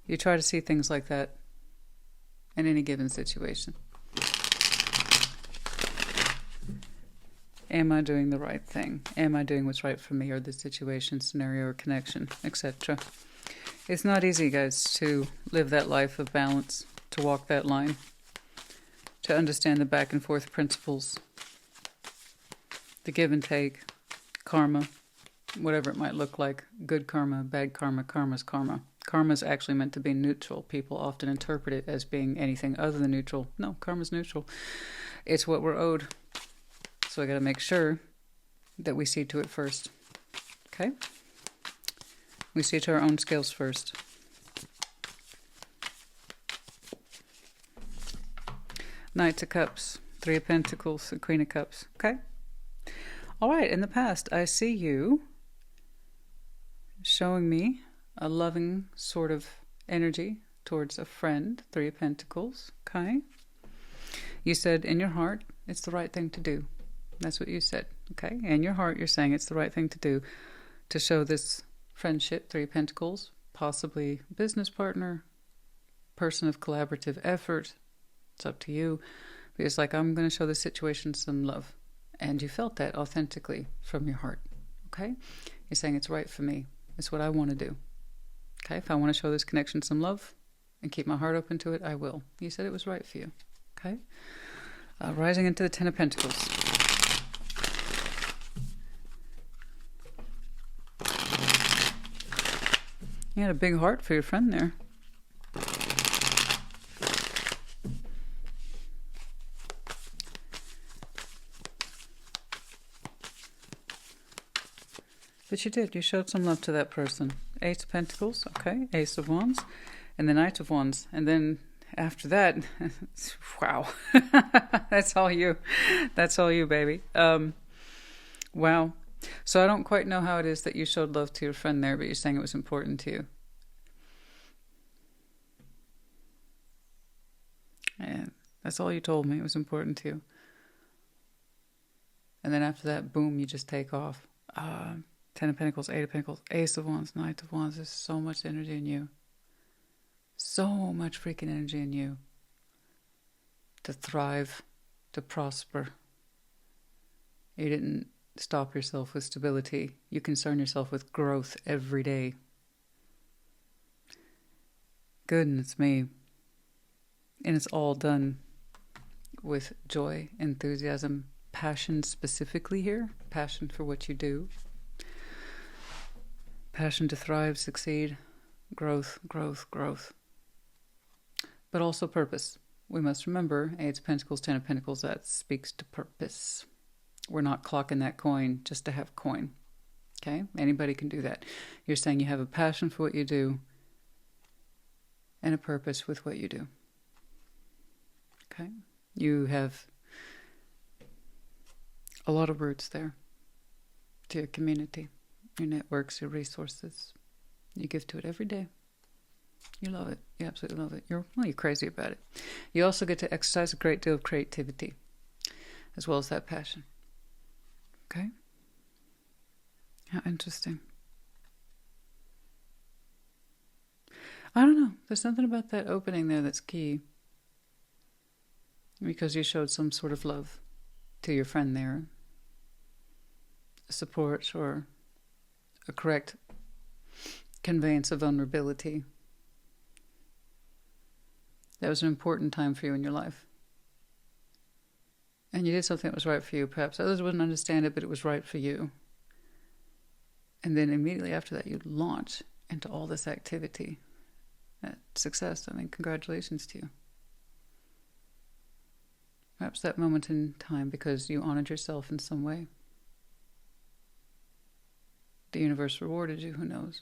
You try to see things like that in any given situation. Am I doing the right thing? Am I doing what's right for me or the situation, scenario, or connection, etc.? It's not easy, guys, to live that life of balance, to walk that line, to understand the back and forth principles, the give and take, karma, whatever it might look like, good karma, bad karma, karma's karma. Karma is actually meant to be neutral. People often interpret it as being anything other than neutral. No, karma's neutral. It's what we're owed. So I got to make sure that we see to it first. Okay? We see to our own scales first. Knight of Cups, Three of Pentacles, and Queen of Cups. Okay? All right, in the past, I see you showing me a loving sort of energy towards a friend, Three of Pentacles. Okay? You said in your heart, it's the right thing to do. That's what you said, okay? In your heart, you're saying it's the right thing to do to show this friendship, Three of Pentacles, possibly business partner, person of collaborative effort. It's up to you. But it's like, I'm going to show this situation some love. And you felt that authentically from your heart, okay? You're saying it's right for me. It's what I want to do, okay? If I want to show this connection some love and keep my heart open to it, I will. You said it was right for you, okay? Rising into the Ten of Pentacles. You had a big heart for your friend there. But you did. You showed some love to that person. Ace of Pentacles, okay. Ace of Wands. And the Knight of Wands. And then after that, wow. That's all you. That's all you, baby. Wow. So I don't quite know how it is that you showed love to your friend there, but you're saying it was important to you. And that's all you told me. It was important to you. And then after that, boom, you just take off. Ten of Pentacles, Eight of Pentacles, Ace of Wands, Knight of Wands. There's so much energy in you. So much freaking energy in you. To thrive, to prosper. You didn't stop yourself with stability. You concern yourself with growth every day. Goodness me. And it's all done with joy, enthusiasm, passion specifically here. Passion for what you do. Passion to thrive, succeed, growth, growth, growth. But also purpose. We must remember, Eight of Pentacles, Ten of Pentacles, that speaks to purpose. We're not clocking that coin just to have coin. Okay? Anybody can do that. You're saying you have a passion for what you do and a purpose with what you do. Okay? You have a lot of roots there to your community, your networks, your resources. You give to it every day. You love it. You absolutely love it. You're crazy about it. You also get to exercise a great deal of creativity as well as that passion. Okay? How interesting. I don't know. There's something about that opening there that's key. Because you showed some sort of love to your friend there. Support or a correct conveyance of vulnerability. That was an important time for you in your life. And you did something that was right for you. Perhaps others wouldn't understand it, but it was right for you. And then immediately after that, you launch into all this activity. That success. I mean, congratulations to you. Perhaps that moment in time because you honored yourself in some way. The universe rewarded you, who knows?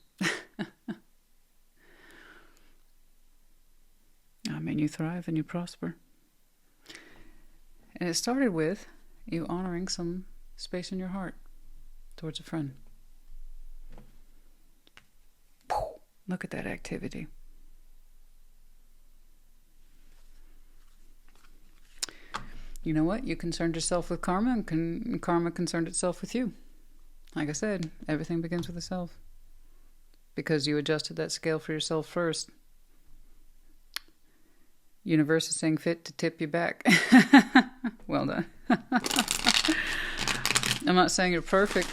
I mean, you thrive and you prosper. And it started with you honoring some space in your heart towards a friend. Look at that activity. you know what? You concerned yourself with karma, and karma concerned itself with you. Like I said, everything begins with the self. Because you adjusted that scale for yourself first. Universe is saying fit to tip you back. Well done. I'm not saying you're perfect.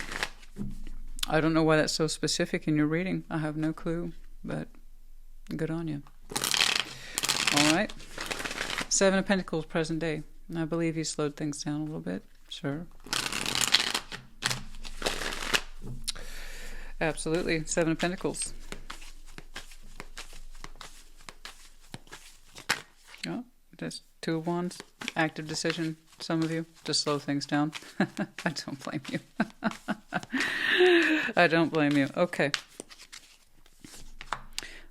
I don't know why that's so specific in your reading. I have no clue, but good on you. All right. 7 of Pentacles, present day. I believe you slowed things down a little bit. Sure. Absolutely. 7 of Pentacles. Oh, just 2 of Wands. Active decision, some of you, to slow things down. I don't blame you. I don't blame you. Okay.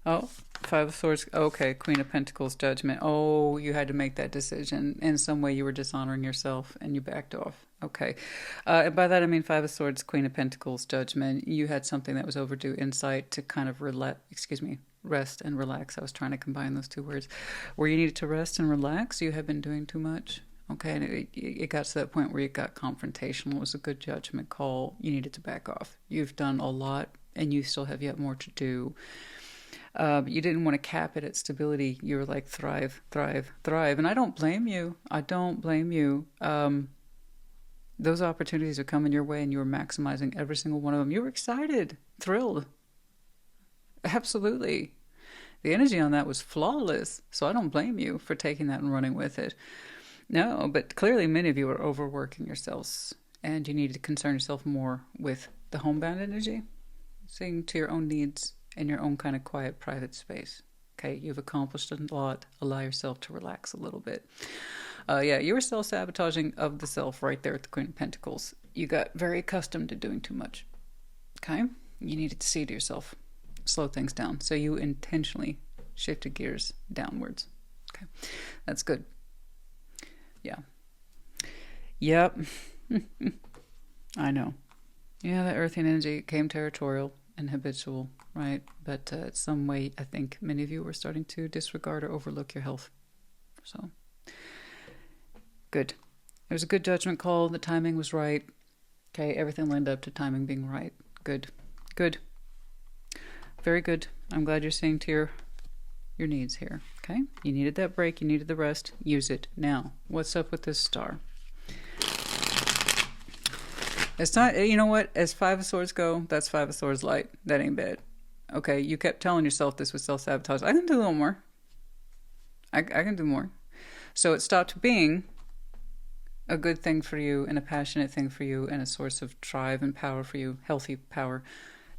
Oh, 5 of Swords. Okay, Queen of Pentacles, Judgment. Oh, you had to make that decision. In some way you were dishonoring yourself and you backed off. Okay. And by that I mean 5 of Swords, Queen of Pentacles, Judgment. You had something that was overdue, insight to kind of rest and relax. I was trying to combine those 2 words. Where you needed to rest and relax, you have been doing too much. Okay, and it got to that point where you got confrontational. It was a good judgment call. You needed to back off. You've done a lot, and you still have yet more to do. You didn't want to cap it at stability. You were like, thrive, thrive, thrive. And I don't blame you. I don't blame you. Those opportunities are coming your way, and you were maximizing every single one of them. You were excited, thrilled. Absolutely. The energy on that was flawless. So I don't blame you for taking that and running with it. No, but clearly many of you are overworking yourselves, and you need to concern yourself more with the homebound energy, seeing to your own needs in your own kind of quiet, private space. Okay, you've accomplished a lot. Allow yourself to relax a little bit. Yeah, you were self-sabotaging of the self right there at the Queen of Pentacles. You got very accustomed to doing too much. Okay, you needed to see to yourself, slow things down. So you intentionally shifted gears downwards. Okay, that's good. Yeah. Yep. I know. Yeah, the earthy energy came territorial and habitual, right? But some way, I think many of you were starting to disregard or overlook your health. So, good. It was a good judgment call. The timing was right. Okay, everything lined up to timing being right. Good. Good. Very good. I'm glad you're seeing to your needs here. Okay, you needed that break, you needed the rest, use it now. What's up with this star? It's not, you know what, as 5 of Swords go, that's 5 of Swords light. That ain't bad. Okay, you kept telling yourself this was self-sabotage. I can do a little more. I can do more. So it stopped being a good thing for you and a passionate thing for you and a source of drive and power for you, healthy power,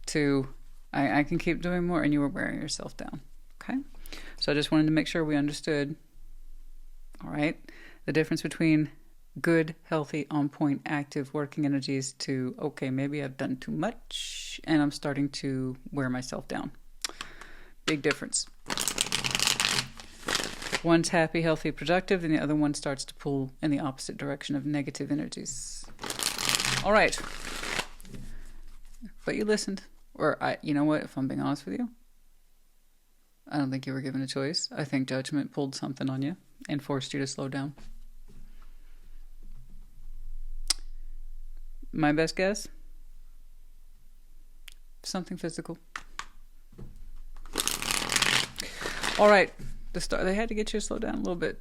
to I can keep doing more, and you were wearing yourself down. Okay? So I just wanted to make sure we understood, all right, the difference between good, healthy, on-point, active, working energies to, okay, maybe I've done too much and I'm starting to wear myself down. Big difference. One's happy, healthy, productive, and the other one starts to pull in the opposite direction of negative energies. All right. But you listened. Or, you know what, if I'm being honest with you, I don't think you were given a choice. I think judgment pulled something on you and forced you to slow down. My best guess? Something physical. All right. They had to get you to slow down a little bit.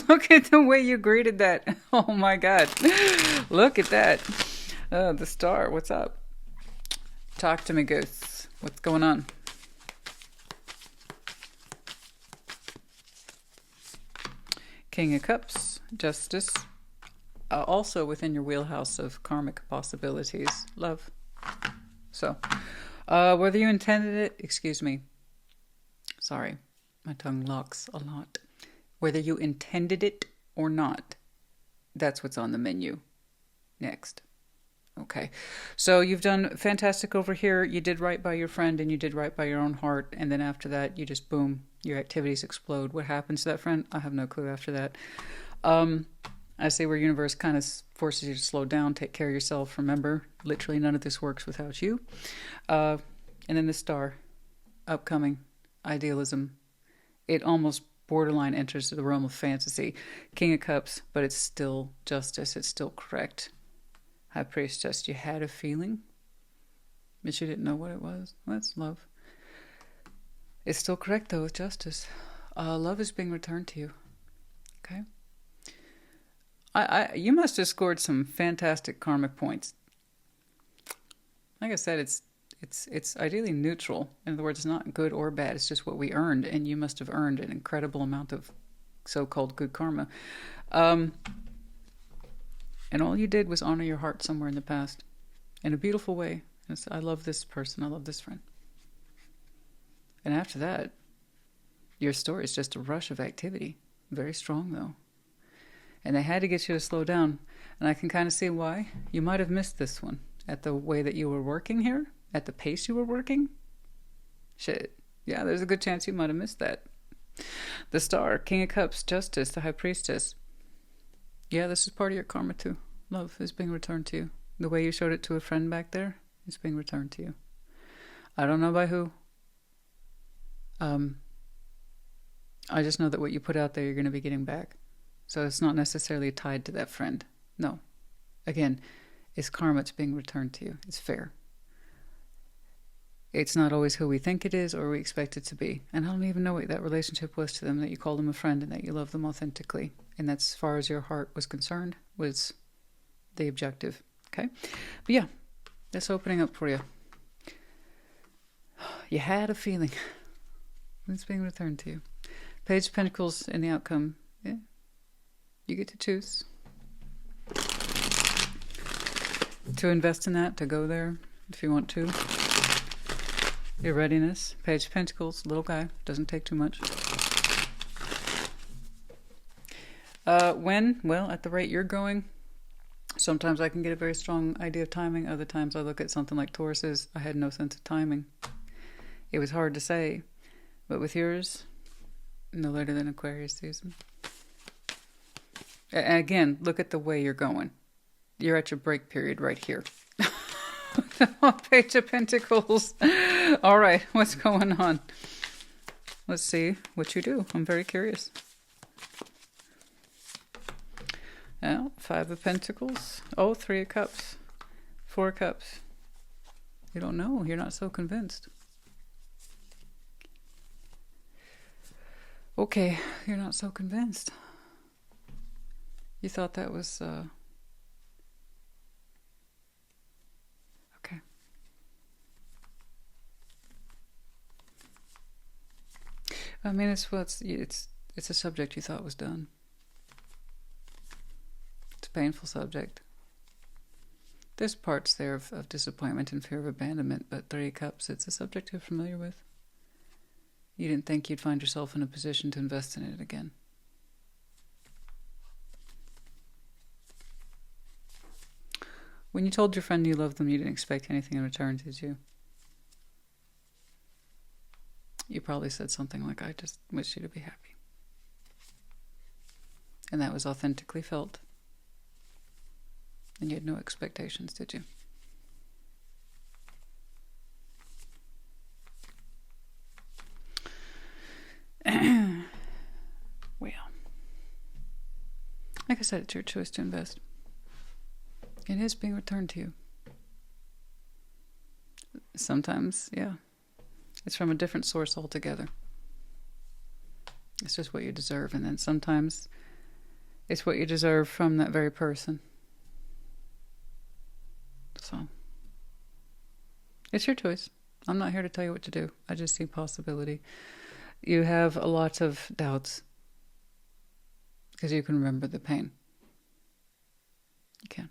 Look at the way you greeted that. Oh my God. Look at that. The star. What's up? Talk to me, ghosts. What's going on? King of Cups, Justice. Also within your wheelhouse of karmic possibilities. Love. So, whether you intended it, excuse me. Sorry, my tongue locks a lot. Whether you intended it or not, that's what's on the menu. Next. Okay, so you've done fantastic over here. You did right by your friend and you did right by your own heart. And then after that, you just, boom, your activities explode. What happens to that friend? I have no clue after that. I say where universe kind of forces you to slow down, take care of yourself. Remember, literally none of this works without you. And then the star, upcoming, idealism. It almost borderline enters the realm of fantasy. King of Cups, but it's still justice. It's still correct. High Priestess, you had a feeling, but you didn't know what it was. Well, that's love. It's still correct, though, with justice. Love is being returned to you. Okay? You must have scored some fantastic karmic points. Like I said, it's ideally neutral. In other words, it's not good or bad. It's just what we earned, and you must have earned an incredible amount of so-called good karma. And all you did was honor your heart somewhere in the past in a beautiful way. I love this person. I love this friend. And after that, your story is just a rush of activity. Very strong, though. And they had to get you to slow down. And I can kind of see why. You might have missed this one at the way that you were working here, at the pace you were working. Shit. Yeah, there's a good chance you might have missed that. The Star, King of Cups, Justice, the High Priestess. Yeah, this is part of your karma too. Love is being returned to you. The way you showed it to a friend back there is being returned to you. I don't know by who. I just know that what you put out there, you're going to be getting back. So it's not necessarily tied to that friend. No. Again, it's karma. It's being returned to you. It's fair. It's not always who we think it is or we expect it to be. And I don't even know what that relationship was to them, that you called them a friend and that you love them authentically. And that's as far as your heart was concerned, was the objective. Okay? But yeah, that's opening up for you. You had a feeling. It's being returned to you. Page of Pentacles in the outcome. Yeah. You get to choose. To invest in that, to go there, if you want to. Your readiness. Page of Pentacles, little guy, doesn't take too much. When? Well, at the rate you're going. Sometimes I can get a very strong idea of timing. Other times I look at something like Taurus's. I had no sense of timing. It was hard to say. But with yours, no later than Aquarius season. And again, look at the way you're going. You're at your break period right here. Page of Pentacles. All right, what's going on? Let's see what you do. I'm very curious. Well, 5 of Pentacles. Oh, 3 of Cups. 4 of Cups. You don't know. You're not so convinced. Okay, you're not so convinced. You thought that was... Okay. I mean, it's a subject you thought was done. It's a painful subject. There's parts there of disappointment and fear of abandonment, but 3 of Cups, it's a subject you're familiar with. You didn't think you'd find yourself in a position to invest in it again. When you told your friend you loved them, you didn't expect anything in return, did you? You probably said something like, I just wish you to be happy. And that was authentically felt. And you had no expectations, did you? Well, like I said, it's your choice to invest. It is being returned to you. Sometimes, yeah, it's from a different source altogether. It's just what you deserve. And then sometimes it's what you deserve from that very person. So, it's your choice. I'm not here to tell you what to do. I just see possibility. You have a lot of doubts because you can remember the pain. You can.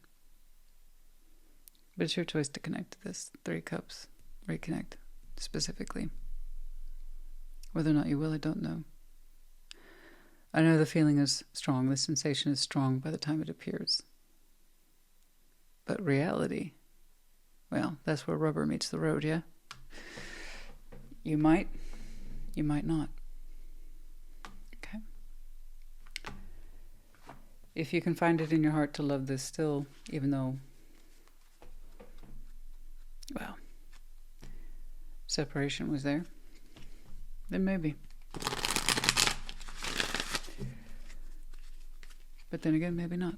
But it's your choice to connect to this. 3 Cups. Reconnect, specifically. Whether or not you will, I don't know. I know the feeling is strong. The sensation is strong by the time it appears. But reality, well, that's where rubber meets the road, yeah? You might not. Okay? If you can find it in your heart to love this still, even though, well, separation was there, then maybe. But then again, maybe not.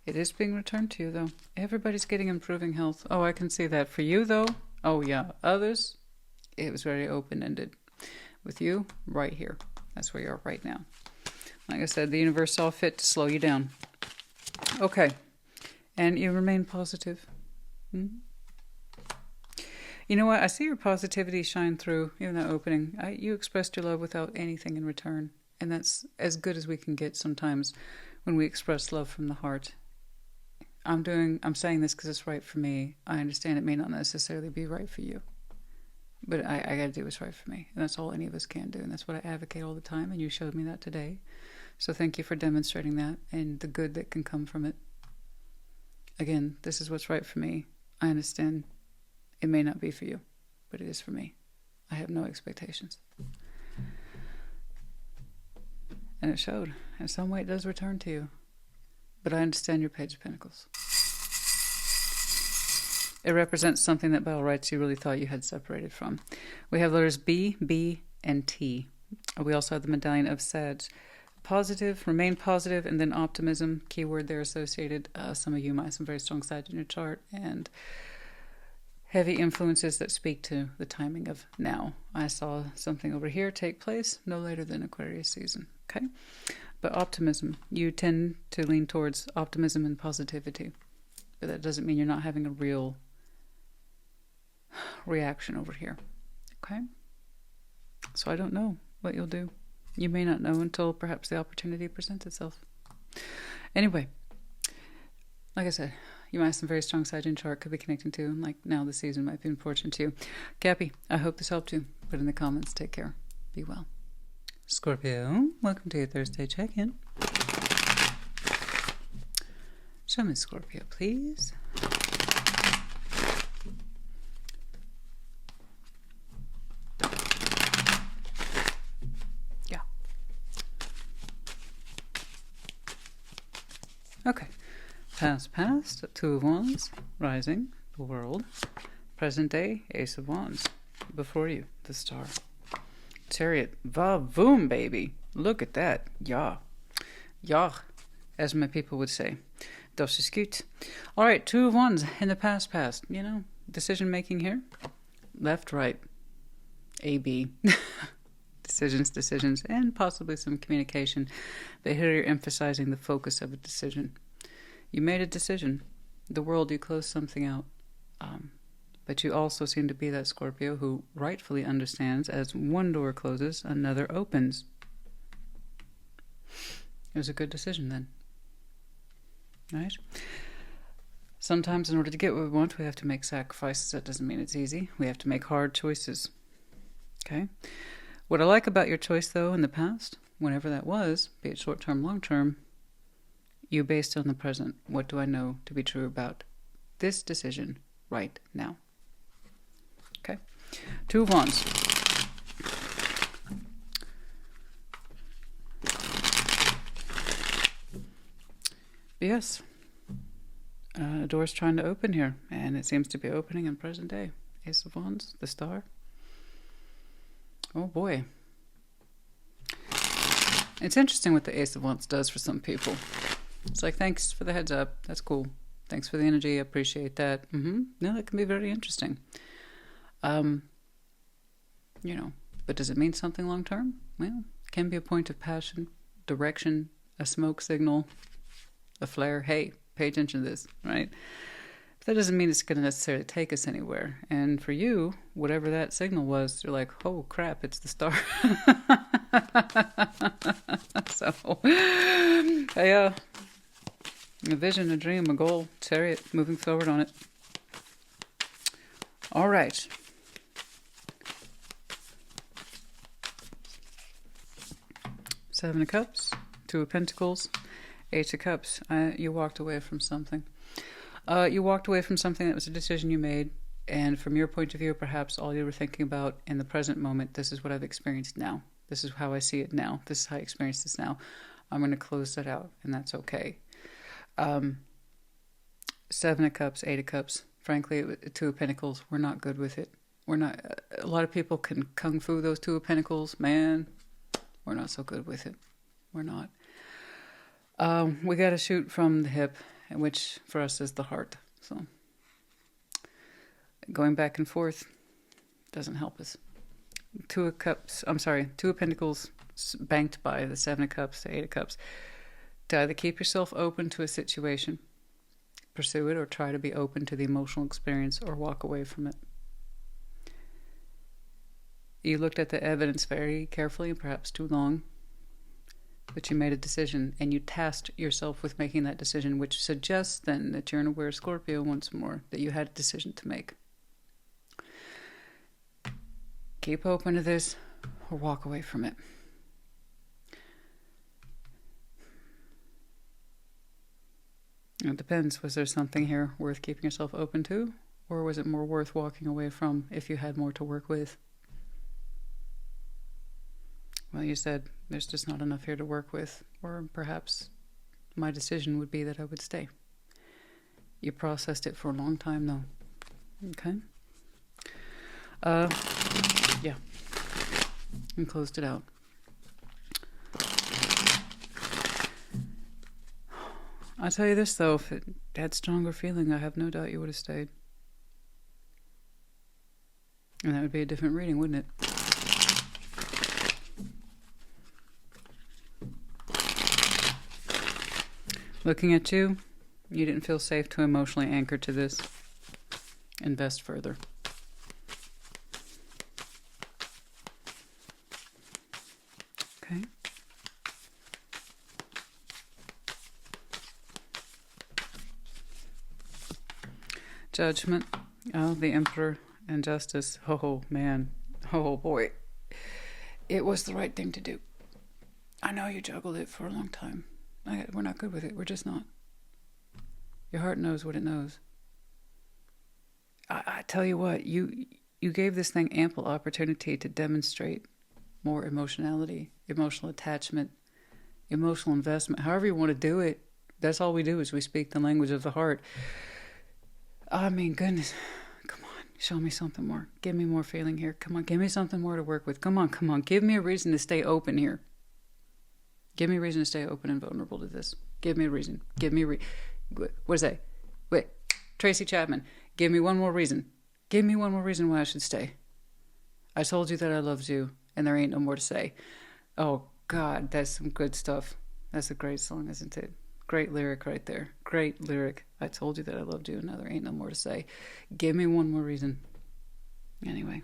It is being returned to you, though. Everybody's getting improving health. Oh, I can see that. For you, though, oh, yeah. Others, it was very open-ended. With you, right here. That's where you are right now. Like I said, the universe saw fit to slow you down. Okay. And you remain positive. You know what? I see your positivity shine through, even that opening. You expressed your love without anything in return. And that's as good as we can get sometimes when we express love from the heart. I'm saying this because it's right for me. I understand it may not necessarily be right for you. But I got to do what's right for me. And that's all any of us can do. And that's what I advocate all the time. And you showed me that today. So thank you for demonstrating that and the good that can come from it. Again, this is what's right for me. I understand it may not be for you, but it is for me. I have no expectations. And it showed. In some way it does return to you. But I understand your Page of Pentacles. It represents something that by all rights you really thought you had separated from. We have letters B, B, and T. We also have the medallion of Sag. Positive, remain positive, and then optimism, keyword there associated. Some of you might have some very strong sides in your chart, and heavy influences that speak to the timing of now. I saw something over here take place no later than Aquarius season. Okay? But optimism, you tend to lean towards optimism and positivity. But that doesn't mean you're not having a real reaction over here. Okay? So I don't know what you'll do. You may not know until perhaps the opportunity presents itself. Anyway, like I said, you might have some very strong side in chart could be connecting to, and like now the season might be important to you. Cappy, I hope this helped you. Put in the comments. Take care. Be well. Scorpio, welcome to your Thursday check-in. Show me Scorpio, please. Yeah. Okay. Past, Two of Wands, Rising, the World. Present day, Ace of Wands. Before you, the Star. Chariot, va-voom, baby. Look at that. Ja. Ja, as my people would say. Das ist gut. All right, Two of Wands in the past. You know, decision making here. Left, right. A, B. Decisions, and possibly some communication. But here you're emphasizing the focus of a decision. You made a decision. The world, you closed something out. But you also seem to be that Scorpio who rightfully understands as one door closes, another opens. It was a good decision then. Right? Sometimes in order to get what we want, we have to make sacrifices. That doesn't mean it's easy. We have to make hard choices. Okay? What I like about your choice, though, in the past, whenever that was, be it short-term, long-term, you based on the present. What do I know to be true about this decision right now? Okay. Two of Wands. Yes. A door's trying to open here, and it seems to be opening in present day. Ace of Wands, the Star. Oh boy. It's interesting what the Ace of Wands does for some people. It's like, thanks for the heads up. That's cool. Thanks for the energy. I appreciate that. No, that can be very interesting. You know, but does it mean something long term? Well, it can be a point of passion, direction, a smoke signal, a flare. Hey, pay attention to this, right? But that doesn't mean it's going to necessarily take us anywhere. And for you, whatever that signal was, you're like, oh crap, it's the Star. So, a vision, a dream, a goal, Chariot, moving forward on it. All right. Seven of Cups, Two of Pentacles, Eight of Cups. You walked away from something. You walked away from something that was a decision you made, and from your point of view, perhaps all you were thinking about in the present moment, this is what I've experienced now. This is how I see it now. This is how I experience this now. I'm going to close that out, and that's okay. Seven of Cups, Eight of Cups, Frankly, Two of Pentacles, we're not good with it. We're not. A lot of people can kung fu those Two of Pentacles. Man, we're not so good with it. We're not. We got to shoot from the hip, which for us is the heart. So going back and forth doesn't help us. Two of Pentacles banked by the Seven of Cups, the Eight of Cups. To either keep yourself open to a situation, pursue it, or try to be open to the emotional experience, or walk away from it. You looked at the evidence very carefully, perhaps too long, but you made a decision, and you tasked yourself with making that decision, which suggests then that you're an aware Scorpio once more, that you had a decision to make. Keep open to this, or walk away from it. It depends. Was there something here worth keeping yourself open to? Or was it more worth walking away from if you had more to work with? Well, you said there's just not enough here to work with. Or perhaps my decision would be that I would stay. You processed it for a long time, though. Okay? Yeah. And closed it out. I'll tell you this, though, if it had stronger feeling, I have no doubt you would have stayed. And that would be a different reading, wouldn't it? Looking at you, you didn't feel safe to emotionally anchor to this. Invest further. Okay. Judgment. Oh, the Emperor and Justice. Oh, man. Oh, boy. It was the right thing to do. I know you juggled it for a long time. We're not good with it. We're just not. Your heart knows what it knows. I tell you what, you gave this thing ample opportunity to demonstrate more emotionality, emotional attachment, emotional investment, however you want to do it. That's all we do is we speak the language of the heart. I mean, goodness, come on, show me something more. Give me more feeling here. Come on, give me something more to work with. Come on. Give me a reason to stay open here. Give me a reason to stay open and vulnerable to this. Give me a reason. What is that? Wait, Tracy Chapman, give me one more reason. Give me one more reason why I should stay. I told you that I loved you, and there ain't no more to say. Oh, God, that's some good stuff. That's a great song, isn't it? Great lyric right there. Great lyric. I told you that I loved you, and now there ain't no more to say. Give me one more reason. Anyway.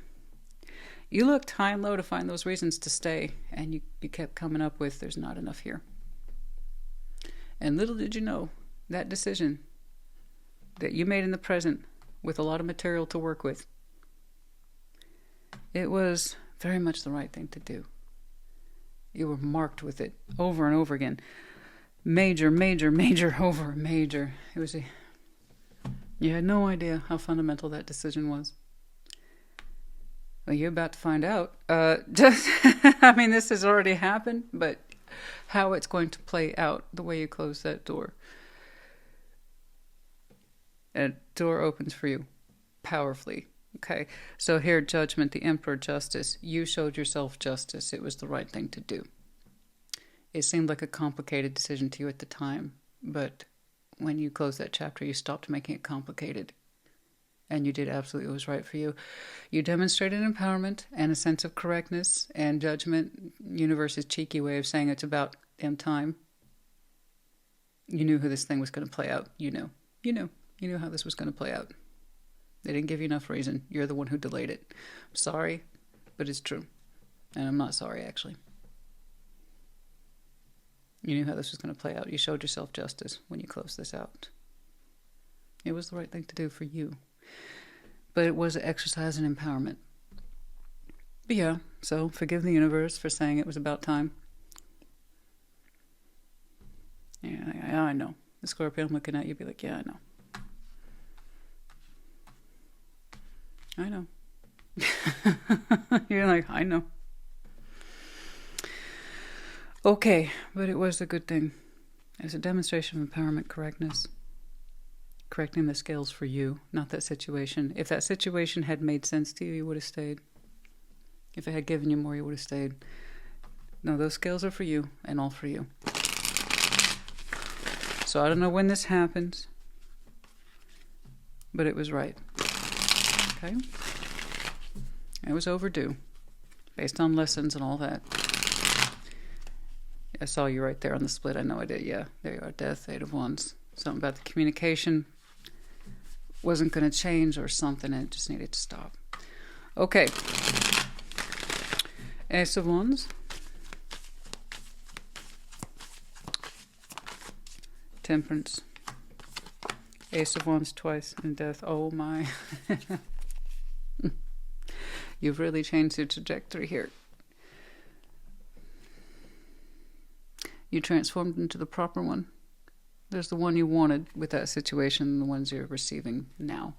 You looked high and low to find those reasons to stay, and you kept coming up with, there's not enough here. And little did you know, that decision that you made in the present with a lot of material to work with, it was very much the right thing to do. You were marked with it over and over again. Major, over major. You had no idea how fundamental that decision was. Well, you're about to find out. I mean, this has already happened, but how it's going to play out the way you close that door. A door opens for you powerfully. Okay, so here, Judgment, the Emperor, Justice. You showed yourself justice. It was the right thing to do. It seemed like a complicated decision to you at the time, but when you closed that chapter, you stopped making it complicated. And you did absolutely what was right for you. You demonstrated empowerment and a sense of correctness and judgment. Universe's cheeky way of saying it's about damn time. You knew how this thing was going to play out. You knew how this was going to play out. They didn't give you enough reason. You're the one who delayed it. I'm sorry, but it's true. And I'm not sorry, actually. You knew how this was going to play out. You showed yourself justice when you closed this out. It was the right thing to do for you. But it was an exercise in empowerment. But yeah, so forgive the universe for saying it was about time. Yeah, I know. The Scorpio looking at you be like, yeah, I know. You're like, I know. Okay, but it was a good thing. It was a demonstration of empowerment, correctness. Correcting the scales for you, not that situation. If that situation had made sense to you, you would have stayed. If it had given you more, you would have stayed. No, those scales are for you and all for you. So I don't know when this happens, but it was right. Okay? It was overdue, based on lessons and all that. I saw you right there on the split. I know I did. Yeah, there you are. Death, Eight of Wands. Something about the communication wasn't going to change or something, and it just needed to stop. Okay. Ace of Wands. Temperance. Ace of Wands twice and Death. Oh my. You've really changed your trajectory here. You transformed into the proper one. There's the one you wanted with that situation and the ones you're receiving now.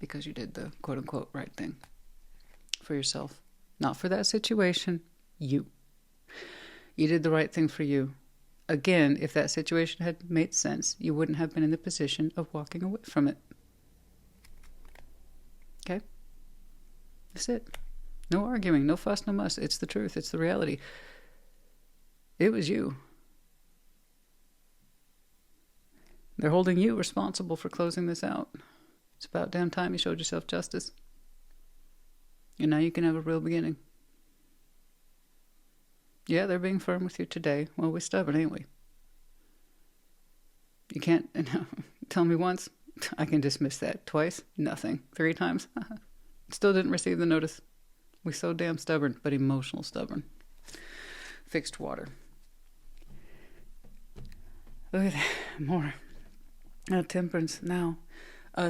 Because you did the quote-unquote right thing for yourself. Not for that situation, you. You did the right thing for you. Again, if that situation had made sense, you wouldn't have been in the position of walking away from it. Okay? That's it. No arguing, no fuss, no muss. It's the truth. It's the reality. It was you. They're holding you responsible for closing this out. It's about damn time you showed yourself justice. And now you can have a real beginning. Yeah, they're being firm with you today. Well, we're stubborn, ain't we? You can't tell me once. I can dismiss that. Twice? Nothing. 3 times? Still didn't receive the notice. We're so damn stubborn, but emotional stubborn. Fixed water. Look at that. More. Temperance now.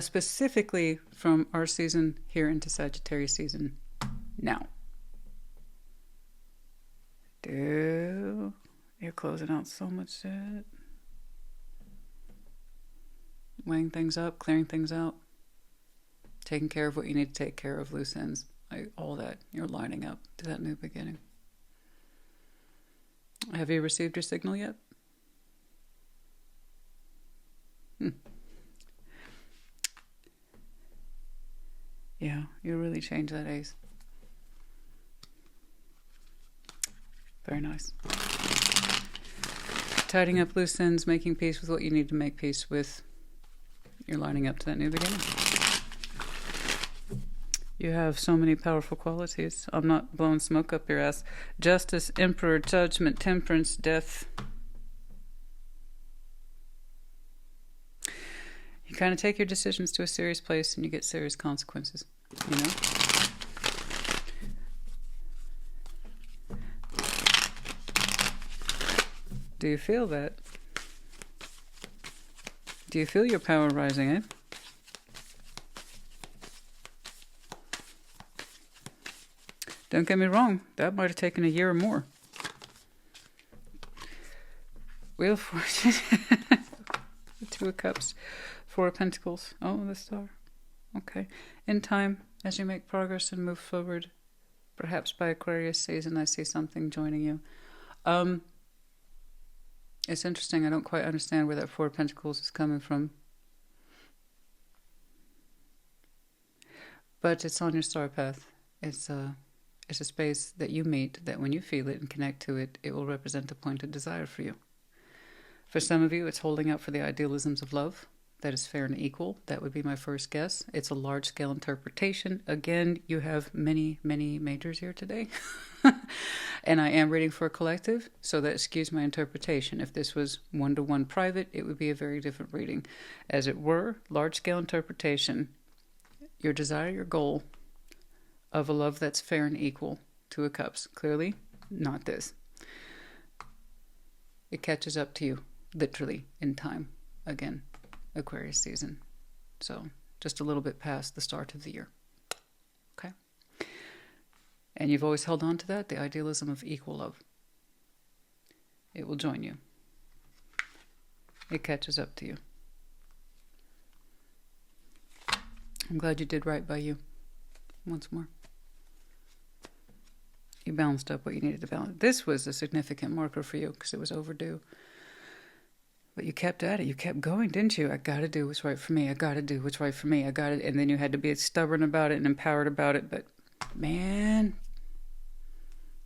Specifically from our season here into Sagittarius season now. Dude, you're closing out so much shit. Weighing things up, clearing things out. Taking care of what you need to take care of, loose ends. All that. You're lining up to that new beginning. Have you received your signal yet? Yeah, you really changed that ace. Very nice. Tidying up loose ends, making peace with what you need to make peace with. You're lining up to that new beginning. You have so many powerful qualities. I'm not blowing smoke up your ass. Justice, Emperor, Judgment, Temperance, Death. You kind of take your decisions to a serious place and you get serious consequences, you know? Do you feel that? Do you feel your power rising, eh? Don't get me wrong, that might have taken a year or more. Wheel of Fortune. 2 of Cups. 4 of Pentacles. Oh, the Star. Okay. In time, as you make progress and move forward, perhaps by Aquarius season, I see something joining you. It's interesting. I don't quite understand where that 4 of Pentacles is coming from. But it's on your star path. It's a space that you meet, that when you feel it and connect to it, it will represent a point of desire for you. For some of you, it's holding out for the idealisms of love. That is fair and equal. That would be my first guess. It's a large-scale interpretation. Again, you have many, many majors here today. And I am reading for a collective, so that skews my interpretation. If this was one-to-one private, it would be a very different reading. As it were, large-scale interpretation. Your desire, your goal of a love that's fair and equal. 2 of Cups. Clearly, not this. It catches up to you, literally, in time. Again. Aquarius season. So just a little bit past the start of the year. Okay? And you've always held on to that, the idealism of equal love. It will join you. It catches up to you. I'm glad you did right by you. Once more. You balanced up what you needed to balance. This was a significant marker for you because it was overdue. But you kept at it. You kept going, didn't you? I got to do what's right for me. I got to do what's right for me. I got it. And then you had to be stubborn about it and empowered about it. But man,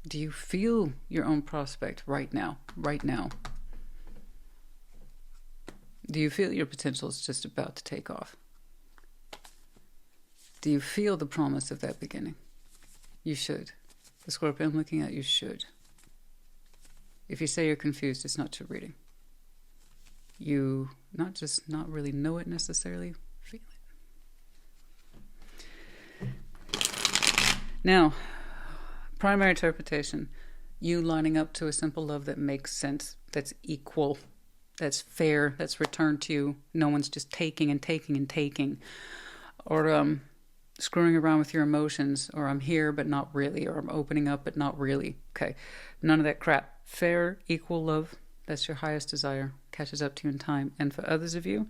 do you feel your own prospect right now? Right now. Do you feel your potential is just about to take off? Do you feel the promise of that beginning? You should. The Scorpio I'm looking at, you should. If you say you're confused, it's not your reading. You not really know it necessarily, feel it. Now, primary interpretation, you lining up to a simple love that makes sense, that's equal, that's fair, that's returned to you. No one's just taking and taking and taking. Or screwing around with your emotions, or I'm here but not really, or I'm opening up but not really. Okay, none of that crap. Fair, equal love, that's your highest desire, catches up to you in time. And for others of you,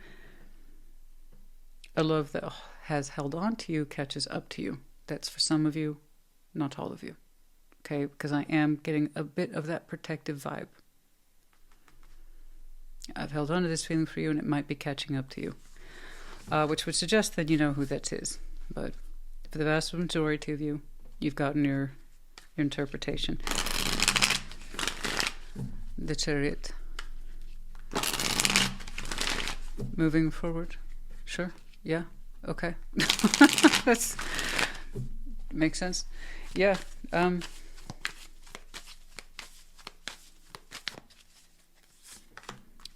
a love that has held on to you catches up to you. That's for some of you, not all of you. Okay, because I am getting a bit of that protective vibe. I've held on to this feeling for you, and it might be catching up to you. Which would suggest that you know who that is. But for the vast majority of you, you've gotten your interpretation. The Chariot. Moving forward. Sure. Yeah. Okay. That's makes sense. Yeah.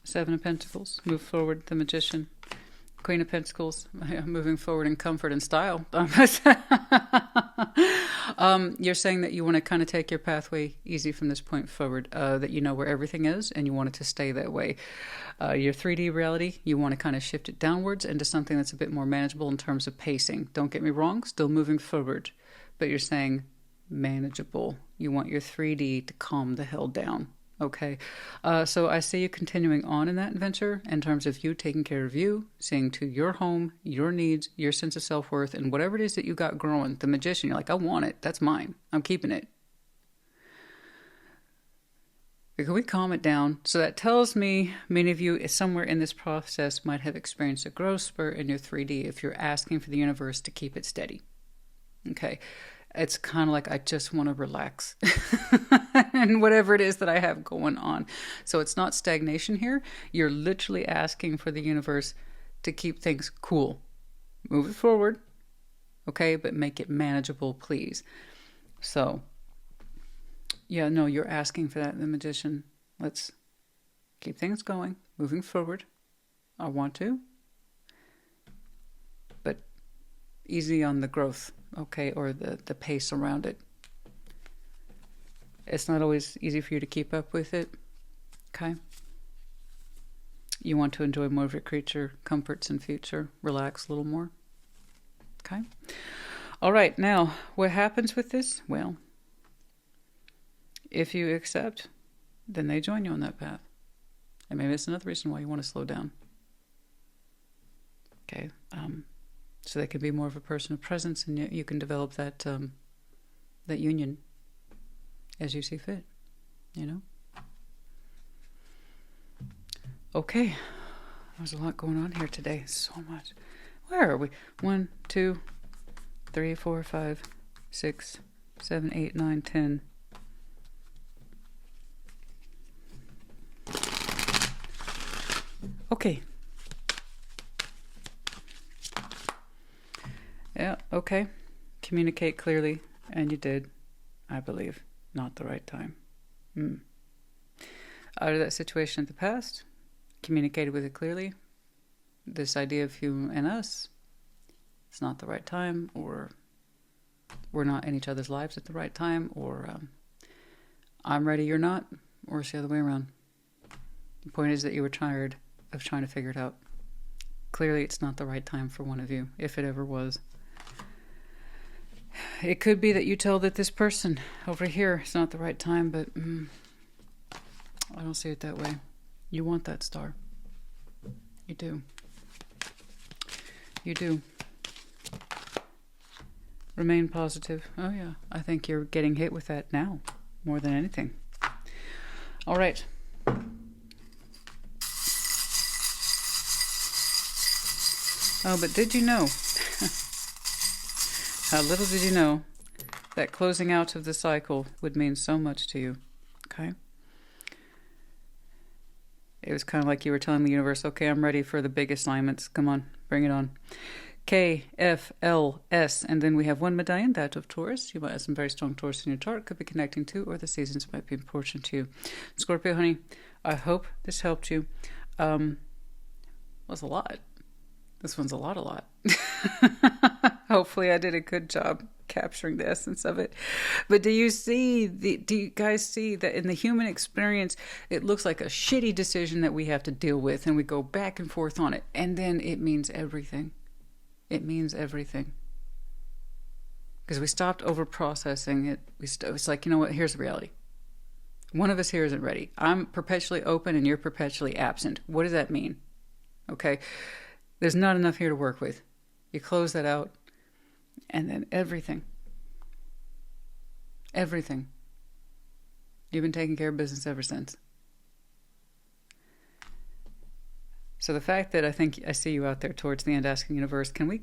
Seven of Pentacles. Move forward. The Magician. Queen of Pentacles, moving forward in comfort and style. You're saying that you want to kind of take your pathway easy from this point forward, that you know where everything is and you want it to stay that way. Your 3D reality, you want to kind of shift it downwards into something that's a bit more manageable in terms of pacing. Don't get me wrong, still moving forward, but you're saying manageable. You want your 3D to calm the hell down. Okay, so I see you continuing on in that adventure in terms of you taking care of you, seeing to your home, your needs, your sense of self-worth, and whatever it is that you got growing. The Magician, you're like, I want it. That's mine. I'm keeping it. Can we calm it down? So that tells me many of you somewhere in this process might have experienced a growth spurt in your 3D if you're asking for the universe to keep it steady. Okay. It's kind of like, I just want to relax and whatever it is that I have going on. So it's not stagnation here. You're literally asking for the universe to keep things cool. Move it forward. Okay, but make it manageable, please. So, yeah, no, you're asking for that, the Magician. Let's keep things going, moving forward. I want to. But easy on the growth. Okay, or the pace around it. It's not always easy for you to keep up with it. Okay. You want to enjoy more of your creature comforts and future. Relax a little more. Okay. All right, now, what happens with this? Well, if you accept, then they join you on that path. And maybe it's another reason why you want to slow down. Okay. So they can be more of a person of presence, and you can develop that that union as you see fit, you know? Okay. There's a lot going on here today. So much. Where are we? 1, 2, 3, 4, 5, 6, 7, 8, 9, 10. Okay. Yeah, okay. Communicate clearly, and you did, I believe. Not the right time. Out of that situation in the past, communicated with it clearly. This idea of you and us, it's not the right time, or we're not in each other's lives at the right time, or I'm ready, you're not, or it's the other way around. The point is that you were tired of trying to figure it out. Clearly, it's not the right time for one of you, if it ever was. It could be that you tell that this person over here is not the right time, but I don't see it that way. You want that star. You do. You do. Remain positive. Oh, yeah. I think you're getting hit with that now more than anything. All right. Oh, but did you know? How little did you know that closing out of the cycle would mean so much to you? Okay? It was kind of like you were telling the universe, okay, I'm ready for the big assignments. Come on, bring it on. K, F, L, S, and then we have one medallion, that of Taurus. You might have some very strong Taurus in your chart, could be connecting to, or the seasons might be important to you. Scorpio, honey, I hope this helped you. Was a lot. This one's a lot. Hopefully I did a good job capturing the essence of it. But do you guys see that in the human experience, it looks like a shitty decision that we have to deal with, and we go back and forth on it, and then it means everything. It means everything. Because we stopped over-processing it. It's like, you know what, here's the reality. One of us here isn't ready. I'm perpetually open and you're perpetually absent. What does that mean? Okay, there's not enough here to work with. You close that out, and then everything. You've been taking care of business ever since. So the fact that I think I see you out there towards the end asking universe, can we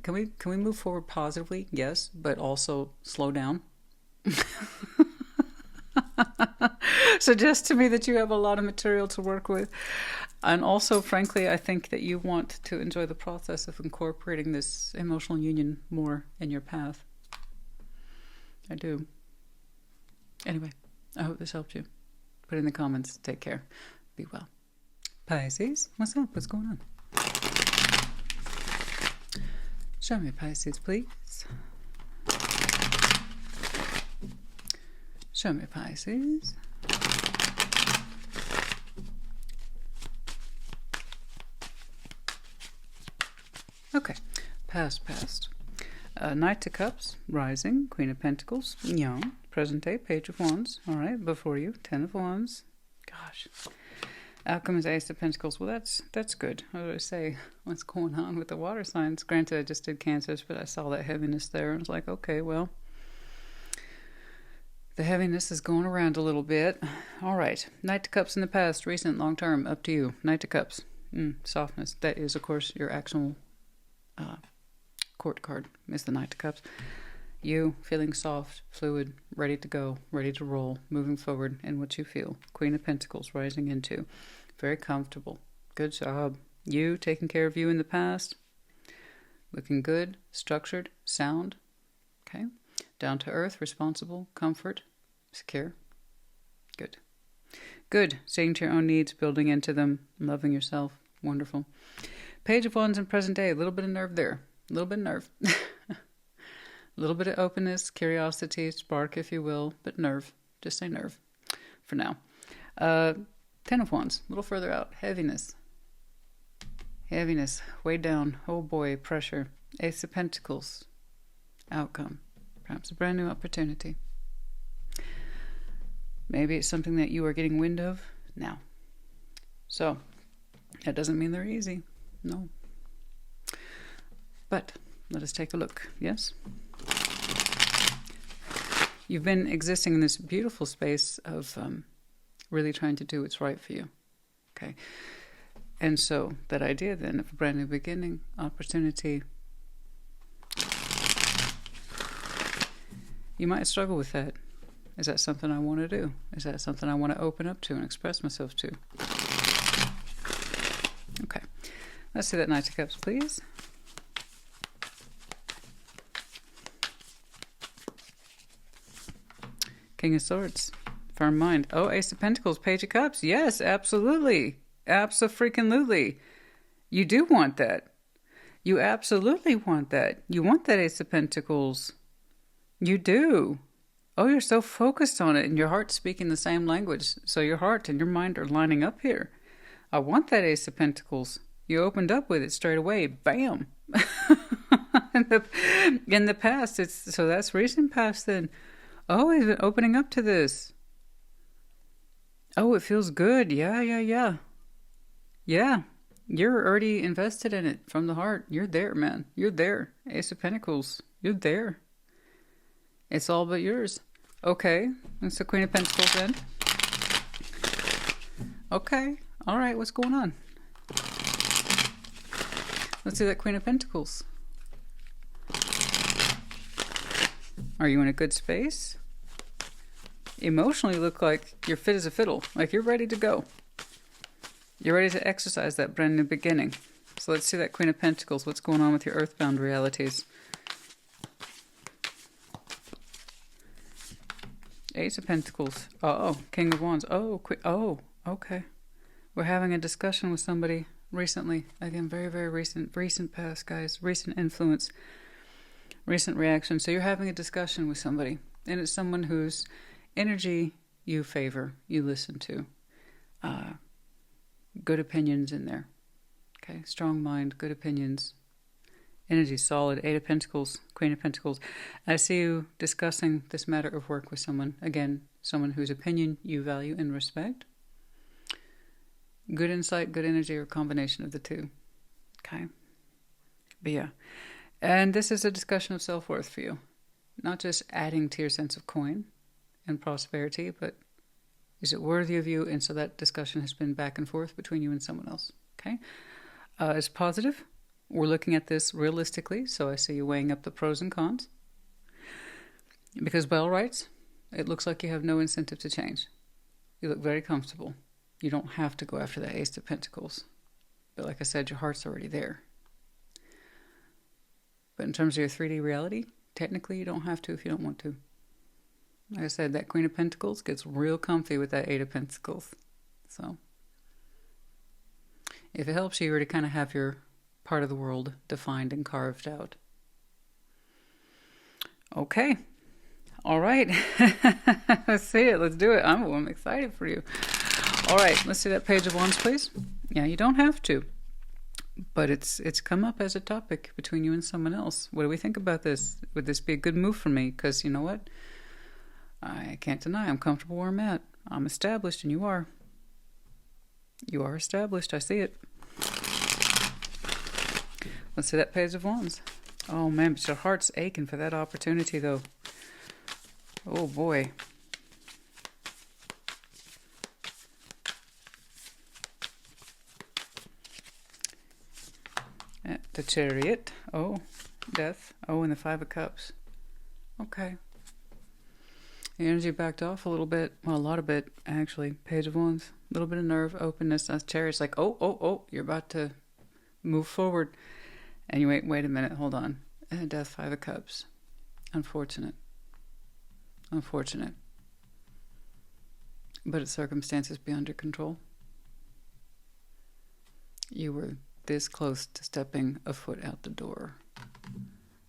move forward positively? Yes, but also slow down. Suggests to me that you have a lot of material to work with. And also, frankly, I think that you want to enjoy the process of incorporating this emotional union more in your path. I do. Anyway, I hope this helped you. Put it in the comments. Take care. Be well. Pisces, what's up? What's going on? Show me Pisces, please. Show me Pisces. Okay, past. Knight of Cups, Rising, Queen of Pentacles, Young, present day, Page of Wands. All right, before you, 10 of Wands. Gosh. Outcome is Ace of Pentacles. Well, that's good. What do I say? What's going on with the water signs? Granted, I just did Cancers, but I saw that heaviness there. And I was like, okay, well, the heaviness is going around a little bit. All right. Knight of Cups in the past, recent, long term, up to you. Knight of Cups. Softness. That is, of course, your actual court card is the Knight of Cups. You feeling soft, fluid, ready to go, ready to roll, moving forward in what you feel. Queen of Pentacles rising into. Very comfortable. Good job. You taking care of you in the past. Looking good, structured, sound. Okay. Down to earth, responsible, comfort, secure. Good. Good. Seeing to your own needs, building into them, loving yourself. Wonderful. Page of Wands in present day. A little bit of nerve there. A little bit of nerve. A little bit of openness, curiosity, spark, if you will, but nerve. Just say nerve for now. 10 of Wands, a little further out. Heaviness. Heaviness, way down. Oh boy, pressure. Ace of Pentacles. Outcome. Perhaps a brand new opportunity. Maybe it's something that you are getting wind of now. So, that doesn't mean they're easy. No. But, let us take a look. Yes? You've been existing in this beautiful space of really trying to do what's right for you. Okay. And so that idea then of a brand new beginning, opportunity, you might struggle with that. Is that something I want to do? Is that something I want to open up to and express myself to? Okay. Let's see that Knight of Cups, please. King of Swords, firm mind. Oh, Ace of Pentacles, Page of Cups. Yes, absolutely. Abso-freaking-lutely. You do want that. You absolutely want that. You want that Ace of Pentacles. You do. Oh, you're so focused on it, and your heart's speaking the same language. So your heart and your mind are lining up here. I want that Ace of Pentacles. You opened up with it straight away. Bam. in the past, so that's recent past then. Oh, he's been opening up to this. Oh, it feels good. Yeah. Yeah, you're already invested in it from the heart. You're there, man. You're there. Ace of Pentacles. You're there. It's all but yours. Okay, that's the Queen of Pentacles then. Okay, all right, what's going on? Let's see that Queen of Pentacles. Are you in a good space? Emotionally, look like you're fit as a fiddle. Like you're ready to go. You're ready to exercise that brand new beginning. So let's see that Queen of Pentacles. What's going on with your earthbound realities? Ace of Pentacles. Oh, King of Wands. Oh, okay. We're having a discussion with somebody recently. Again, very, very recent past, guys. Recent influence. Recent reaction. So you're having a discussion with somebody. And it's someone whose energy you favor, you listen to. Good opinions in there. Okay, strong mind, good opinions. Energy solid. Eight of Pentacles, Queen of Pentacles. I see you discussing this matter of work with someone. Again, someone whose opinion you value and respect. Good insight, good energy, or combination of the two. Okay. But yeah. And this is a discussion of self-worth for you. Not just adding to your sense of coin and prosperity, but is it worthy of you? And so that discussion has been back and forth between you and someone else. Okay. It's positive. We're looking at this realistically. So I see you weighing up the pros and cons. Because by all rights, it looks like you have no incentive to change. You look very comfortable. You don't have to go after that Ace of Pentacles. But like I said, your heart's already there. But in terms of your 3D reality, technically you don't have to if you don't want to. Like I said, that Queen of Pentacles gets real comfy with that Eight of Pentacles. So, if it helps you, you already kind of have your part of the world defined and carved out. Okay. All right. Let's see it. Let's do it. I'm excited for you. All right. Let's see that Page of Wands, please. Yeah, you don't have to. But it's come up as a topic between you and someone else. What do we think about this? Would this be a good move for me? Because you know what? I can't deny I'm comfortable where I'm at. I'm established and you are. You are established. I see it. Let's see that Page of Wands. Oh man, but your heart's aching for that opportunity though. Oh boy. The Chariot. Oh, Death. Oh, and the Five of Cups. Okay. The energy backed off a little bit. Well, a lot of it, actually. Page of Wands. A little bit of nerve, openness. Chariot's like, oh, you're about to move forward. And you wait a minute, hold on. Death, Five of Cups. Unfortunate. But its circumstances beyond your control. You were this close to stepping a foot out the door.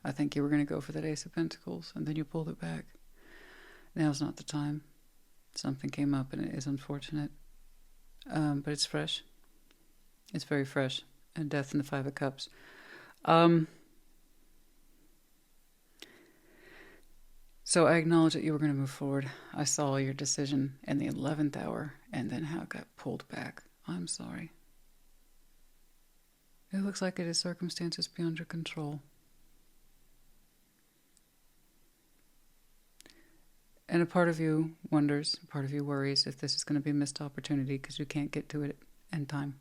I think you were going to go for that Ace of Pentacles, and then you pulled it back. Now's not the time. Something came up, and it is unfortunate. But it's fresh. It's very fresh. And Death and the Five of Cups. So I acknowledge that you were going to move forward. I saw your decision in the 11th hour, and then how it got pulled back. I'm sorry. It looks like it is circumstances beyond your control. And a part of you wonders, a part of you worries if this is going to be a missed opportunity because you can't get to it in time.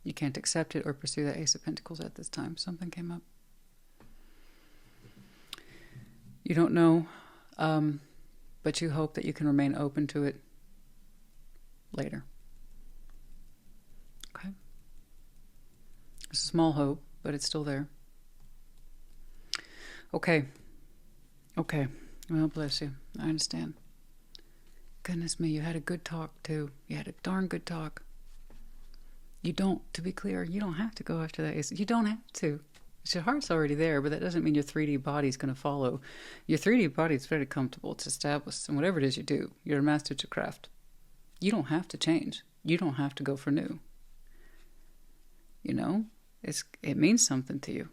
You can't accept it or pursue that Ace of Pentacles at this time. Something came up. You don't know, but you hope that you can remain open to it later. Okay? It's a small hope, but it's still there. Okay. Well, bless you. I understand. Goodness me, you had a good talk, too. You had a darn good talk. You don't, to be clear, you don't have to go after that. You don't have to. Your heart's already there, but that doesn't mean your 3D body's going to follow. Your 3D body's very comfortable. It's established. And whatever it is you do, you're a master at your craft. You don't have to change. You don't have to go for new. You know, it means something to you.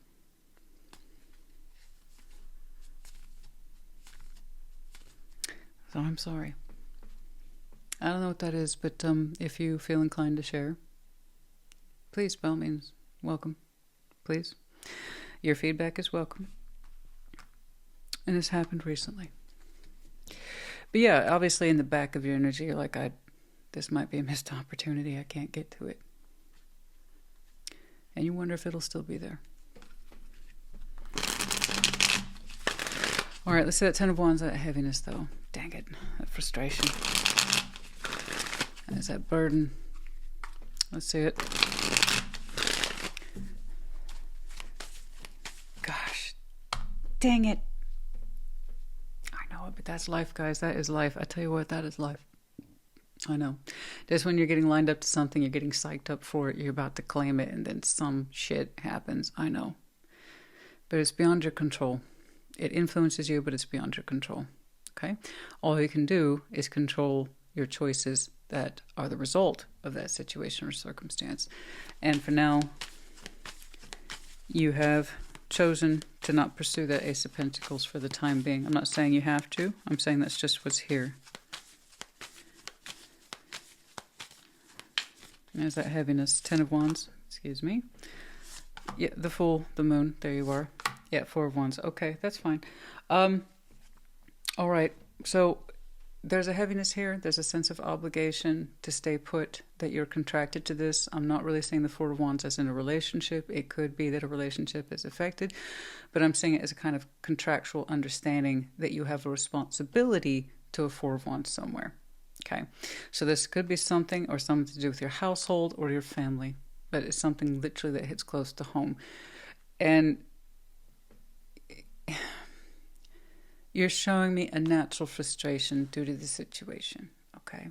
So I'm sorry. I don't know what that is, but if you feel inclined to share, please, by all means, welcome. Please. Your feedback is welcome. And this happened recently. But yeah, obviously in the back of your energy, you're like, this might be a missed opportunity. I can't get to it. And you wonder if it'll still be there. All right, let's see that Ten of Wands, that heaviness though. Dang it, that frustration. There's that burden. Let's see it. Gosh, dang it. I know it, but that's life, guys. That is life. I tell you what, that is life. I know. Just when you're getting lined up to something, you're getting psyched up for it, you're about to claim it, and then some shit happens. I know. But it's beyond your control. It influences you, but it's beyond your control. Okay? All you can do is control your choices that are the result of that situation or circumstance. And for now, you have chosen to not pursue that Ace of Pentacles for the time being. I'm not saying you have to. I'm saying that's just what's here. There's that heaviness. Ten of Wands. Excuse me. Yeah, the Fool, the Moon. There you are. Yeah, Four of Wands. Okay, that's fine. All right. So there's a heaviness here. There's a sense of obligation to stay put, that you're contracted to this. I'm not really saying the Four of Wands as in a relationship. It could be that a relationship is affected, but I'm saying it as a kind of contractual understanding that you have a responsibility to a Four of Wands somewhere. Okay, so this could be something or something to do with your household or your family, but it's something literally that hits close to home. And you're showing me a natural frustration due to the situation, okay?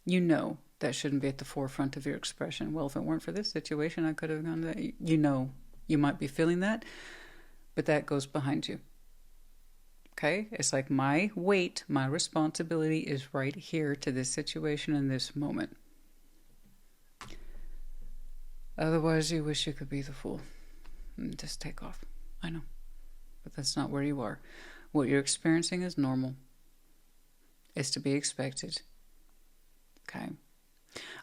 You know that shouldn't be at the forefront of your expression. Well, if it weren't for this situation, I could have gone to that. You know, you might be feeling that, but that goes behind you. Okay? It's like my weight, my responsibility is right here to this situation in this moment. Otherwise, you wish you could be the Fool and just take off. I know. But that's not where you are. What you're experiencing is normal. It's to be expected. Okay?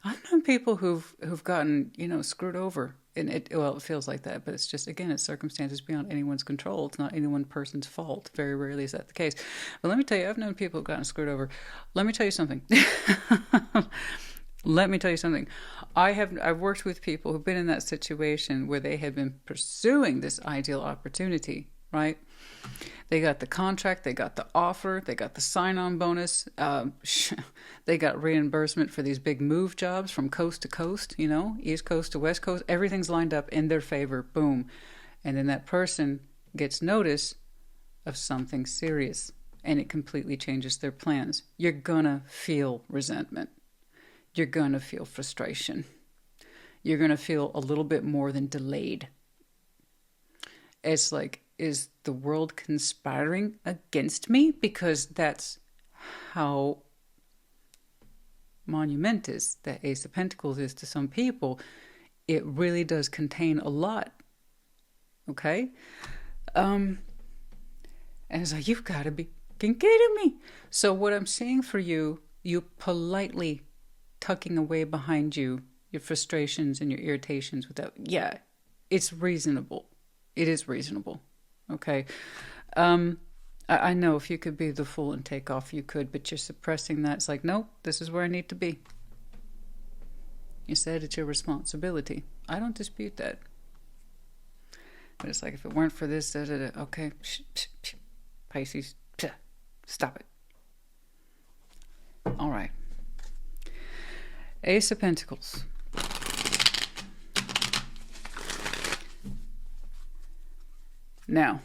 I've known people who've gotten, screwed over. And it feels like that, but it's just, again, it's circumstances beyond anyone's control. It's not any one person's fault. Very rarely is that the case. But let me tell you, I've known people who've gotten screwed over. Let me tell you something. Let me tell you something. I've worked with people who've been in that situation where they had been pursuing this ideal opportunity, right? They got the contract, they got the offer, they got the sign-on bonus, they got reimbursement for these big move jobs from coast to coast, East Coast to West Coast. Everything's lined up in their favor, boom. And then that person gets notice of something serious, and it completely changes their plans. You're gonna feel resentment. You're gonna feel frustration. You're gonna feel a little bit more than delayed. It's like, is the world conspiring against me? Because that's how monumentous that Ace of Pentacles is to some people. It really does contain a lot. Okay? And it's like, you've got to be kidding me. So what I'm saying for you, you politely tucking away behind you your frustrations and your irritations without, it's reasonable. It is reasonable. Okay. I know if you could be the Fool and take off, you could, but you're suppressing that. It's like, nope, this is where I need to be. You said it's your responsibility. I don't dispute that. But it's like, if it weren't for this, okay, Pisces, stop it. All right. Ace of Pentacles. Now,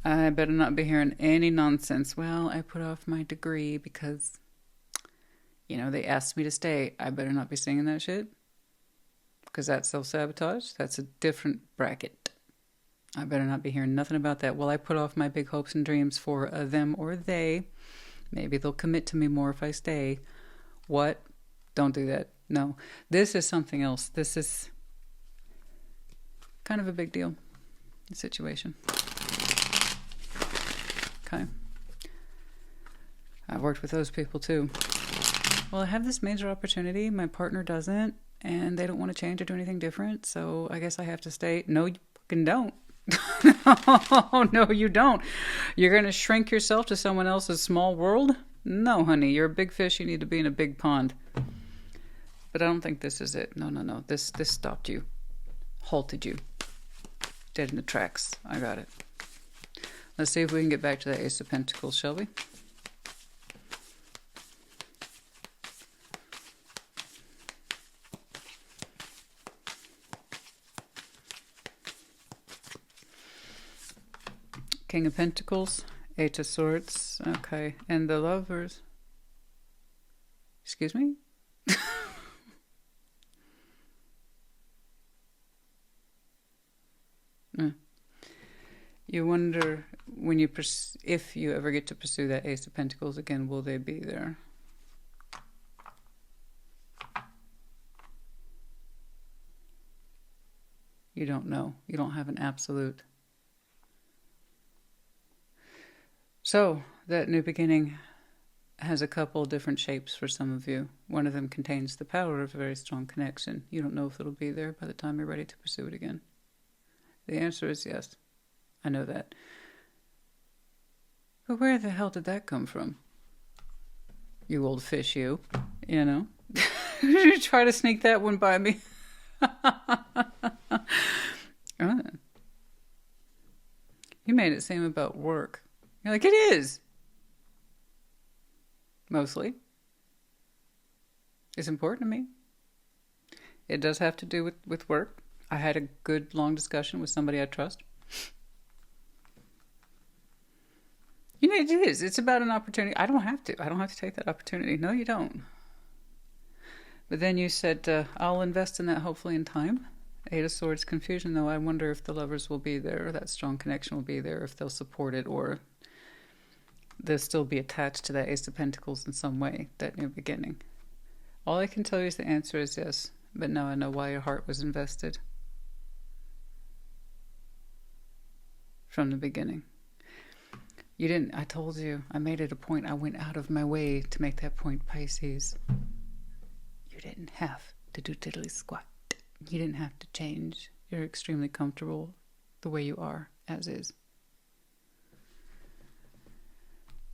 I better not be hearing any nonsense. Well, I put off my degree because, they asked me to stay. I better not be singing that shit. Because that's self-sabotage. That's a different bracket. I better not be hearing nothing about that. Well, I put off my big hopes and dreams for them or they. Maybe they'll commit to me more if I stay. What? Don't do that. No. This is something else. This is kind of a big deal situation. Okay. I've worked with those people too. Well, I have this major opportunity. My partner doesn't, and they don't want to change or do anything different, so I guess I have to stay. No, you fucking don't. No, you don't. You're going to shrink yourself to someone else's small world? No, honey. You're a big fish. You need to be in a big pond. But I don't think this is it. No, no, no. This stopped you. Halted you. Dead in the tracks. I got it. Let's see if we can get back to that Ace of Pentacles, shall we? King of Pentacles, Eight of Swords. Okay. And the Lovers. Excuse me? You wonder when you if you ever get to pursue that Ace of Pentacles again, will they be there? You don't know. You don't have an absolute. So that new beginning has a couple different shapes for some of you. One of them contains the power of a very strong connection. You don't know if it'll be there by the time you're ready to pursue it again. The answer is yes. I know that. But where the hell did that come from? You old fish, you. You know? You try to sneak that one by me. You made it seem about work. You're like, it is. Mostly. It's important to me. It does have to do with work. I had a good long discussion with somebody I trust. You know, it is. It's about an opportunity. I don't have to. I don't have to take that opportunity. No, you don't. But then you said, I'll invest in that hopefully in time. Eight of Swords, confusion, though. I wonder if the Lovers will be there, or that strong connection will be there, if they'll support it, or they'll still be attached to that Ace of Pentacles in some way, that new beginning. All I can tell you is the answer is yes. But now I know why your heart was invested. From the beginning. You didn't, I told you, I made it a point. I went out of my way to make that point, Pisces. You didn't have to do tiddly squat. You didn't have to change. You're extremely comfortable the way you are, as is.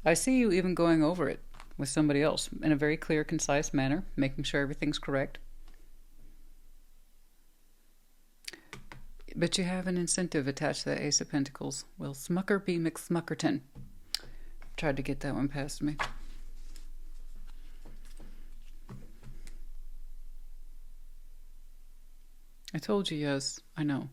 I see you even going over it with somebody else in a very clear, concise manner, making sure everything's correct. But you have an incentive attached to that Ace of Pentacles. Will Smucker be McSmuckerton? Tried to get that one past me. I told you yes. I know.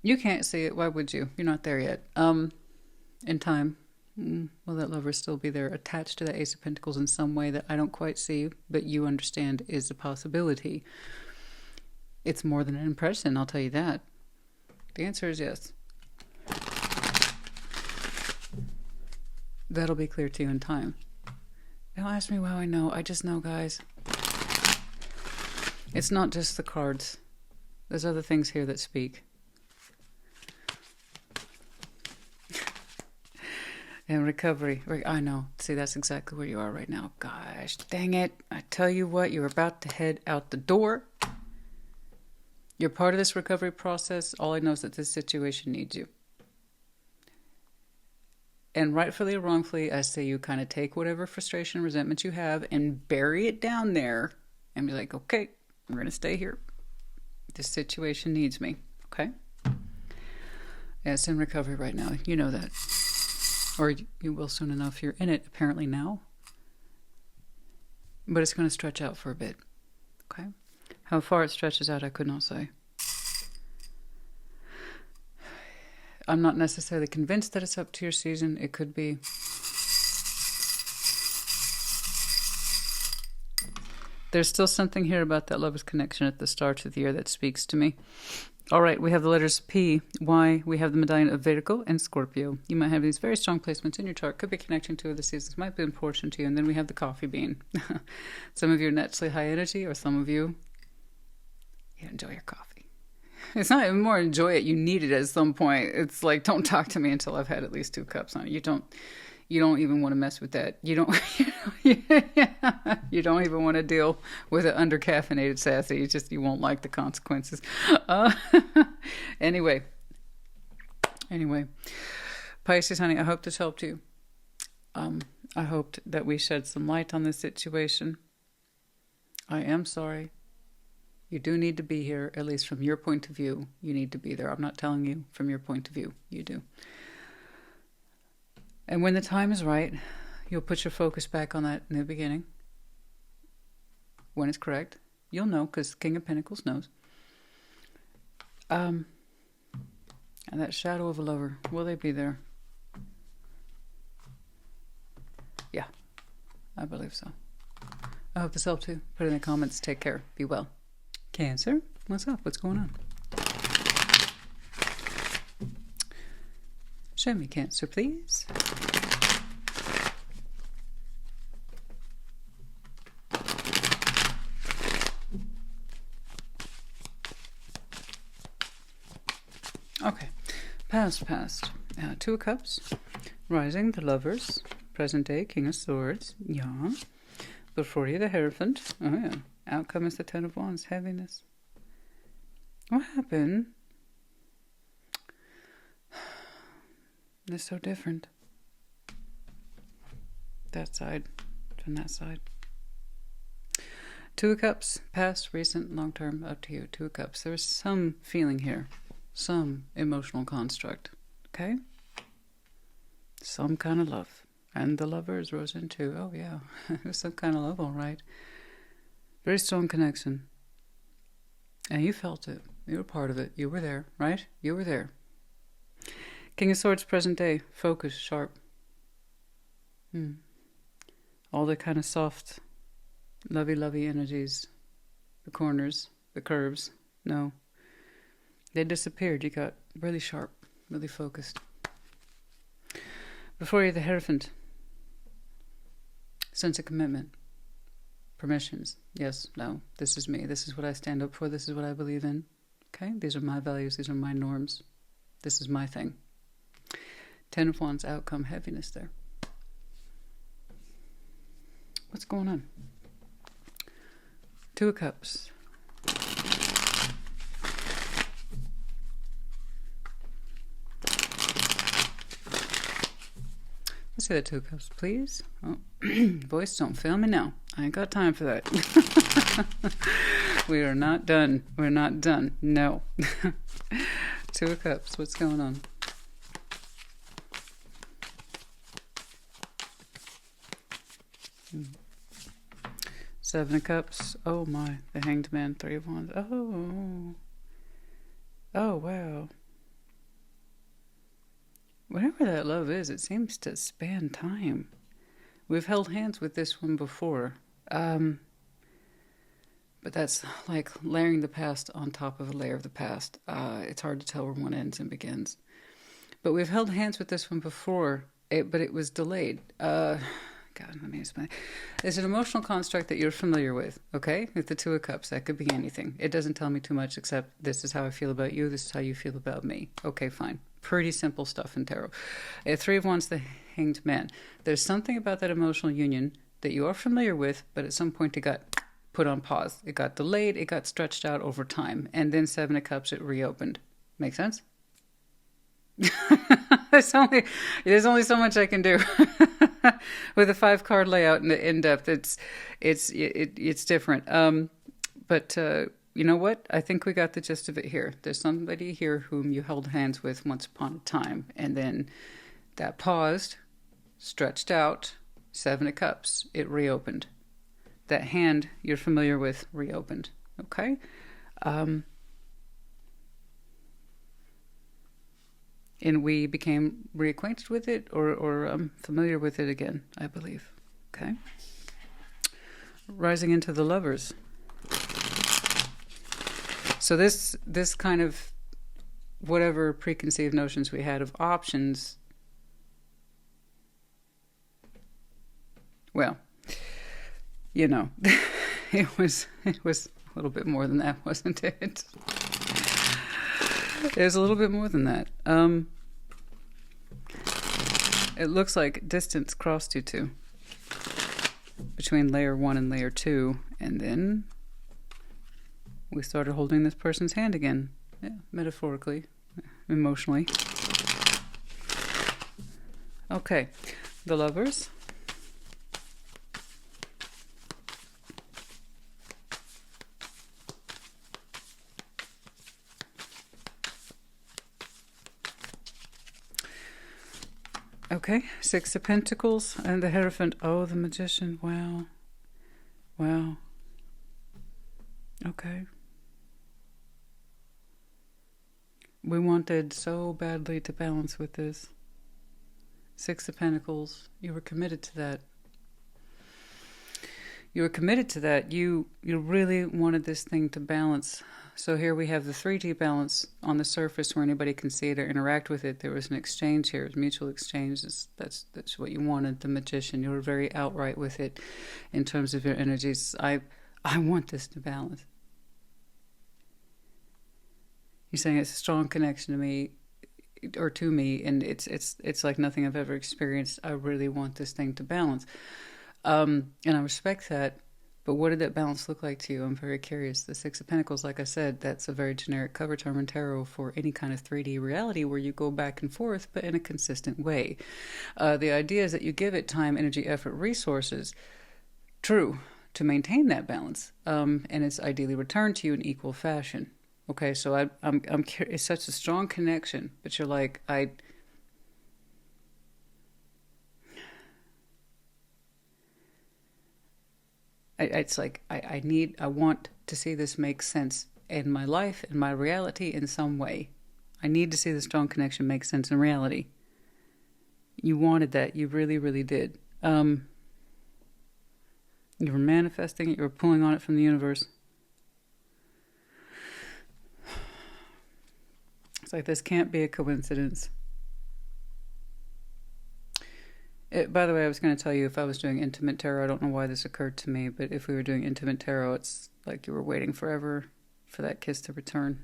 You can't see it. Why would you? You're not there yet. In time, will that Lover still be there, attached to that Ace of Pentacles in some way that I don't quite see, but you understand is a possibility? It's more than an impression, I'll tell you that. The answer is yes. That'll be clear to you in time. Don't ask me how I know. I just know, guys. It's not just the cards. There's other things here that speak. And recovery. I know. See, that's exactly where you are right now. Gosh, dang it. I tell you what, you're about to head out the door. You're part of this recovery process. All I know is that this situation needs you. And rightfully or wrongfully, I say you kind of take whatever frustration and resentment you have and bury it down there and be like, okay, I'm going to stay here. This situation needs me. Okay? Yeah, it's in recovery right now. You know that. Or you will soon enough. You're in it apparently now. But it's going to stretch out for a bit. Okay? How far it stretches out, I could not say. I'm not necessarily convinced that it's up to your season. It could be. There's still something here about that Lover's connection at the start of the year that speaks to me. All right, we have the letters P, Y. We have the medallion of Virgo and Scorpio. You might have these very strong placements in your chart. Could be connecting to the seasons. Might be important to you. And then we have the coffee bean. Some of you are naturally high energy, or some of you enjoy your coffee. It's not even more enjoy it. You need it at some point. It's like, don't talk to me until I've had at least 2 cups on it. You don't even want to mess with that. You don't even want to deal with an under-caffeinated sassy. You won't like the consequences. Anyway. Pisces, honey, I hope this helped you. I hoped that we shed some light on this situation. I am sorry. You do need to be here, at least from your point of view. You need to be there. I'm not telling you from your point of view. You do. And when the time is right, you'll put your focus back on that in the beginning. When it's correct. You'll know, because King of Pentacles knows. And that shadow of a lover, will they be there? Yeah, I believe so. I hope this helped you. Put it in the comments. Take care. Be well. Cancer, what's up? What's going on? Show me Cancer, please. Okay, past. Two of Cups, Rising, the Lovers, present day, King of Swords, yeah. Before you, the Hierophant, oh yeah. Outcome is the Ten of Wands, heaviness. What happened? They're so different. That side from that side. Two of Cups, past, recent, long-term, up to you. Two of Cups. There's some feeling here. Some emotional construct. Okay? Some kind of love. And the Lovers rose into, oh yeah, some kind of love, all right. Very strong connection. And you felt it. You were part of it. You were there, right? You were there. King of Swords, present day. Focus, sharp. All the kind of soft, lovey-lovey energies. The corners, the curves. No. They disappeared. You got really sharp, really focused. Before you, the Hierophant. Sense of commitment. Permissions. Yes, no. This is me. This is what I stand up for. This is what I believe in. Okay? These are my values. These are my norms. This is my thing. Ten of Wands, outcome, heaviness there. What's going on? Two of Cups. Let's see the Two of Cups, please. Oh, voice, don't fail me now. I ain't got time for that. We are not done. We're not done. No. Two of Cups, what's going on? Seven of Cups. Oh my. The Hanged Man. Three of Wands. Oh. Oh, wow. Whatever that love is, it seems to span time. We've held hands with this one before. But that's like layering the past on top of a layer of the past. It's hard to tell where one ends and begins. But we've held hands with this one before, but it was delayed. God, let me explain. It's an emotional construct that you're familiar with, okay? With the Two of Cups, that could be anything. It doesn't tell me too much except this is how I feel about you, this is how you feel about me. Okay, fine. Pretty simple stuff in tarot. Three of Wands, the Hanged Man. There's something about that emotional union that you are familiar with, but at some point it got put on pause. It got delayed, it got stretched out over time. And then Seven of Cups, it reopened. Make sense? There's only so much I can do. With a 5-card layout and the in-depth, it's different. But you know what? I think we got the gist of it here. There's somebody here whom you held hands with once upon a time, and then that paused, stretched out. Seven of Cups, it reopened. That hand you're familiar with reopened. Okay? And we became reacquainted with it or familiar with it again, I believe. Okay? Rising into the Lovers. So this kind of whatever preconceived notions we had of options, well, you know, it was a little bit more than that, wasn't it? It was a little bit more than that. It looks like distance crossed you two between layer 1 and layer 2, and then we started holding this person's hand again. Yeah, metaphorically, emotionally. Okay, the Lovers. Okay, Six of Pentacles and the Hierophant. Oh, the Magician. Wow. Wow. Okay. We wanted so badly to balance with this. Six of Pentacles. You were committed to that. You were committed to that. You really wanted this thing to balance. So here we have the 3D balance on the surface where anybody can see it or interact with it. There was an exchange here. It was mutual exchange. That's what you wanted, the Magician. You were very outright with it in terms of your energies. I want this to balance. You're saying it's a strong connection to me, or to me, and it's like nothing I've ever experienced. I really want this thing to balance. And I respect that, but what did that balance look like to you? I'm very curious. The Six of Pentacles, like I said, that's a very generic cover term in tarot for any kind of 3D reality where you go back and forth, but in a consistent way. The idea is that you give it time, energy, effort, resources, true, to maintain that balance, and it's ideally returned to you in equal fashion. Okay, so I'm it's such a strong connection, but you're like, it's like I want to see this make sense in my life, in my reality, in some way. I need to see the strong connection make sense in reality. You wanted that. You really, really did. You were manifesting it. You were pulling on it from the universe. It's like this can't be a coincidence. By the way, I was going to tell you if I was doing intimate tarot, I don't know why this occurred to me, but if we were doing intimate tarot, it's like you were waiting forever for that kiss to return.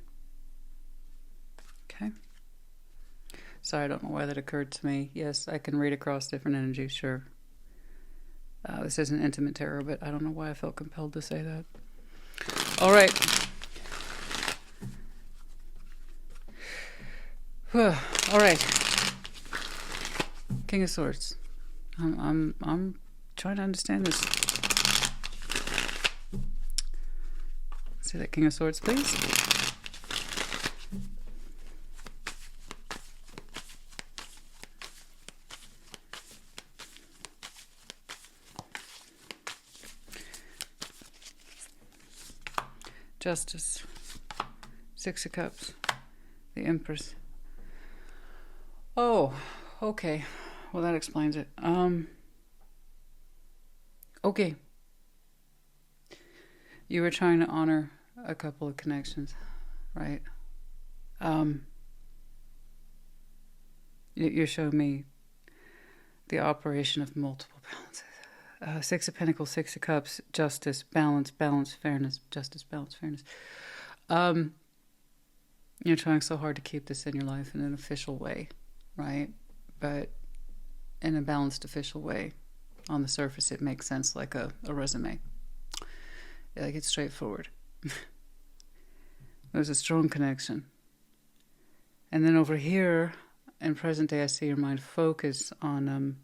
Okay. Sorry, I don't know why that occurred to me. Yes, I can read across different energies, sure. This isn't intimate tarot, but I don't know why I felt compelled to say that. All right. All right. King of Swords. I'm trying to understand this. See that King of Swords, please. Justice. Six of Cups. The Empress. Oh, okay. Well, that explains it. Okay. You were trying to honor a couple of connections, right? You showed me the operation of multiple balances. Six of Pentacles, Six of Cups, justice, balance, fairness, justice, balance, fairness. You're trying so hard to keep this in your life in an official way, right? But in a balanced, official way. On the surface, it makes sense like a resume. Like it's straightforward. There's a strong connection. And then over here, in present day, I see your mind focus on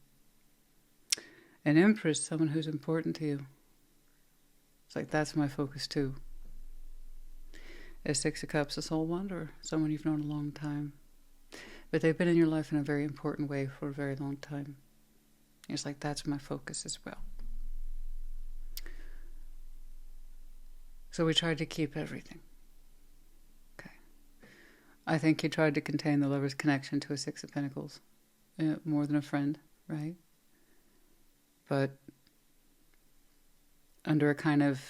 an Empress, someone who's important to you. It's like, that's my focus too. Is Six of Cups a soul wanderer? Someone you've known a long time. But they've been in your life in a very important way for a very long time. It's like, that's my focus as well. So we tried to keep everything. Okay. I think you tried to contain the lover's connection to a Six of Pentacles. More than a friend, right? But under a kind of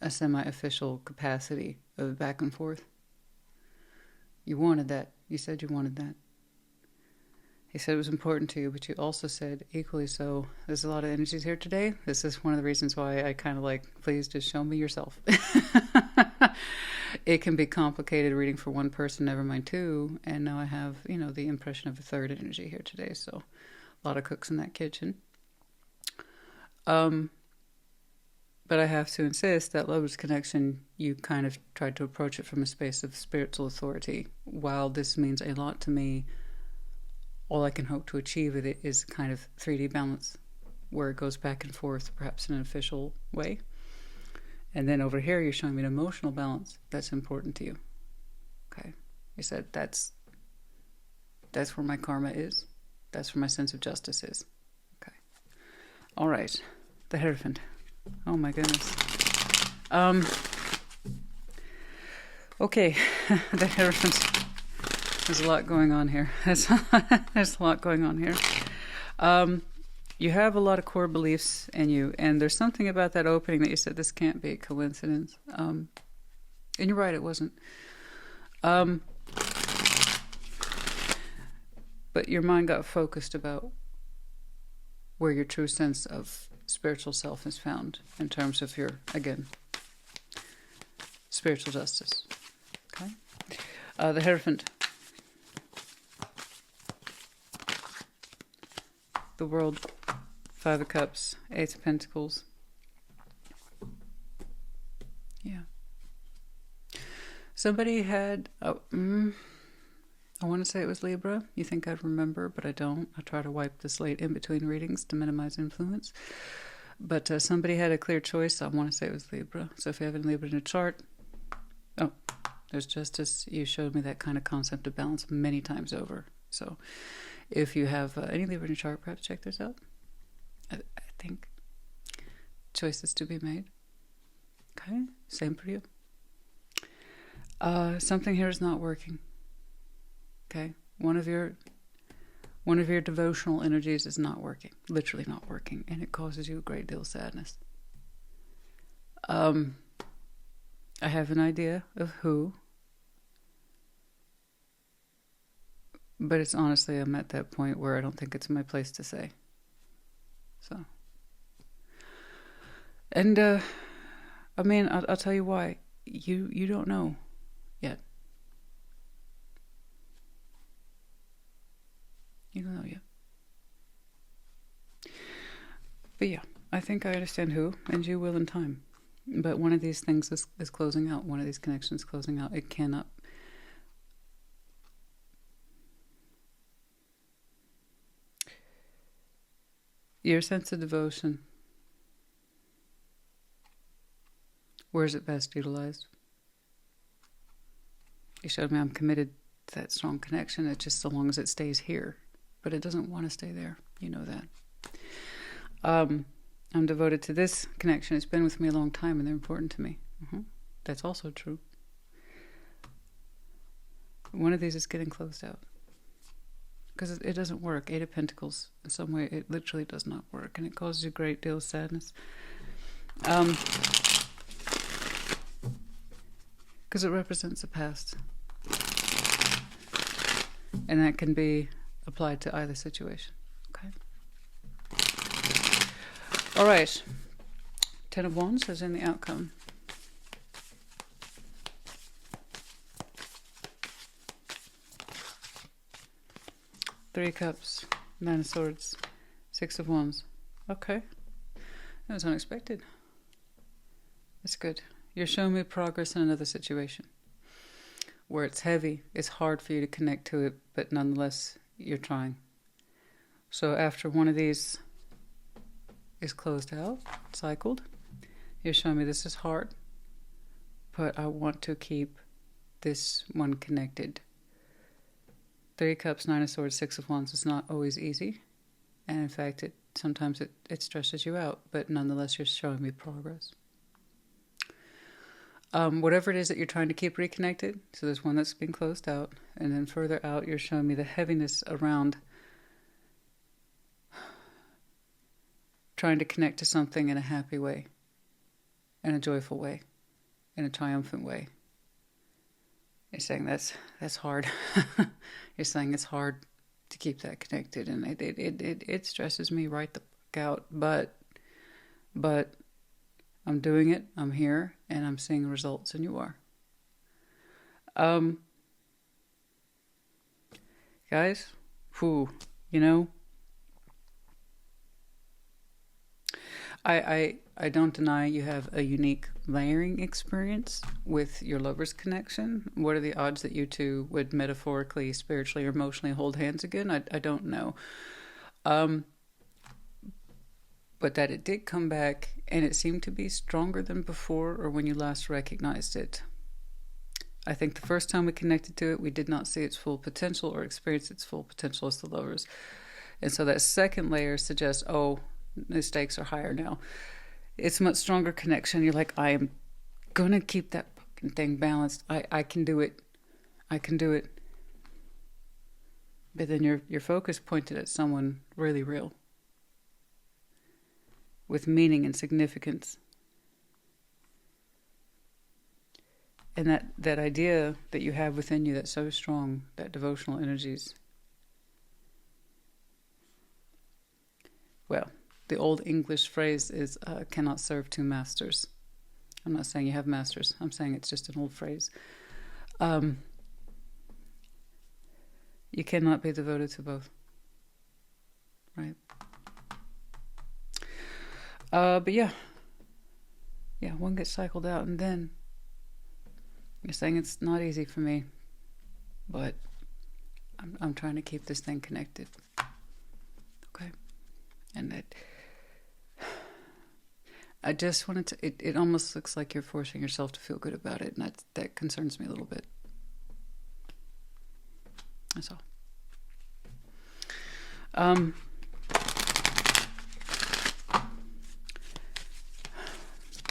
a semi-official capacity of back and forth. You wanted that. You said you wanted that. He said it was important to you, but you also said equally so, there's a lot of energies here today. This is one of the reasons why I kind of like, please just show me yourself. It can be complicated reading for one person, never mind two. And now I have, the impression of a third energy here today. So a lot of cooks in that kitchen. But I have to insist that lover's connection, you kind of tried to approach it from a space of spiritual authority. While this means a lot to me, all I can hope to achieve with it is kind of 3D balance, where it goes back and forth, perhaps in an official way. And then over here, you're showing me an emotional balance that's important to you. Okay. You said that's where my karma is. That's where my sense of justice is. Okay. All right. The Hierophant. Oh my goodness. Okay. The Hierophant. There's a lot going on here. There's a lot going on here. You have a lot of core beliefs in you, and there's something about that opening that you said this can't be a coincidence. And you're right, it wasn't. But your mind got focused about where your true sense of spiritual self is found in terms of your, again, spiritual justice. Okay? The Hierophant. The World. Five of Cups. Ace of Pentacles. Yeah. Somebody had... I want to say it was Libra. You think I'd remember, but I don't. I try to wipe the slate in between readings to minimize influence. But somebody had a clear choice. I want to say it was Libra. So if you have any Libra in your chart... Oh, there's justice. You showed me that kind of concept of balance many times over. So if you have any Libra in your chart, perhaps check this out. I think choices to be made. Okay, same for you. Something here is not working. Okay, one of your devotional energies is not working, literally not working, and it causes you a great deal of sadness. I have an idea of who, but it's honestly, I'm at that point where I don't think it's my place to say. So, and I mean, I'll tell you why. You don't know yet. You don't know yet. But yeah, I think I understand who, and you will in time. But one of these things is closing out. One of these connections is closing out. It cannot. Your sense of devotion, where is it best utilized? You showed me I'm committed to that strong connection. It's just so long as it stays here. But it doesn't want to stay there. You know that. I'm devoted to this connection. It's been with me a long time and they're important to me. That's also true. One of these is getting closed out. Because it doesn't work. Eight of Pentacles, in some way, it literally does not work. And it causes a great deal of sadness. Because it represents the past. And that can be applied to either situation. Okay. All right. Ten of Wands is in the outcome. Three of Cups, Nine of Swords, Six of Wands. Okay. That was unexpected. That's good. You're showing me progress in another situation where it's heavy. It's hard for you to connect to it, but nonetheless, you're trying. So after one of these is closed out, cycled, you're showing me this is hard, but I want to keep this one connected. Three of Cups, Nine of Swords, Six of Wands is not always easy. And in fact, sometimes it stresses you out, but nonetheless, you're showing me progress. Whatever it is that you're trying to keep reconnected, so there's one that's been closed out, and then further out, you're showing me the heaviness around trying to connect to something in a happy way, in a joyful way, in a triumphant way. You're saying that's hard. You're saying it's hard to keep that connected, and it stresses me right the fuck out. But I'm doing it. I'm here, and I'm seeing results, and you are. Guys, you know, I don't deny you have a unique layering experience with your lover's connection. What are the odds that you two would metaphorically, spiritually, or emotionally hold hands again? I don't know. But that it did come back, and it seemed to be stronger than before or when you last recognized it. I think the first time we connected to it, we did not see its full potential or experience its full potential as the lovers. And so that second layer suggests, oh, the stakes are higher now. It's a much stronger connection. You're like, I am going to keep that fucking thing balanced. I can do it. I can do it. But then your focus pointed at someone really real, with meaning and significance. And that idea that you have within you that's so strong, that devotional energies. Well, the old English phrase is, cannot serve two masters. I'm not saying you have masters. I'm saying it's just an old phrase. You cannot be devoted to both. Right? But yeah. Yeah, one gets cycled out, and then you're saying it's not easy for me, but I'm trying to keep this thing connected. Okay? And that I just wanted to, it almost looks like you're forcing yourself to feel good about it, and that concerns me a little bit. That's all.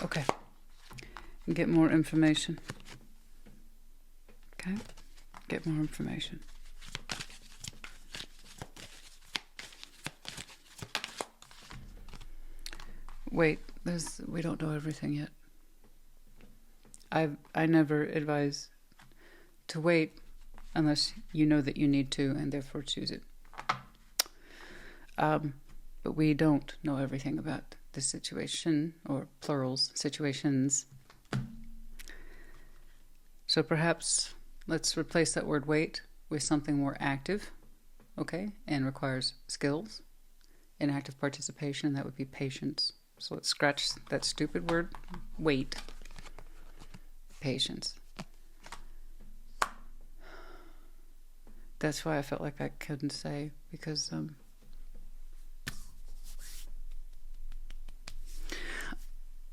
Okay. Get more information. Okay? Get more information. Wait, we don't know everything yet. I never advise to wait unless you know that you need to and therefore choose it. But we don't know everything about this situation, or plurals, situations. So perhaps let's replace that word wait with something more active, okay, and requires skills and active participation. That would be patience. So let's scratch that stupid word, wait. Patience. That's why I felt like I couldn't say, because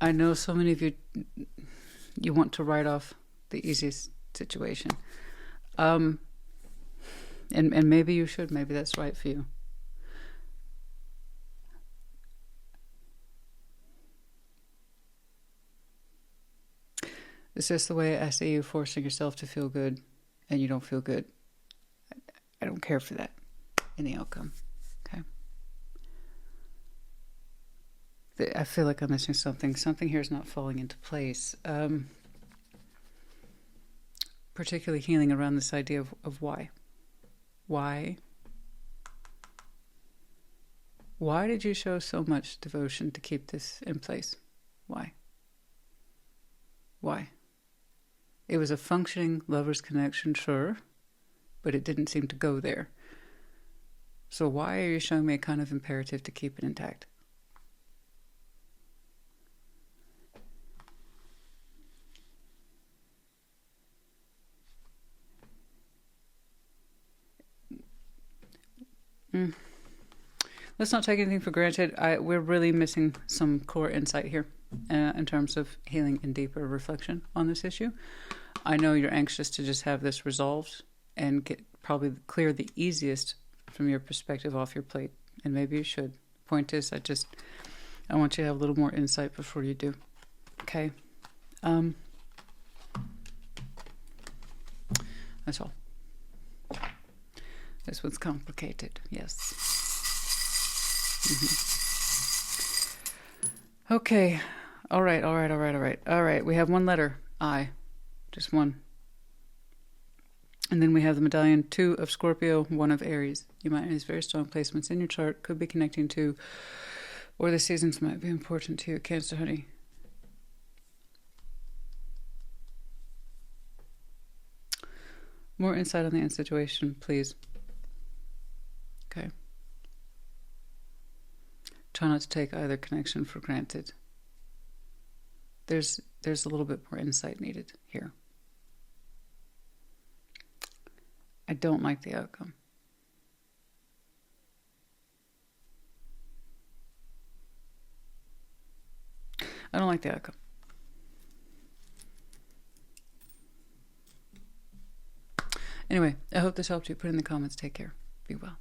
I know so many of you want to write off the easiest situation. And maybe you should, maybe that's right for you. It's just the way I see you forcing yourself to feel good, and you don't feel good. I don't care for that in the outcome. Okay? I feel like I'm missing something. Something here is not falling into place. Particularly healing around this idea of why. Why? Why did you show so much devotion to keep this in place? Why? Why? It was a functioning lover's connection, sure, but it didn't seem to go there. So why are you showing me a kind of imperative to keep it intact? Let's not take anything for granted. We're really missing some core insight here in terms of healing and deeper reflection on this issue. I know you're anxious to just have this resolved and get probably clear the easiest from your perspective off your plate. And maybe you should. Point is, I want you to have a little more insight before you do. Okay? That's all. This one's complicated, yes. Okay. All right. We have one letter, I. Just one. And then we have the medallion, 2 of Scorpio, 1 of Aries. You might have these very strong placements in your chart, could be connecting to, or the seasons might be important to you, Cancer, honey. More insight on the end situation, please. Okay. Try not to take either connection for granted. There's a little bit more insight needed here. I don't like the outcome. I don't like the outcome. Anyway, I hope this helped you. Put in the comments. Take care. Be well.